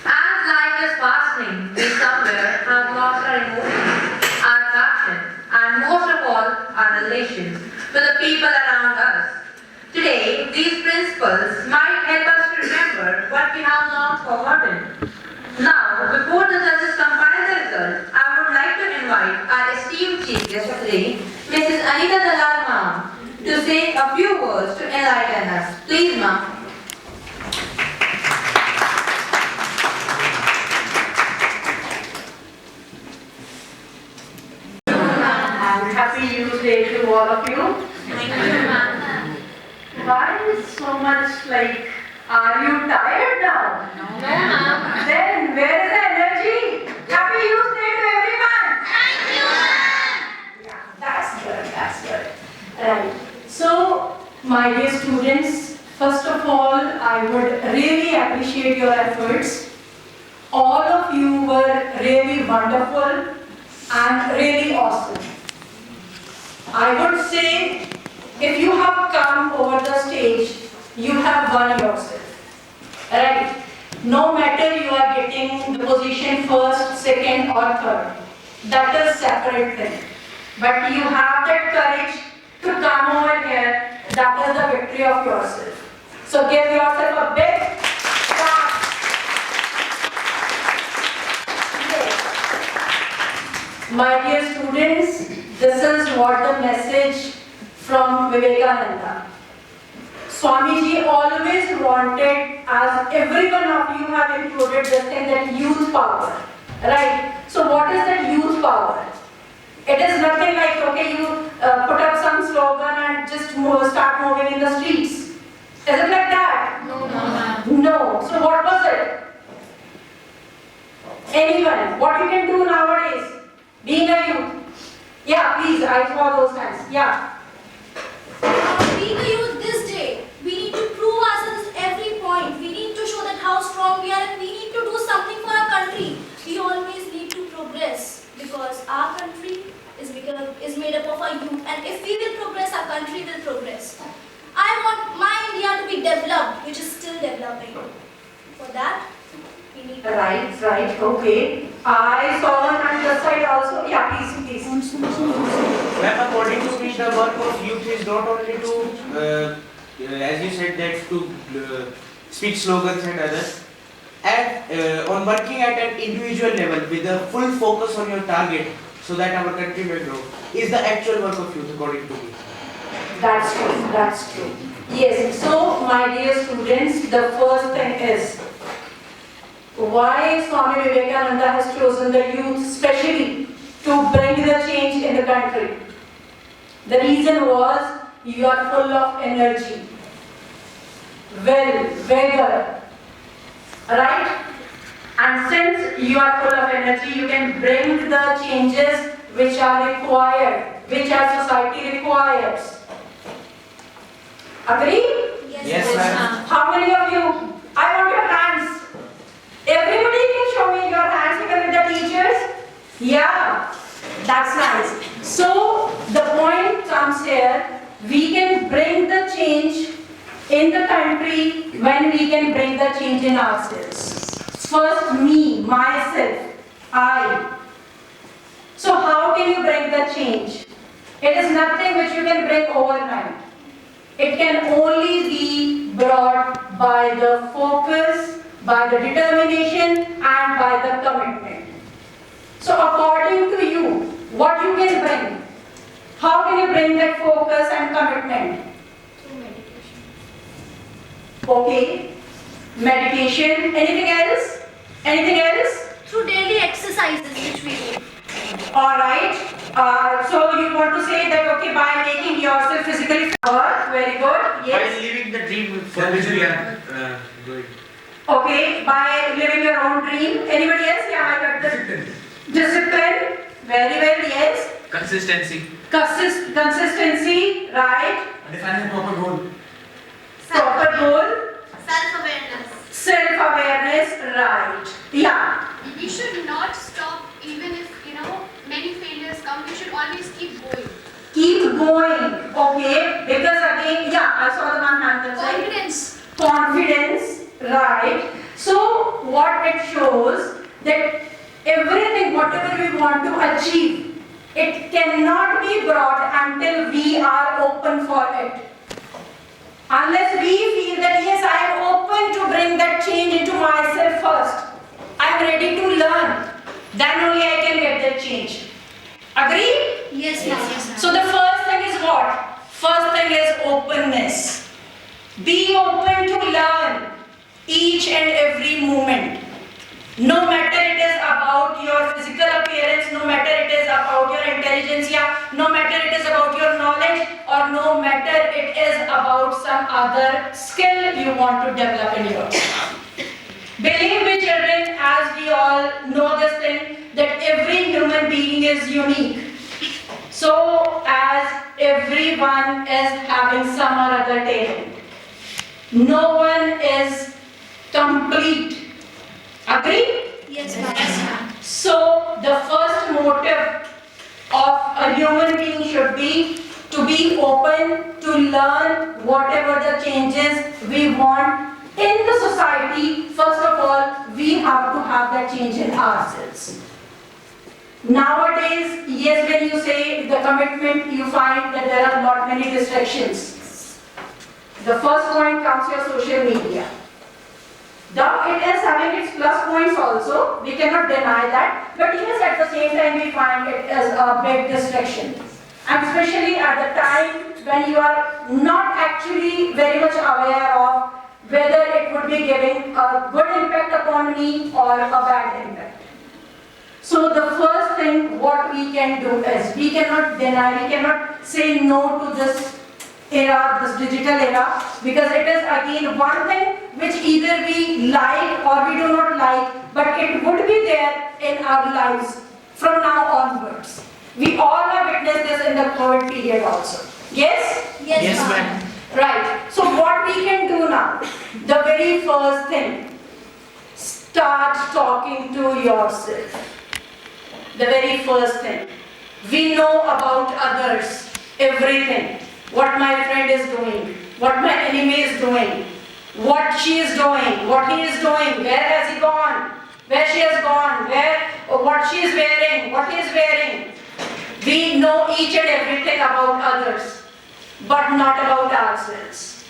As life is passing, we somewhere have lost our emotions, our passion, and most of all, our relations with the people around us. Today, these principles might help us to remember what we have long forgotten. Now, before the judges compile the result, I would like to invite our esteemed chief guest of the day, Mrs. Anita Dalal ma'am, to say a few words to enlighten us. Please, ma'am. And happy Youth Day to all of you. Thank you, ma'am. Why is so much like, are you tired now? No, ma'am. Then where is the energy? Happy Youth Day to everyone. Thank you, ma'am. Yeah, that's good, that's good. Right. So, my dear students, first of all, I would really appreciate your efforts. All of you were really wonderful and really awesome. I would say, if you have come over the stage, you have won yourself. Right? No matter you are getting the position first, second or third. That is separate thing. But you have that courage to come over here. That is the victory of yourself. So give yourself a big clap. Yes. My dear students, this is what the message from Vivekananda. Swamiji always wanted, as every one of you have included this thing, that youth power. Right? So what is that youth power? It is nothing like, okay, you put up some slogan and just start moving in the streets. Is it like that? No, no. No. So what was it? Anyone? What you can do nowadays? Being a youth. Yeah, please, I saw those hands. Yeah. Being a youth this day, we need to prove ourselves at every point. We need to show that how strong we are, and we need to do something for our country. We always need to progress, because our country is made up of our youth, and if we will progress, our country will progress. I want my India to be developed, which is still developing. For that, we need to... Right, okay. I saw one on the side also. Yeah, please. Well, according to me, the work of youth is not only to, as you said, that to speak slogans and others, and on working at an individual level with a full focus on your target, so that our country may grow, is the actual work of youth, according to me. That's true. Yes, so my dear students, the first thing is, why Swami Vivekananda has chosen the youth specially to bring the change in the country. The reason was, you are full of energy, vigor, right? And since you are full of energy, you can bring the changes which are required, which our society requires. Agree? Yes, ma'am. How many of you? I want your hands. Everybody can show me your hands, even with the teachers. Yeah, that's nice. So the point comes here, we can bring the change in the country when we can bring the change in ourselves. First me, myself, I. So how can you bring the change? It is nothing which you can bring overnight. It can only be brought by the focus, by the determination and by the commitment. So according to you, what you can bring? How can you bring that focus and commitment? Through meditation. Okay. Meditation. Anything else? Anything else? Through daily exercises which we do. Alright. So you want to say that, okay, by making yourself physically fit. Very good. By Yes. living the dream for which we are doing. Okay, by living your own dream. Anybody else? Yeah, I got this. Discipline. Very well, yes. Consistency. Consistency, right. Defining proper goal. Proper goal. Self-awareness. Self-awareness, right. Yeah. You should not stop even if, many failures come. You should always keep going. Keep going. Okay. Because again, yeah, I saw the one hand. Confidence. Confidence, right. So what it shows that everything, whatever we want to achieve, it cannot be brought until we are open for it. Unless we feel that yes, I am open to bring that change into myself first. I am ready to learn. Then only I can get that change. Agree? Yes, ma'am. So the first thing is what? First thing is openness. Be open to learn each and every moment. No matter it is about your physical appearance, no matter it is about your intelligence, no matter it is about your knowledge, or no matter it is about some other skill you want to develop in yourself. Believe me, children, as we all know this thing, that every human being is unique. So as everyone is having some or other talent. No one is complete. Agree? Yes, ma'am. So the first motive of a human being should be to be open to learn whatever the changes we want in the society. First of all, we have to have that change in ourselves. Nowadays, yes, when you say the commitment, you find that there are not many distractions. The first point comes your social media. Though it is having its plus points also, we cannot deny that, but yes, at the same time we find it as a big distraction. And especially at the time when you are not actually very much aware of whether it would be giving a good impact upon me or a bad impact. So the first thing what we can do is, we cannot deny, we cannot say no to this era, this digital era, because it is again one thing which either we like or we do not like, but it would be there in our lives from now onwards. We all have witnessed this in the COVID period also. Yes? Yes, ma'am. Right. So what we can do now, the very first thing, start talking to yourself. The very first thing. We know about others, everything. What my friend is doing, what my enemy is doing, what she is doing, what he is doing, where has he gone, where she has gone, what she is wearing, what he is wearing. We know each and everything about others, but not about ourselves.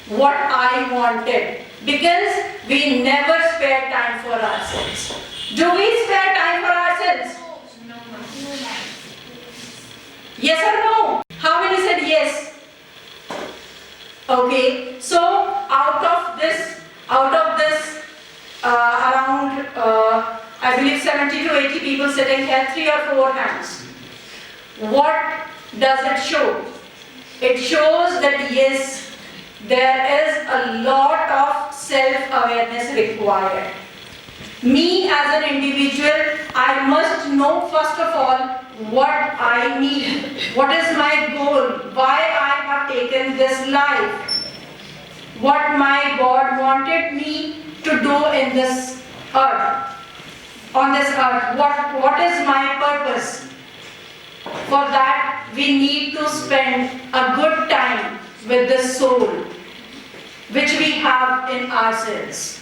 What I wanted, because we never spare time for ourselves. Do we spare time for ourselves? No. Yes or no? How many said yes? Okay, so out of this around I believe 70 to 80 people sitting here, 3 or 4 hands. What does it show? It shows that yes, there is a lot of self-awareness required. Me as an individual, I must know first of all what I need, what is my goal, why I have taken this life, what my God wanted me to do in this earth, on this earth, what is my purpose. For that we need to spend a good time with the soul which we have in ourselves.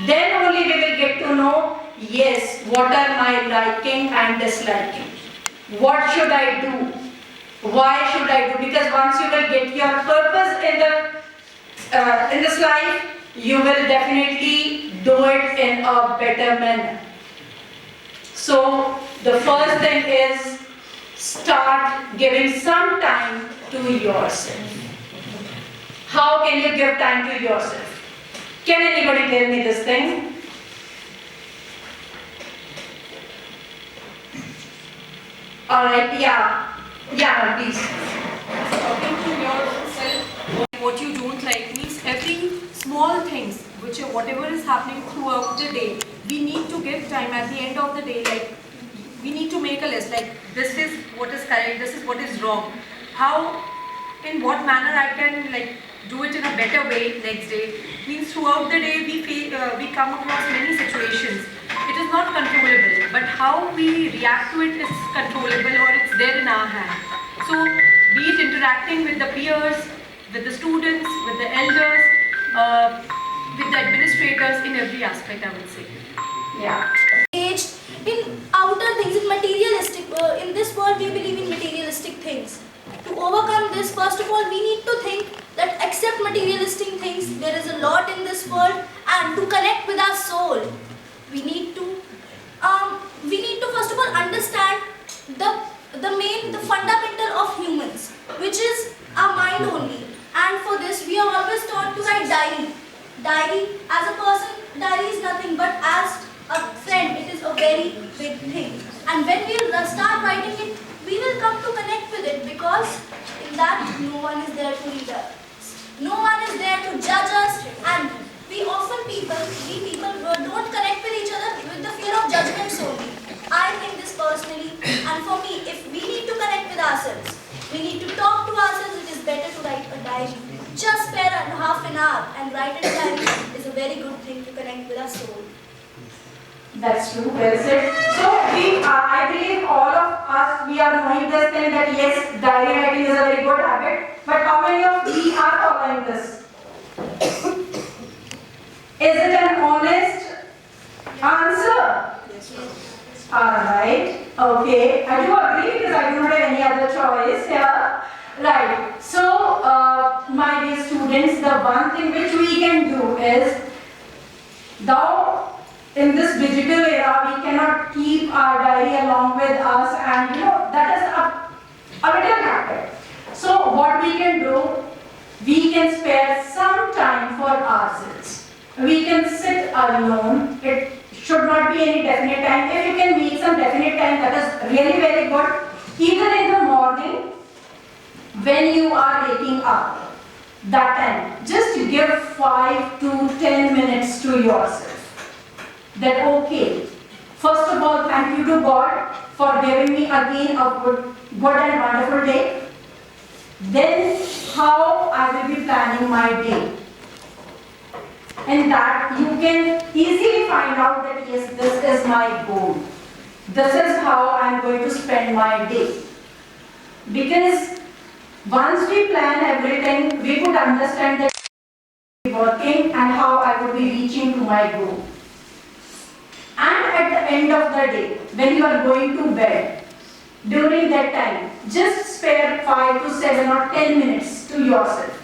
Then only we will get to know, yes, what are my liking and disliking? What should I do? Why should I do? Because once you will get your purpose in this life, you will definitely do it in a better manner. So the first thing is, start giving some time to yourself. How can you give time to yourself? Can anybody tell me this thing? Alright, yeah. Yeah, please. Talking to yourself what you don't like means every small things which whatever is happening throughout the day, we need to give time at the end of the day, like we need to make a list, like this is what is correct, this is what is wrong, how, in what manner I can like do it in a better way next day. Means throughout the day we come across many situations. It is not controllable, but how we react to it is controllable, or it's there in our hand. So be it interacting with the peers, with the students, with the elders, with the administrators, in every aspect, I would say. Yeah. Engaged in outer things, in materialistic, in this world we believe in materialistic things. To overcome this, first of all, we need to think that except materialistic things, there is a lot in this world, and to connect with our soul, we need to first of all understand the fundamental of humans, which is our mind only. And for this, we are always taught to write diary. Diary, as a person, diary is nothing, but as a friend, it is a very big thing. And when we start writing it, we will come to connect with it, because in that no one is there to read us. No one is there to judge us, and we people don't connect with each other with the fear of judgments only. I think this personally, and for me, if we need to connect with ourselves, we need to talk to ourselves, it is better to write a diary. Just spare half an hour and write a diary is a very good thing to connect with our soul. That's true, well said. So, I believe all of us, we are knowing this thing that yes, diary writing is a very good habit, but how many of we are following this? Is it an honest answer? Yes. Alright, okay. I do agree, because I do not have any other choice here. Right, so my dear students, the one thing which we can do is, in this digital era, we cannot keep our diary along with us, and that is a little habit. So what we can do, we can spare some time for ourselves. We can sit alone. It should not be any definite time. If you can make some definite time, that is really very good. Either in the morning, when you are waking up, that time, just give 5 to 10 minutes to yourself. That okay, first of all, thank you to God for giving me again a good and wonderful day. Then how I will be planning my day. And that you can easily find out that yes, this is my goal. This is how I am going to spend my day. Because once we plan everything, we could understand that I will be working and how I will be reaching to my goal. And at the end of the day, when you are going to bed, during that time, just spare 5 to 7 or 10 minutes to yourself.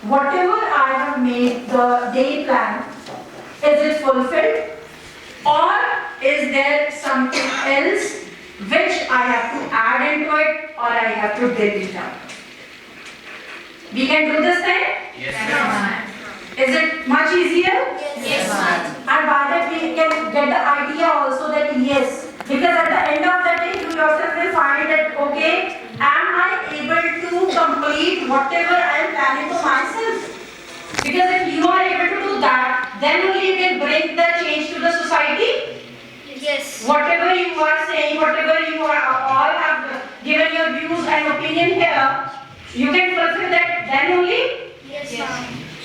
Whatever I have made the day plan, is it fulfilled? Or is there something else which I have to add into it, or I have to delete out? We can do this thing? Yes. Is it much easier? Yes. And by that we can get the idea also that yes, because at the end of the day you yourself will find that okay, am I able to complete whatever I am planning for myself? Because if you are able to do that, then only you can bring the change to the society. Yes. Whatever you are saying, whatever you are all have given your views and opinion here, you can fulfill that then only. Yes.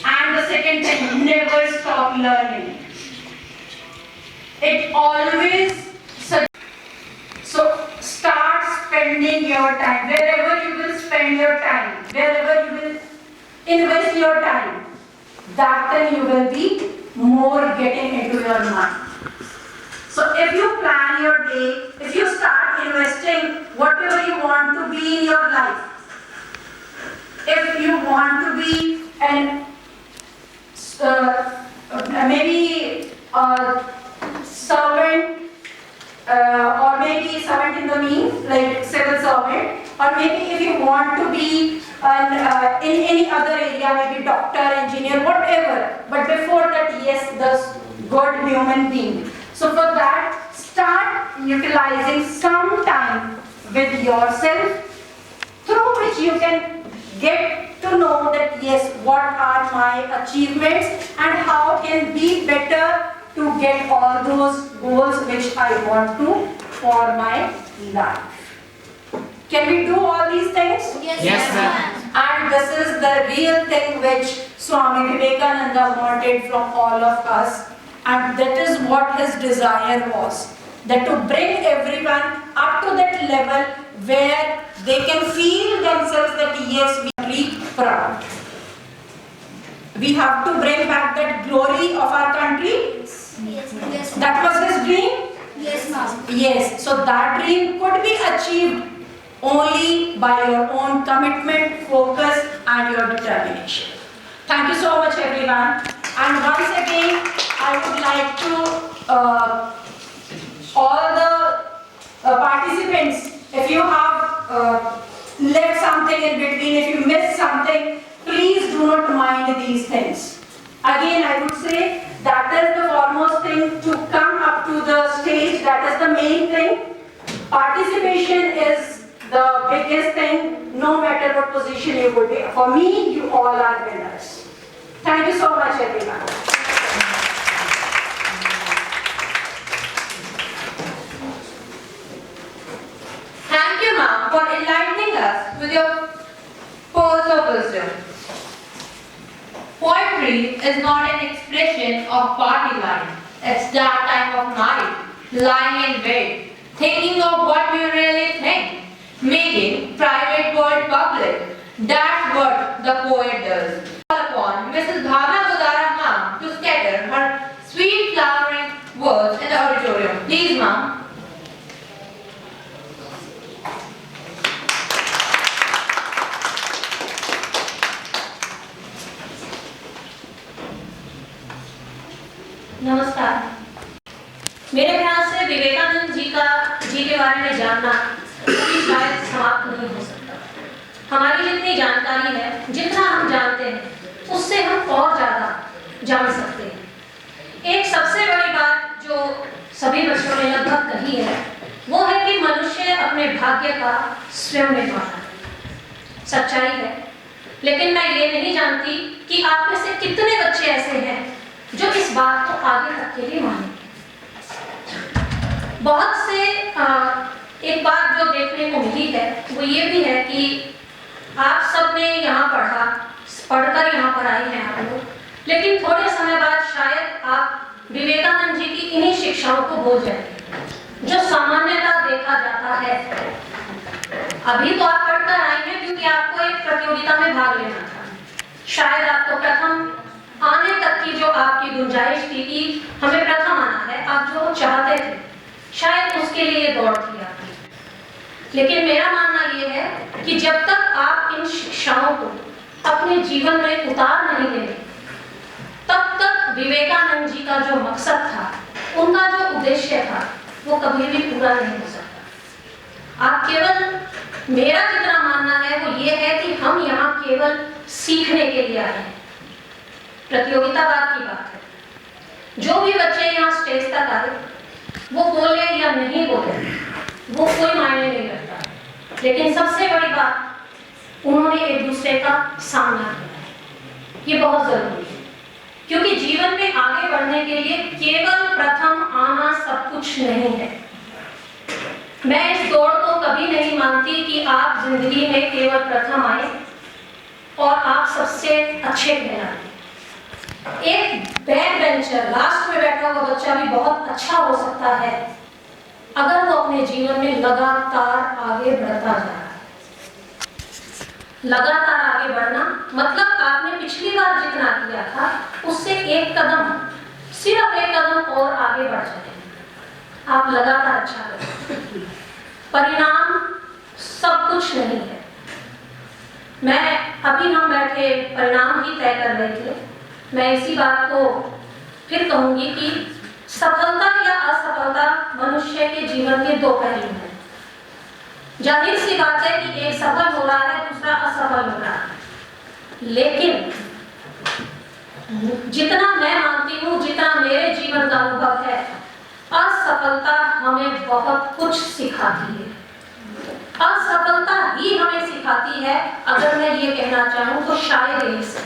And the second thing, never stop learning. It always, so start spending your time. Wherever you will spend your time, wherever you will invest your time, that time you will be more getting into your mind. So if you plan your day, if you start investing whatever you want to be in your life, if you want to be an maybe a servant, or maybe servant in the means like civil servant, or maybe if you want to be in any other area, maybe doctor, engineer, whatever. But before that, yes, the good human being. So for that, start utilizing some time with yourself, through which you can get to know that yes, what are my achievements and how can be better to get all those goals which I want to for my life. Can we do all these things? Yes, ma'am. And this is the real thing which Swami Vivekananda wanted from all of us, and that is what his desire was, that to bring everyone up to that level where they can feel themselves that yes, we are really proud. We have to bring back that glory of our country. Yes. That was his dream. Yes, ma'am. Yes, so that dream could be achieved only by your own commitment, focus and your determination. Thank you so much everyone. And once again, I would like to all the participants, if you have left something in between, if you missed something, please do not mind these things. Again, I would say that is the foremost thing, to come up to the stage. That is the main thing. Participation is the biggest thing, no matter what position you would be. For me, you all are winners. Thank you so much everyone. Thank you, ma'am, for enlightening us with your pearls of wisdom. Poetry is not an expression of party life. It's that time of night, lying in bed, thinking of what we really think, making private world public. That's what the poet does. Call upon Mrs. Bhavna Godara ma'am to scatter her sweet flowering words in the auditorium. Please, ma'am. नमस्कार। मेरे ख्याल से विवेकानंद जी के बारे में जानना कभी शायद समाप्त नहीं हो सकता। हमारी जितनी जानकारी है, जितना हम जानते हैं, उससे हम और ज़्यादा जान सकते हैं। एक सबसे बड़ी बात जो सभी बच्चों ने लगभग कही है, वो है कि मनुष्य अपने भाग्य का स्वयं निर्माता है। सच्चाई है, लेकिन मैं ये नहीं जानती कि आप में से कितने बच्चे ऐसे हैं जो इस बात को आगे तक के लिए मानेंगे। बहुत से एक बात जो देखने को मिली है वो ये भी है कि आप सब ने यहाँ पढ़कर यहाँ पर आए हैं आप लोग, लेकिन थोड़े समय बाद शायद आप विवेकानंद जी की इन्हीं शिक्षाओं को भूल जाएंगे जो सामान्यतः देखा जाता है। अभी तो आप पढ़कर आए हैं क्योंकि आपको एक प्रतियोगिता में भाग लेना था। शायद आपको प्रथम आने तक की जो आपकी गुंजाइश थी कि हमें प्रथम आना है, आप जो चाहते थे, शायद उसके लिए दौड़ थी आपकी। लेकिन मेरा मानना ये है कि जब तक आप इन शिक्षाओं को अपने जीवन में उतार नहीं देंगे, तब तक विवेकानंद जी का जो मकसद था, उनका जो उद्देश्य था, वो कभी भी पूरा नहीं हो सकता। आप केवल, मेरा जितना मानना है वो ये है कि हम यहाँ केवल सीखने के लिए आए हैं। प्रतियोगितावाद की बात है। जो भी बच्चे यहाँ स्टेज तक आए, वो बोले या नहीं बोले, वो कोई मायने नहीं रखता। लेकिन सबसे बड़ी बात, उन्होंने एक दूसरे का सामना किया। ये बहुत जरूरी है, क्योंकि जीवन में आगे बढ़ने के लिए केवल प्रथम आना सब कुछ नहीं है। मैं इस दौड़ को कभी नहीं मानती कि आप जिंदगी में केवल प्रथम आए और आप सबसे अच्छे कहलाए। एक बैक बेंचर, लास्ट में बैठा हुआ बच्चा भी बहुत अच्छा हो सकता है अगर वो अपने जीवन में लगातार आगे बढ़ता जा रहा है। लगातार आगे बढ़ना मतलब आपने पिछली बार जितना किया था उससे एक कदम, सिर्फ एक कदम और आगे बढ़ जाए। आप लगातार अच्छा करें। परिणाम सब कुछ नहीं है। अभी हम बैठे परिणाम ही तय कर रहे थे। मैं इसी बात को फिर कहूंगी कि सफलता या असफलता मनुष्य के जीवन के दो पहलू हैं। जाहिर सी बात है कि एक सफल हो रहा है, दूसरा असफल हो रहा है। लेकिन जितना मैं मानती हूँ, जितना मेरे जीवन का अनुभव है, असफलता हमें बहुत कुछ सिखाती है। असफलता ही हमें सिखाती है, अगर मैं ये कहना चाहूँ तो शायद यही से।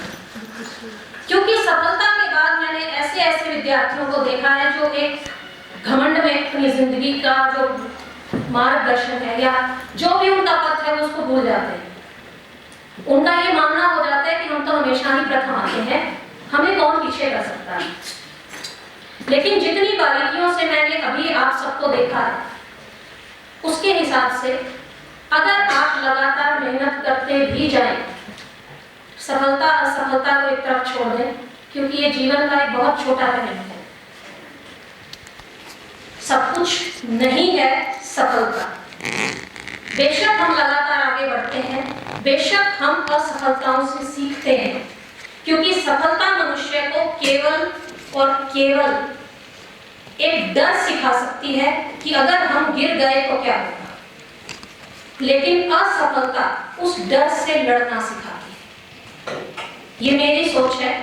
क्योंकि सफलता के बाद मैंने ऐसे ऐसे विद्यार्थियों को देखा है जो एक घमंड में अपनी जिंदगी का जो मार्गदर्शन है या जो भी उनका पथ है उसको भूल जाते हैं। उनका ये मानना हो जाता है कि हम तो हमेशा ही प्रथम आते हैं, हमें कौन पीछे कर सकता है। लेकिन जितनी बारीकियों से मैंने अभी आप सबको देखा है, उसके हिसाब से अगर आप लगातार मेहनत करते भी जाएं, सफलता असफलता को एक तरफ छोड़ दें, क्योंकि ये जीवन का एक बहुत छोटा पहलू है। सब कुछ नहीं है सफलता। बेशक हम लगातार आगे बढ़ते हैं, बेशक हम असफलताओं से सीखते हैं, क्योंकि सफलता मनुष्य को केवल और केवल एक डर सिखा सकती है कि अगर हम गिर गए तो क्या होगा, लेकिन असफलता उस डर से लड़ना सिखाती है। ये मेरी सोच है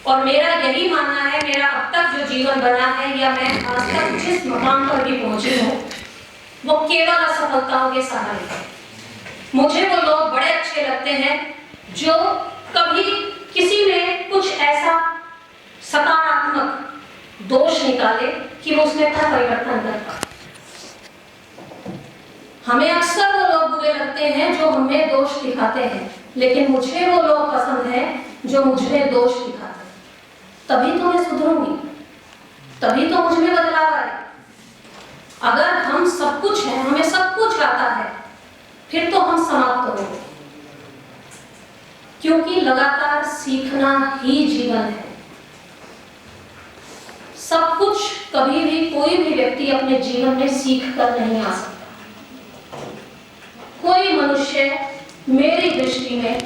और मेरा यही मानना है। मेरा अब तक जो जीवन बना है या मैं आज तक जिस मकाम पर भी पहुंची हूँ, वो केवल असफलताओं के सहारे है। मुझे वो लोग बड़े अच्छे लगते हैं जो कभी किसी में कुछ ऐसा सकारात्मक दोष निकाले कि वो उसमें अपना परिवर्तन कर पाए। हमें अक्सर वो लोग बुरे लगते हैं जो हमें दोष दिखाते हैं, लेकिन मुझे वो लोग पसंद हैं जो मुझमें दोष दिखाते हैं। तभी तो मैं सुधरूंगी, तभी तो मुझ में बदलाव आए। अगर हम सब कुछ हैं, हमें सब कुछ आता है, फिर तो हम समाप्त होंगे, क्योंकि लगातार सीखना ही जीवन है। सब कुछ कभी भी कोई भी व्यक्ति अपने जीवन में सीख कर नहीं आ सकता। कोई मनुष्य मेरी दृष्टि में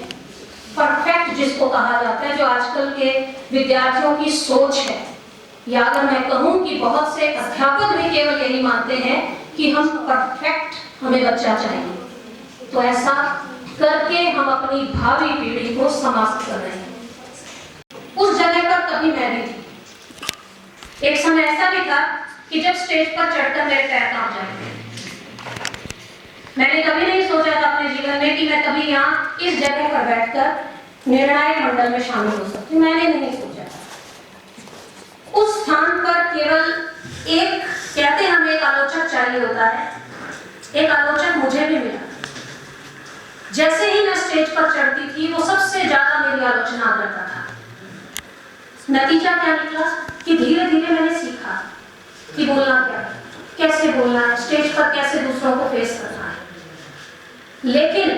परफेक्ट जिसको कहा जाता है, जो आजकल के विद्यार्थियों की सोच है, या अगर मैं कहूं कि बहुत से अध्यापक भी केवल यही मानते हैं कि हम परफेक्ट हमें बच्चा चाहिए, तो ऐसा करके हम अपनी भावी पीढ़ी को समाप्त कर रहे हैं। उस जगह पर कभी मैं भी थी। एक समय ऐसा भी था कि जब स्टेज पर चढ़कर मेरे पैर कांप जाते, मैंने कभी नहीं सोचा था अपने जीवन में कि मैं कभी यहाँ इस जगह पर बैठकर निर्णायक मंडल में शामिल हो सकती। मैंने नहीं सोचा था। उस स्थान पर केवल एक, कहते हमें एक आलोचक चाहिए होता है, एक आलोचक मुझे भी मिला। जैसे ही मैं स्टेज पर चढ़ती थी, वो सबसे ज्यादा मेरी आलोचना करता था। नतीजा क्या निकला कि धीरे धीरे मैंने सीखा कि बोलना क्या है, कैसे बोलना है, स्टेज पर कैसे दूसरों को फेस करना है। लेकिन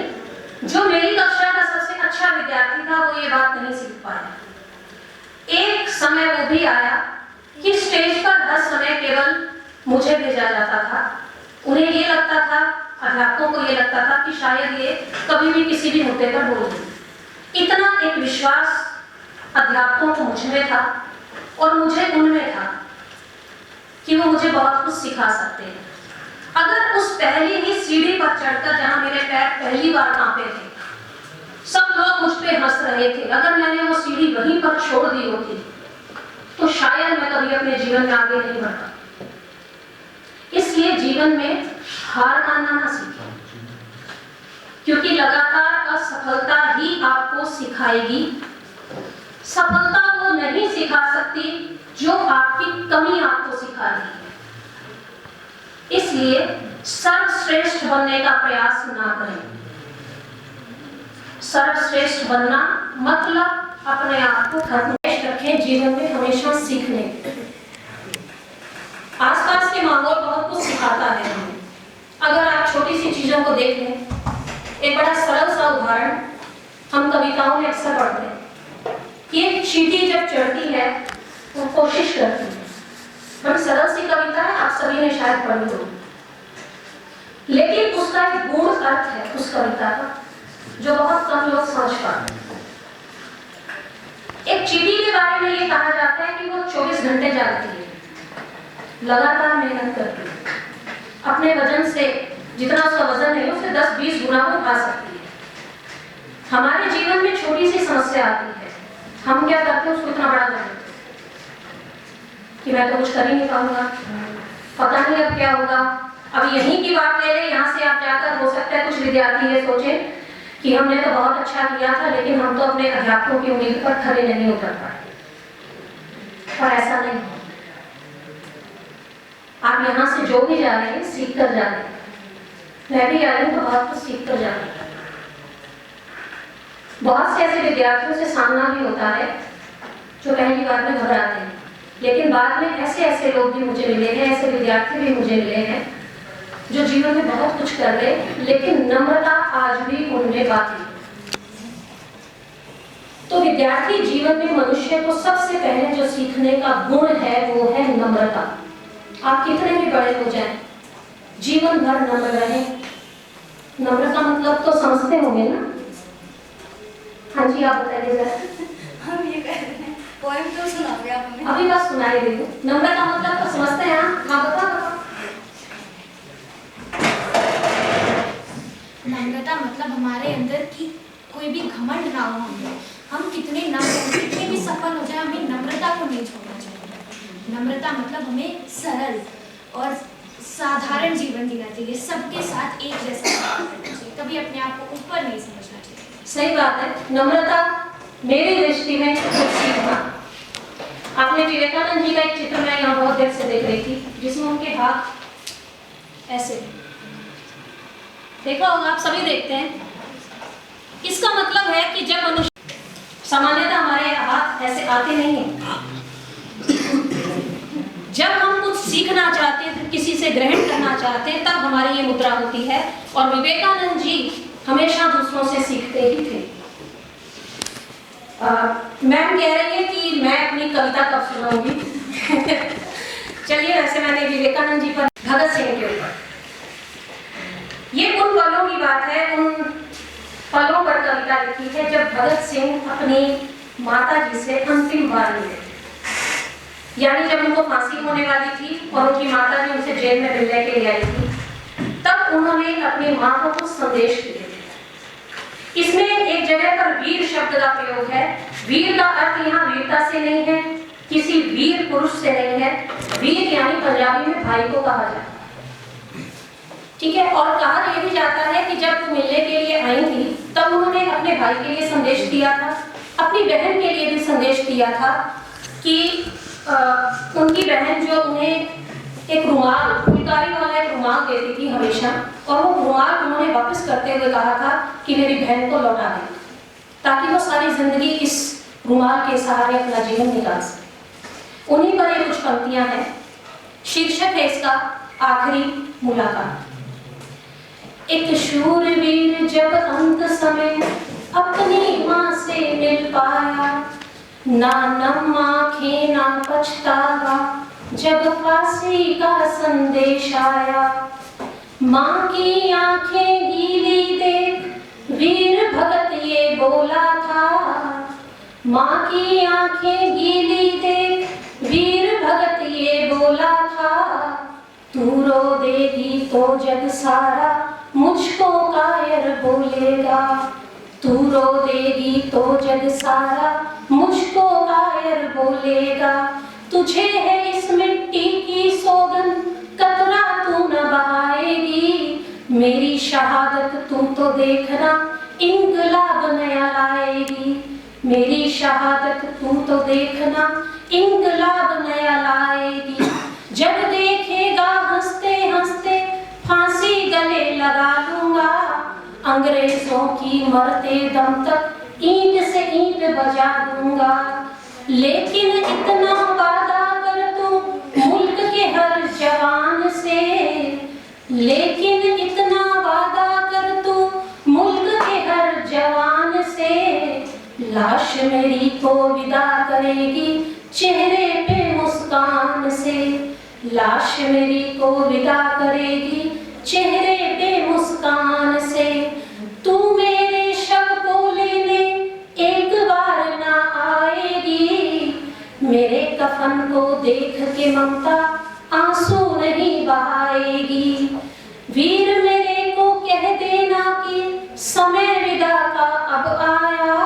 जो मेरी कक्षा का सबसे अच्छा विद्यार्थी था, वो ये बात नहीं सीख पाया। एक समय वो भी आया कि स्टेज पर हर समय केवल मुझे भेजा जाता था। उन्हें ये लगता था, अध्यापकों को ये लगता था कि शायद ये कभी भी किसी भी मुद्दे पर बोलेंगे। इतना एक विश्वास अध्यापकों को मुझ में था और मुझे उनमें था कि वो मुझे बहुत कुछ सिखा सकते हैं। अगर उस पहली ही सीढ़ी पर चढ़कर, जहां मेरे पैर पहली बार कांपे थे, सब लोग मुझ पे हंस रहे थे, अगर मैंने वो सीढ़ी वहीं पर छोड़ दी होती तो शायद मैं कभी अपने जीवन में आगे नहीं बढ़ता। इसलिए जीवन में हार मानना ना सीखें, क्योंकि लगातार असफलता ही आपको सिखाएगी। सफलता वो नहीं सिखा सकती जो आपकी कमी आपको सिखा रही है। इसलिए सर्वश्रेष्ठ बनने का प्रयास ना करें। सर्वश्रेष्ठ बनना मतलब अपने आप को हमेश रखें, जीवन में हमेशा सीखने। आसपास के माहौल बहुत कुछ सिखाता है हमें। अगर आप छोटी सी चीजों को देख लें, एक बड़ा सरल सा उदाहरण हम कविताओं में अक्सर पढ़ते हैं कि एक चींटी जब चढ़ती है वो कोशिश करती है। बड़ी सरल सी कविता है, आप सभी ने शायद पढ़ी होगी, लेकिन उसका एक गूढ़ अर्थ है उस कविता का जो बहुत कम लोग समझ पाते हैं। एक चींटी के बारे में ये कहा जाता है कि वो 24 घंटे जागती है, लगातार मेहनत करती है, अपने वजन से, जितना उसका वजन है उससे 10-20 गुना वो खा सकती है। हमारे जीवन में छोटी सी समस्या आती है, हम क्या करते हैं, उसको इतना बड़ा कर देते हैं कि मैं तो कुछ कर ही नहीं पाऊंगा, पता नहीं अब क्या होगा, अब यहीं की बात ले लें, यहाँ से आप जाकर हो सकता है कुछ विद्यार्थी ये सोचे कि हमने तो बहुत अच्छा किया था लेकिन हम तो अपने अध्यापकों की उम्मीद पर खरे नहीं उतर पाए। और ऐसा नहीं, आप यहाँ से जो भी जा रहे हैं सीख कर जा रहे हैं। मैं भी आ रही हूँ तो बहुत कुछ सीख कर जा रही हूँ। बहुत से ऐसे विद्यार्थियों से सामना भी होता है जो पहली बार में घबराते हैं, लेकिन बाद में ऐसे ऐसे लोग भी मुझे मिले हैं, ऐसे विद्यार्थी भी मुझे मिले हैं जो जीवन में बहुत कुछ कर गए लेकिन नम्रता आज भी उनमें बाकी है। तो विद्यार्थी जीवन में मनुष्य को सबसे पहले जो सीखने का गुण है वो है नम्रता। आप कितने भी बड़े हो जाएं, जीवन भर नम्र रहें। नम्र का मतलब तो समझते होंगे ना? हाँ जी, आप बताइए जरा। हम ये कह रहे हैं, पोएम तो सुनाओगे आप हमें? अभी बस सुनाई दे दो। नम्र का मतलब तो समझते हैं आप? हाँ बताओ। नम्रता मतलब हमारे अंदर की कोई भी घमंड ना हो। हम कितने कितने भी सफल हो जाए, हमें नम्रता को नहीं छोड़ना चाहिए। नम्रता मतलब हमें सरल और साधारण जीवन जीना चाहिए, सबके साथ एक जैसा करना चाहिए, कभी अपने आप को ऊपर नहीं समझना चाहिए। सही बात है। नम्रता मेरी दृष्टि में कुछ सीखना। आपने विवेकानंद जी का एक चित्र मैं यहाँ बहुत देर से देख रही थी जिसमें उनके हाथ ऐसे, देखा होगा, आप सभी देखते हैं। इसका मतलब है कि जब मनुष्य, सामान्यतः हमारे हाथ ऐसे आते नहीं हैं। जब हम कुछ सीखना चाहते हैं, किसी से ग्रहण करना चाहते हैं, तब हमारी ये मुद्रा होती है। और विवेकानंद जी हमेशा दूसरों से सीखते ही थे। मैम कह रही है कि मैं अपनी कविता कब सुनाऊंगी। चलिए, वैसे मैंने विवेकानंद जी पर, भगत सिंह के ऊपर, ये उन पलों की बात है, उन पलों पर कविता लिखी है जब भगत सिंह अपनी माता जी से अंतिम बार मिले। यानी जब उनको फांसी होने वाली थी और उनकी माता जी उनसे जेल में मिलने के लिए आई थी, तब उन्होंने अपनी माँ को कुछ संदेश दिए। इसमें एक जगह पर वीर शब्द का प्रयोग है। वीर का अर्थ यहाँ वीरता से नहीं है, किसी वीर पुरुष से नहीं है। वीर यानी पंजाबी में भाई को कहा जाता है, ठीक है। और कहा यह भी जाता है कि जब वो मिलने के लिए आई थी तब उन्होंने अपने भाई के लिए संदेश दिया था, अपनी बहन के लिए भी संदेश दिया था कि उनकी बहन जो उन्हें एक रुमाल, फुलकारी वाला एक रुमाल देती थी हमेशा, और वो रुमाल उन्होंने वापस करते हुए कहा था कि मेरी बहन को लौटा दें, ताकि वो सारी जिंदगी इस रुमाल के सहारे अपना जीवन निकाल सके। उन्हीं पर ये कुछ पंक्तियां हैं। शीर्षक है इसका आखिरी मुलाकात। एक शूरवीर जब अंत समय अपनी माँ से मिल पाया, ना नम आँखें ना पछतावा जब फांसी का संदेश आया। माँ की आंखें गीली देख वीर भगत ये बोला था, माँ की आंखें गीली देख वीर भगत ये बोला था, तू रो देगी तो जग सारा मुझको कायर बोलेगा, तू रो देगी तो जग सारा मुझको कायर बोलेगा। तुझे है इस मिट्टी की सौगंध कतरा तू न बहाएगी, मेरी शहादत तू तो देखना इंकलाब नया लाएगी, मेरी शहादत तू तो देखना इंकलाब नया लाएगी। जब देखेगा हंसते हंसते फांसी गले लगा लूंगा, अंग्रेजों की मरते दम तक ईंट से ईंट बजा दूंगा। लेकिन इतना वादा कर तू मुल्क के हर जवान से, लेकिन इतना वादा कर तू मुल्क के हर जवान से, लाश मेरी को विदा करेगी चेहरे पे मुस्कान से, लाश मेरी को विदा करेगी चेहरे पे मुस्कान से। तू मेरे शव को लेने एक बार ना आएगी, मेरे कफन को देख के ममता आंसू नहीं बहाएगी। वीर मेरे को कह देना कि समय विदा का अब आया,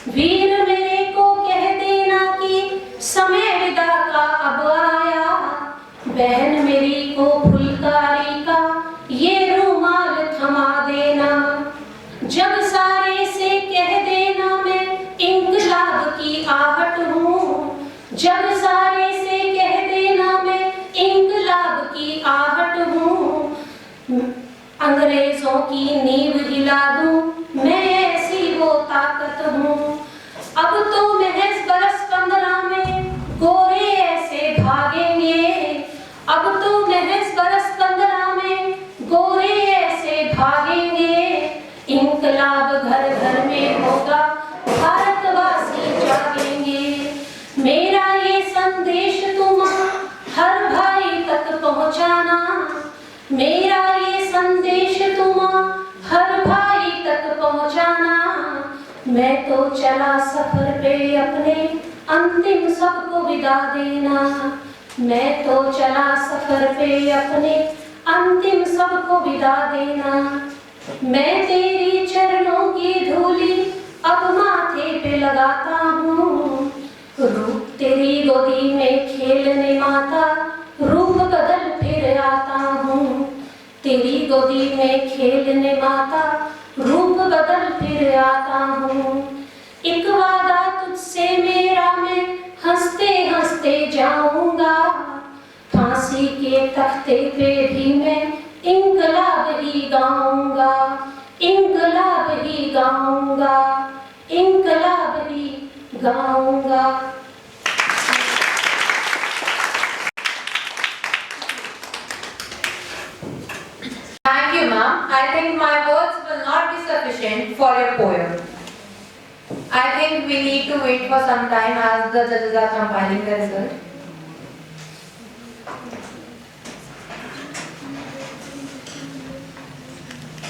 वीर मेरे को कह देना कि समय विदा का अब आया। बहन मेरी को फुलकारी तो चला सफर पे अपने अंतिम सबको विदा देना। मैं तो चला सफर पे अपने अंतिम सबको विदा देना। मैं तेरी चरणों की धूली अब माथे पे लगाता हूँ। रूप तेरी गोदी में खेलने माता रूप बदल फिर आता हूँ। तेरी गोदी में खेलने माता रूप बदल फिर आता हूँ। एक वादा तुझसे मेरा मैं हंसते हंसते जाऊंगा। फांसी के तख्ते पे भी मैं इंकलाब ही गाऊंगा। इंकलाब ही गाऊंगा। इंकलाब ही गाऊंगा। Thank you, ma'am. I think my words will not be sufficient for your poem. I think we need to wait for some time as the judges are compiling the result.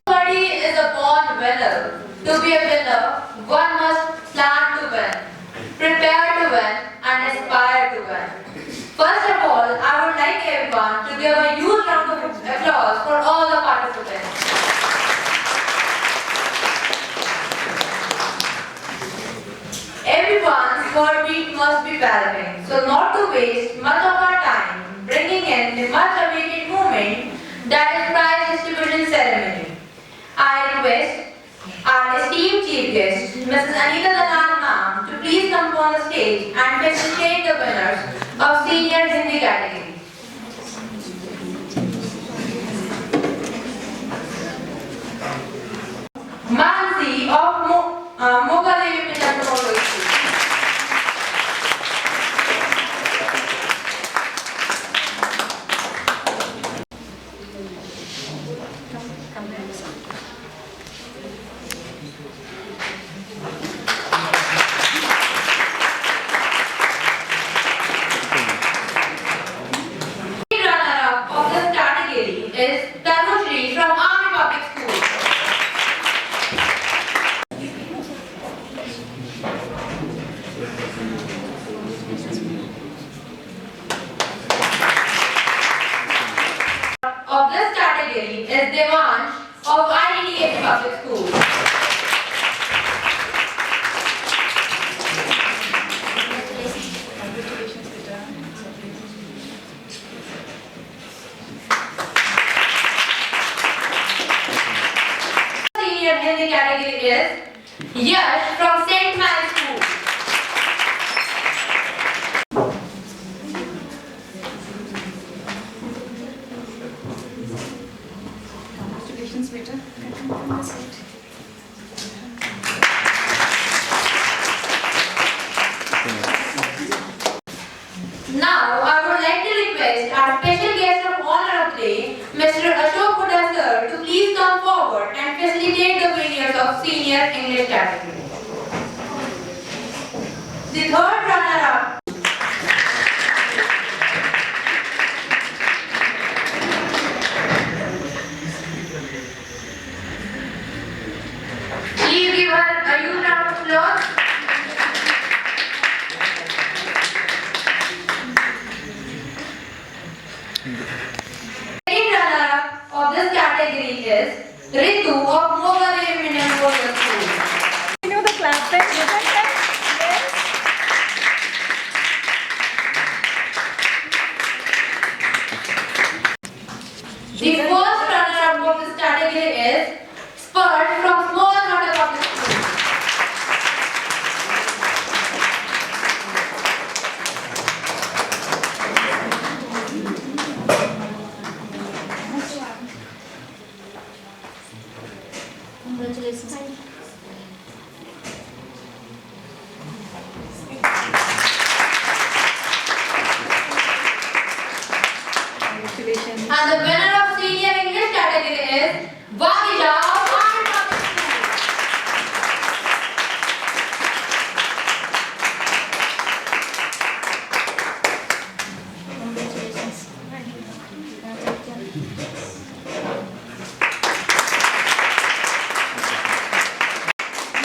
Nobody is a born winner. To be a winner, one must plan to win, prepare to win, and aspire to win. First of all, I would like everyone to give a huge round of applause for all the participants. Everyone's heartbeat must be palpitating, so not to waste much of our time bringing in the much awaited moment that is prize distribution ceremony. I request our esteemed chief guest, Mrs. Anita Dalal ma'am, to please come on the stage and felicitate the winners of senior Hindi category. Mansi of Mogadevi Pinjapur. Of this category is Devansh of IDDA Public School. Senior Hindi category is Yash from St. Mary's School. Now, I would like to request our special guest of honor of the day, Mr. Ashok Buddha sir, to please come forward and facilitate the winners of senior English category. The third runner-up. Please give her a huge round of applause. Second runner-up of this category is Ritu of Mogadevi Pinjapur School. You know the clap back, yes. The first runner-up of this category is Spurt from Small Nota Public School. Congratulations. And the winner of senior English category is Vagija of Army Public School.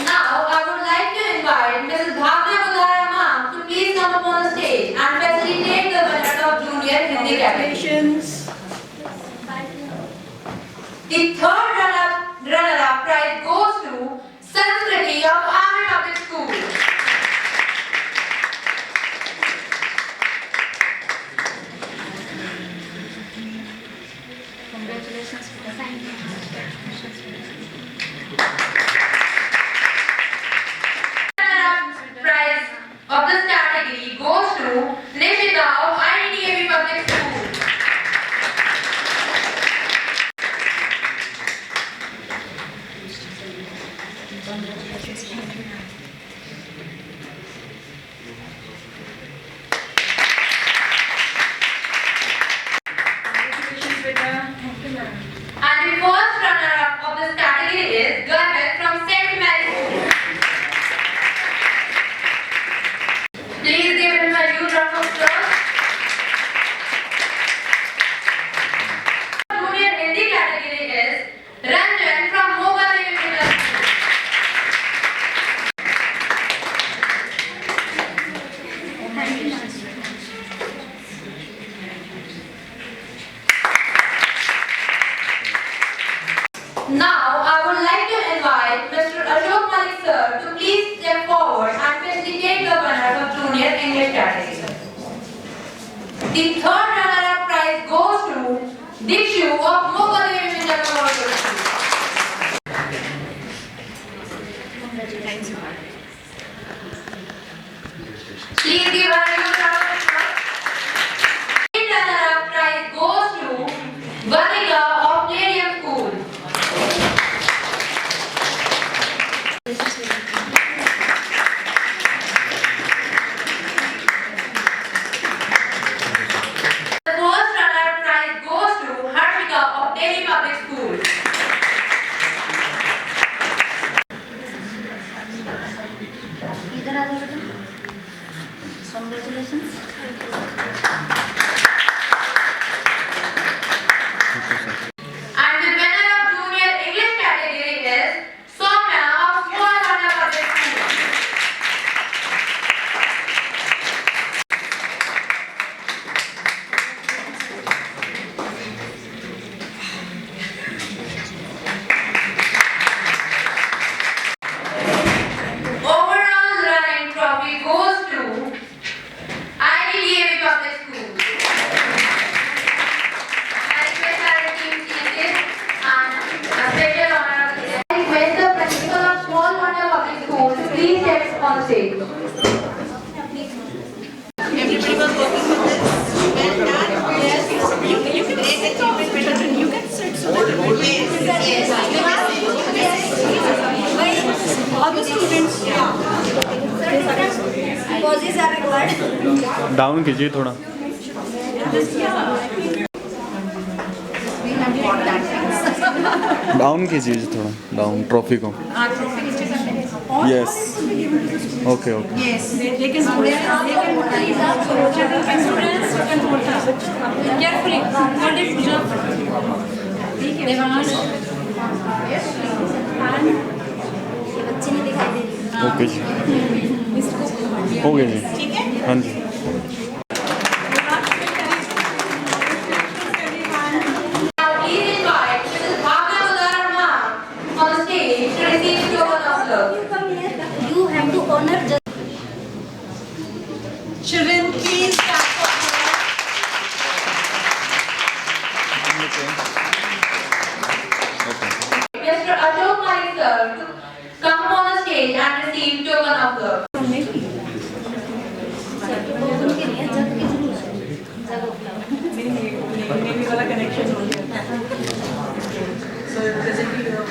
Now I would like to Hindi category. The third runner-up prize goes to Sanskriti of Army Public School. Congratulations, Prize of this category goes to Nishita of IDDAV Public School. And the first runner-up of this category is Garvit from St. Mary's School. Please give him a huge round of applause. Junior Hindi category is Ranjan from Mogadevi Middle School. Now, I would like to invite Mr. Ashok Malik sir to please step forward and facilitate the winner of Junior English category. The third runner-up prize goes to Dikshu of Mogadevi Middle School. Please give her a huge round of applause. The runner-up prize goes to Vanika of Palladium School. The first runner-up prize goes to Harshika of Delhi Public School. इधर आ जाओ बेटा। Congratulations. And the winner of Junior English category is Swami of Vivekananda Public School. Overall running trophy goes to IDDAV Public School. I request our team teachers and a special honor of the day. I request the principal of Small Wonder Public School to please step on stage. Everybody was working with this. Well done. Yes. You can great achievement, children. You can sit so that yes. All the students. Poses are required. Down कीजिए थोड़ा। Down कीजिए थोड़ा, down trophy को। Yes, okay okay. Yes, they can hold it. Children can students can hold it. Carefully, hold it. Devansh. बच्चे नहीं दिखाई दे रही। Okay जी, हो गया जी। ठीक है? हाँ जी। Now please invite Mrs. Bhavna Udarma on stage to receive token of love. You have to honor just. Children, please clap for her. Mr. Ashok Malik sir to come on the stage and receive token of love. Maybe वाला connection हो गया। So presently you are.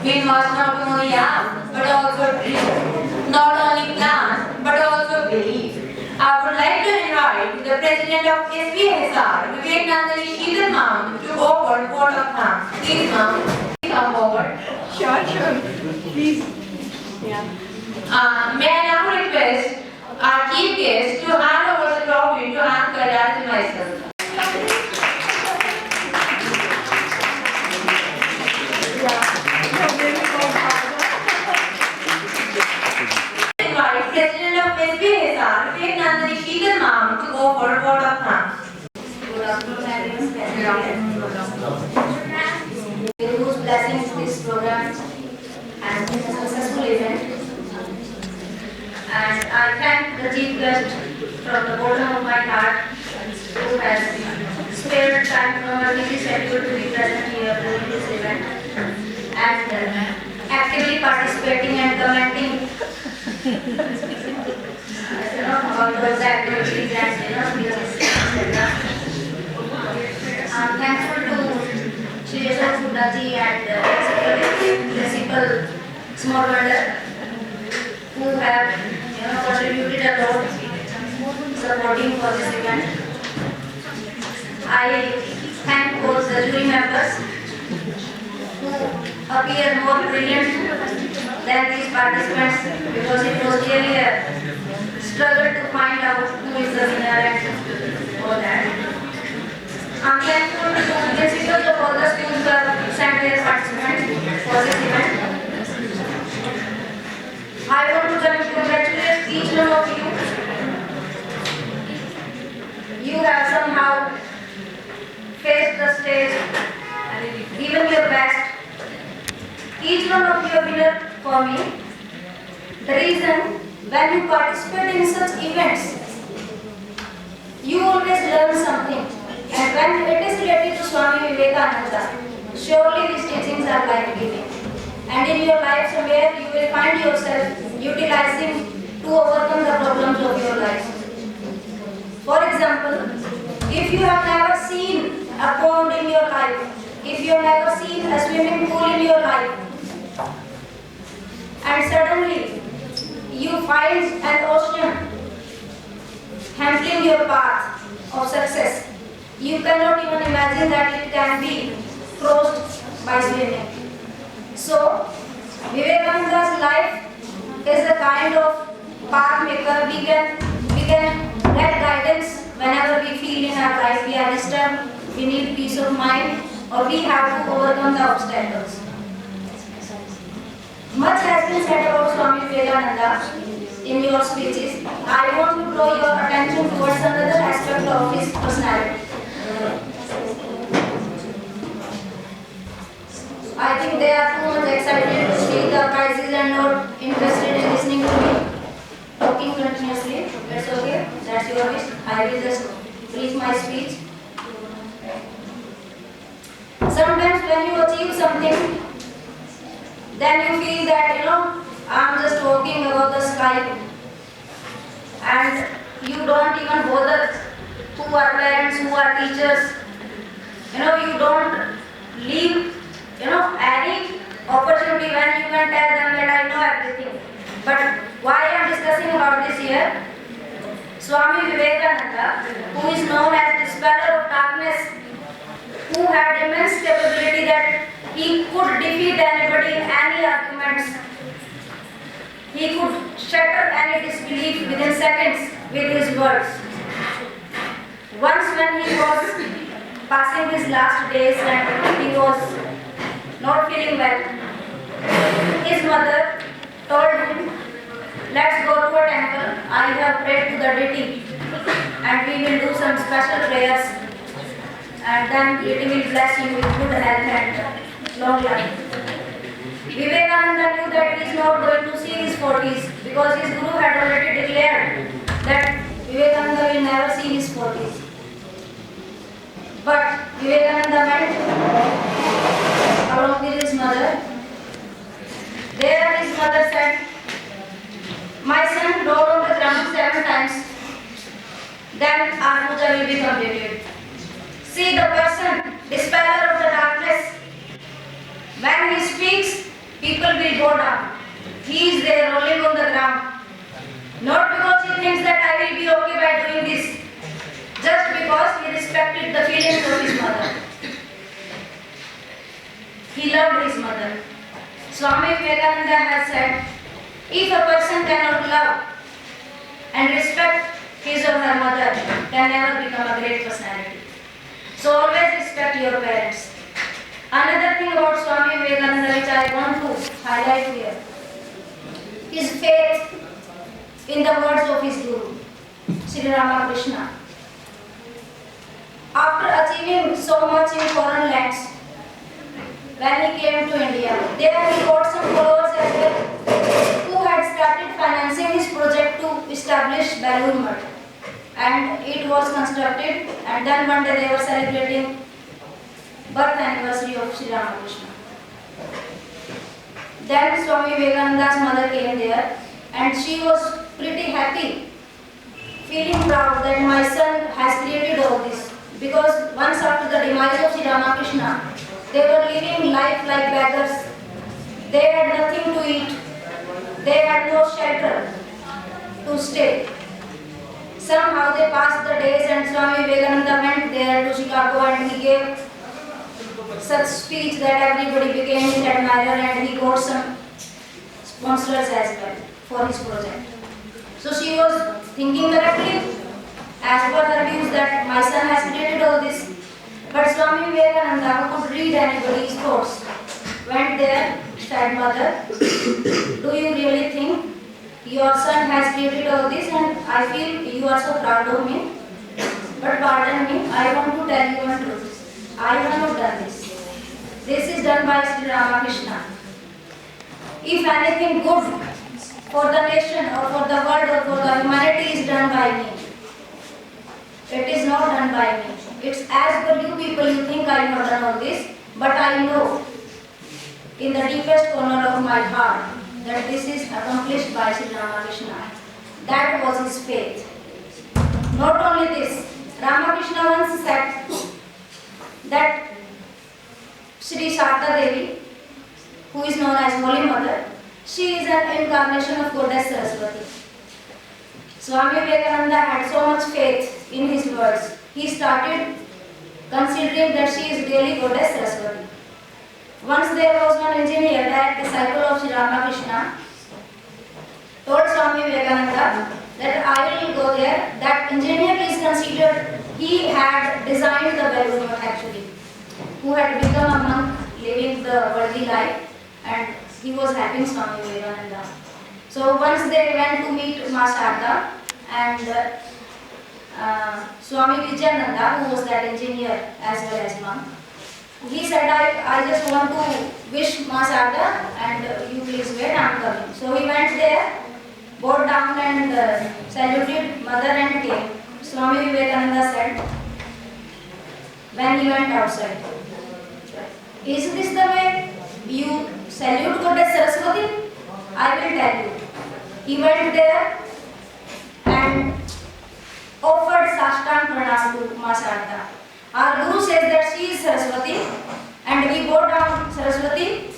We must not only ask, but also dream. Not only plan, but also believe. I would like to invite the President of SVSR, Vivekananda ma'am, to go for a vote of thanks. Please, ma'am, come forward. Sure. Please. Yeah. May I now request our chief guest to hand over the trophy to Anne Kairaj and myself. Invite President of SVSR, Vivekananda ma'am, to go for a vote of thanks. Good afternoon, with whose blessings this program has been a successful event. And I thank the chief guest from the bottom of my heart who has spared time from her busy schedule to be present here during this event and actively participating and commenting about those activities and speeches, etc. I'm thankful to Shri Sudaji and Principal Small Wonder who have contributed a lot supporting for this event. I thank both the jury members who appear more brilliant than these participants because it was really a struggle to find out who is the winner and all that. I'm thankful to the principals of all the schools who have sent their participants for this event. I want to congratulate each one of you. You have somehow faced the stage and given your best. Each one of you a winner for me. The reason when you participate in such events, you always learn something. And when it is related to Swami Vivekananda, surely these teachings are life-giving. And in your life somewhere you will find yourself utilizing to overcome the problems of your life. For example, if you have never seen a pond in your life, if you have never seen a swimming pool in your life, and suddenly you find an ocean handling your path of success, you cannot even imagine that it can be crossed by swimming. So, Vivekananda's life is a kind of path maker. We can get guidance whenever we feel in our life we are disturbed, we need peace of mind, or we have to overcome the obstacles. Much has been said about Swami Vivekananda in your speeches. I want to draw your attention towards another aspect of his personality. I think they are too much excited to see the prizes and not interested in listening to me talking continuously. That's okay. That's your wish. I will just brief my speech. Sometimes when you achieve something, then you feel that, I'm just talking about the sky and you don't even bother who are parents, who are teachers. You don't leave any opportunity when you can tell them that I know everything. But why I am discussing about this here? Swami Vivekananda, who is known as Dispeller of Darkness, who had immense capability that he could defeat anybody in any arguments. He could shatter any disbelief within seconds with his words. Once when he was passing his last days and he was not feeling well, his mother told him, let's go to a temple. I have prayed to the deity and we will do some special prayers and then it will bless you with good health and long life. Vivekananda knew that he is not going to see his 40s because his guru had already declared that Vivekananda will never see his 40s. But Vivekananda went along with his mother. There his mother said, my son, roll on the ground 7 times, then our puja will be completed. See the person, dispeller of the darkness, when he speaks, people will go down. He is there rolling on the ground. Not because he thinks that I will be okay by doing this, just because he respected the feelings of his mother. He loved his mother. Swami Vivekananda has said, if a person cannot love and respect his or her mother, can never become a great personality. So always respect your parents. Another thing about Swami Vivekananda which I want to highlight here, his faith in the words of his Guru, Sri Ramakrishna. After achieving so much in foreign lands, when he came to India, there he got some followers as well who had started financing his project to establish Balloon Mutt. And it was constructed, and then one day they were celebrating birth anniversary of Sri Ramakrishna. Then Swami Vivekananda's mother came there, and she was pretty happy, feeling proud that my son has created all this. Because once after the demise of Sri Ramakrishna, they were living life like beggars. They had nothing to eat. They had no shelter to stay. Somehow they passed the days, and Swami Vivekananda went there to Chicago, and he gave such speech that everybody became his admirer, and he got some sponsors as well for his project. So she was thinking correctly, as per her views, that my son has created all this. But Swami Vivekananda, who could read anybody's thoughts, went there, said, Mother, do you really think your son has created all this, and I feel you are so proud of me? But pardon me, I want to tell you one truth. I have not done this. This is done by Sri Ramakrishna. If anything good for the nation or for the world or for the humanity is done by me, it is not done by me. It's as per you people, you think I have done all this, but I know in the deepest corner of my heart that this is accomplished by Sri Ramakrishna. That was his faith. Not only this, Ramakrishna once said that Sri Sharda Devi, who is known as Holy Mother, she is an incarnation of Goddess Saraswati. Swami Vivekananda had so much faith in his words. He started considering that she is really Goddess Saraswati. Once there was one engineer, that disciple of Sri Ramakrishna, told Swami Vivekananda that I will go there. That engineer is considered, he had designed the balloon actually, who had become a monk living the worldly life, and he was helping Swami Vivekananda. So once they went to meet Ma Sharda, and Swami Vivekananda, who was that engineer as well as monk, he said, I just want to wish Ma Sharda, and you please wait, I am coming. So he went there, bowed down and saluted mother and came. Swami Vivekananda said, when he went outside, is this the way you salute Goddess Saraswati? I will tell you. He went there and offered Sashtang Pranam to Ma Sharda. Our Guru says that she is Saraswati, and we bow down Saraswati.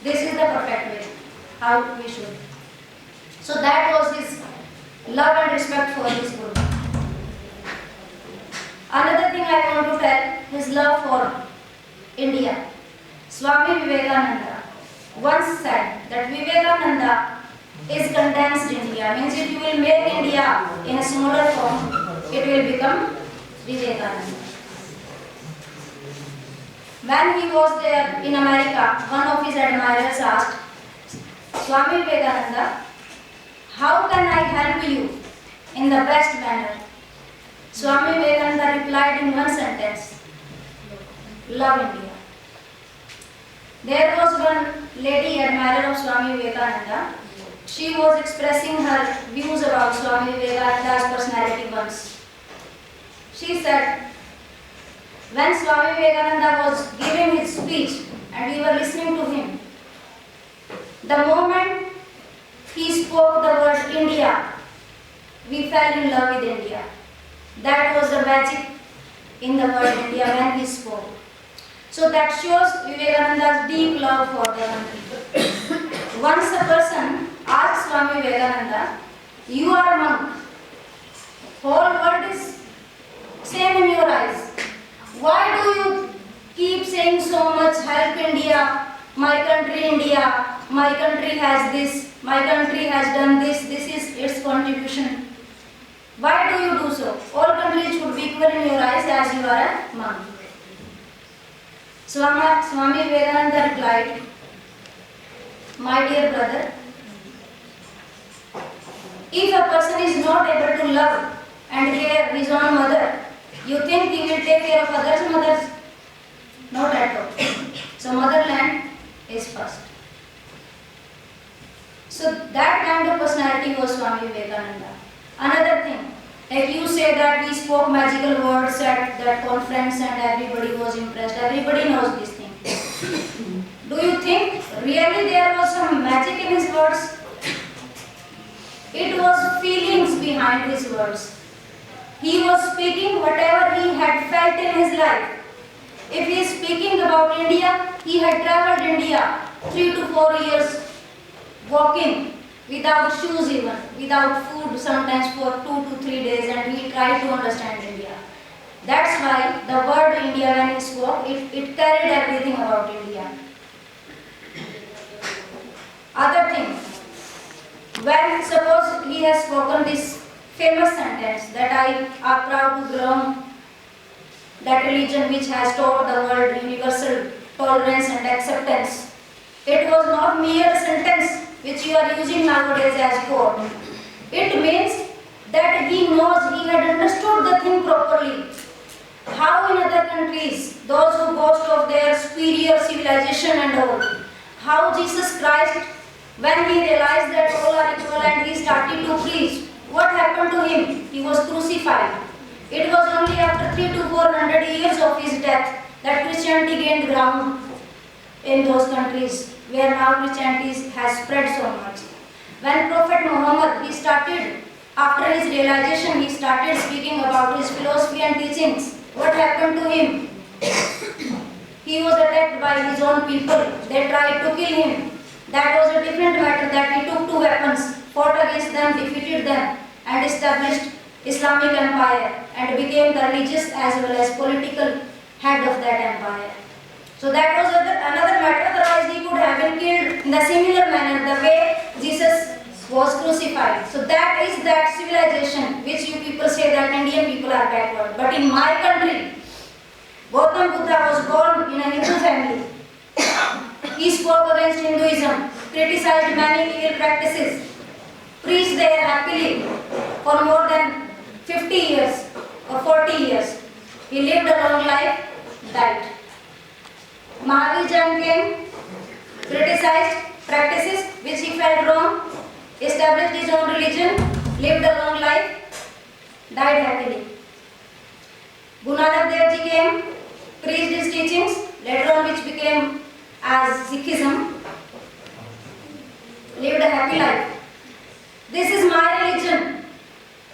This is the perfect way, how we should. So that was his love and respect for his Guru. Another thing I want to tell, his love for India. Swami Vivekananda once said that Vivekananda is condensed India, means if you will make India in a smaller form, it will become Vivekananda. When he was there in America, one of his admirers asked, Swami Vivekananda, how can I help you in the best manner? Swami Vivekananda replied in one sentence, love India. There was one lady admirer of Swami Vivekananda. She was expressing her views about Swami Vivekananda's personality once. She said, when Swami Vivekananda was giving his speech and we were listening to him, the moment he spoke the word India, we fell in love with India. That was the magic in the word India when he spoke. So that shows Vivekananda's deep love for the country. Once a person asked Swami Vivekananda, "You are a monk. Whole world is same in your eyes. Why do you keep saying so much, help India, my country India, my country has this, my country has done this, this is its contribution. Why do you do so? All countries should be equal in your eyes as you are a monk." Swami Vivekananda replied, "My dear brother, if a person is not able to love and care his own mother, you think he will take care of others' mothers? Not at all. So motherland is first." So that kind of personality was Swami Vivekananda. Another thing, like you say that he spoke magical words at that conference and everybody was impressed. Everybody knows this thing. Do you think really there was some magic in his words? It was feelings behind his words. He was speaking whatever he had felt in his life. If he is speaking about India, he had traveled India 3 to 4 years walking without shoes even, without food sometimes for 2 to 3 days, and he tried to understand India. That's why the word India, when he spoke, it carried everything about India. Other thing, when suppose he has spoken this famous sentence that I are proud to belong that religion which has taught the world universal tolerance and acceptance. It was not mere sentence which you are using nowadays as quote. It means that he knows, he had understood the thing properly. How in other countries, those who boast of their superior civilization and all, how Jesus Christ, when he realized that all are equal and he started to preach, what happened to him? He was crucified. It was only after 300 to 400 years of his death that Christianity gained ground in those countries where now Christianity has spread so much. When Prophet Muhammad, he started, after his realization, he started speaking about his philosophy and teachings. What happened to him? He was attacked by his own people. They tried to kill him. That was a different matter, that he took 2 weapons, fought against them, defeated them, and established Islamic empire and became the religious as well as political head of that empire. So that was another matter, otherwise he could have been killed in the similar manner, the way Jesus was crucified. So that is that civilization which you people say that Indian people are backward. But in my country, Gautam Buddha was born in a Hindu family. He spoke against Hinduism, criticized many evil practices, preached there happily for more than 50 years or 40 years. He lived a long life, died. Mahavir Jain came, criticized practices which he felt wrong, established his own religion, lived a long life, died happily. Guru Nanak Dev Ji came, preached his teachings, later on which became as Sikhism, lived a happy life. This is my religion,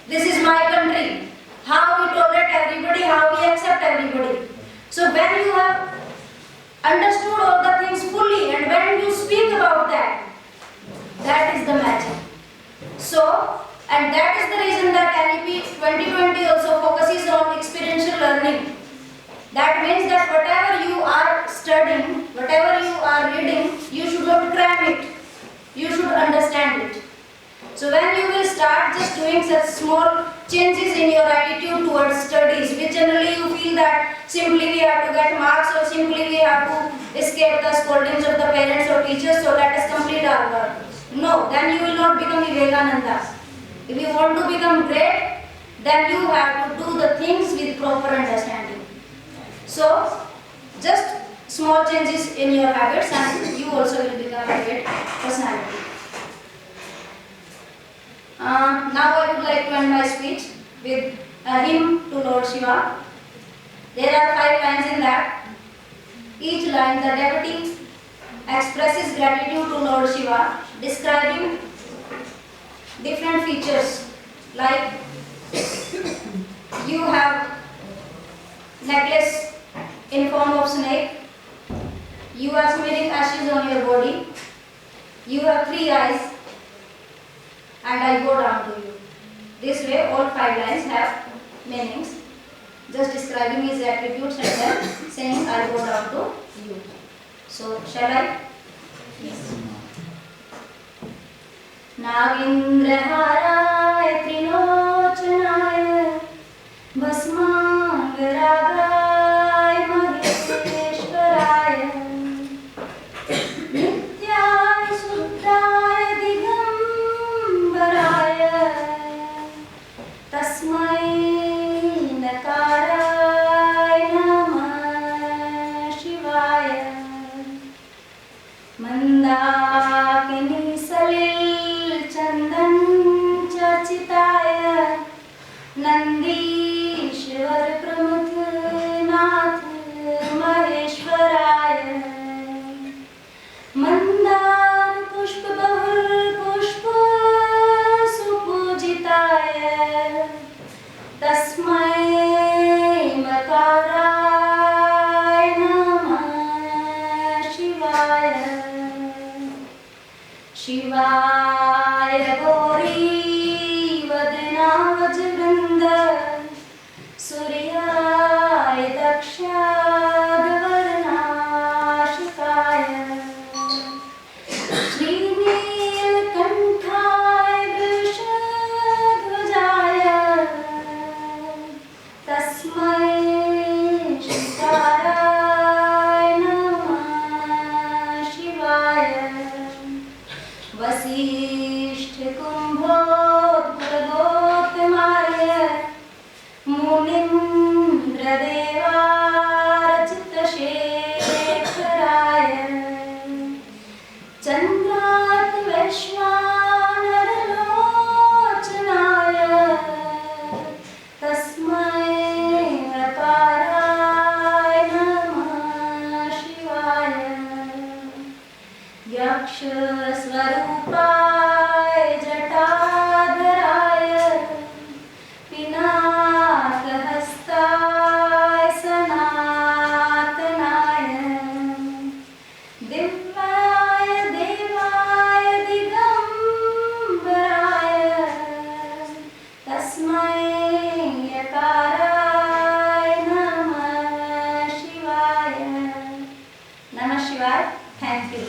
this is my country, how we tolerate everybody, how we accept everybody. So when you have understood all the things fully and when you speak about that, that is the magic. So, and that is the reason that NEP 2020 also focuses on experiential learning. That means that whatever you are studying, whatever you are reading, you should not cram it. You should understand it. So when you will start just doing such small changes in your attitude towards studies, which generally you feel that simply we have to get marks or simply we have to escape the scoldings of the parents or teachers, so let us complete our work. No, then you will not become Vivekananda. If you want to become great, then you have to do the things with proper understanding. So, just small changes in your habits and you also will become a great personality. Now I would like to end my speech with a hymn to Lord Shiva. There are 5 lines in that. Each line the devotee expresses gratitude to Lord Shiva, describing different features like you have necklace in form of snake, you are smearing ashes on your body, You have 3 eyes and I go down to you. This way all 5 lines have meanings, just describing his attributes and then saying I go down to you. So shall I? Yes. Nagindraharaय Trinocanaय Bhasmangaraगाय Maheshwaraय Nityaय Sudraय Digambaraय Tasmai Nakaraय Namah Shivaya Mandakini Salil Chandan Chachitaya Nandishwar Pramukh Nath Maheshwaraya Mandar Pushpa Bahul Pushpa Supujitaya Tasmai Makaray Namah Shivaya Shivaya Gauri Vadana Vajvrinda Suryaya Dakshadavarnashikaya Srinilkanthaya Vishadvajaya Tasmai Shikaraya Namah Shivaya Vasishtha Kumbhodbhagotmaya Munindra Devarachita Shekharaya Chandrat Vishwanaralochanaya Tasmai Akaraya Namah Shivaya Yaksha Swarupaya Jatadharaya Pinakahastaya Sanatanaya Divyaya Devaya Digambaraya Tasmai Akaraya Namah Shivaya. Namah Shivaya. Thank you.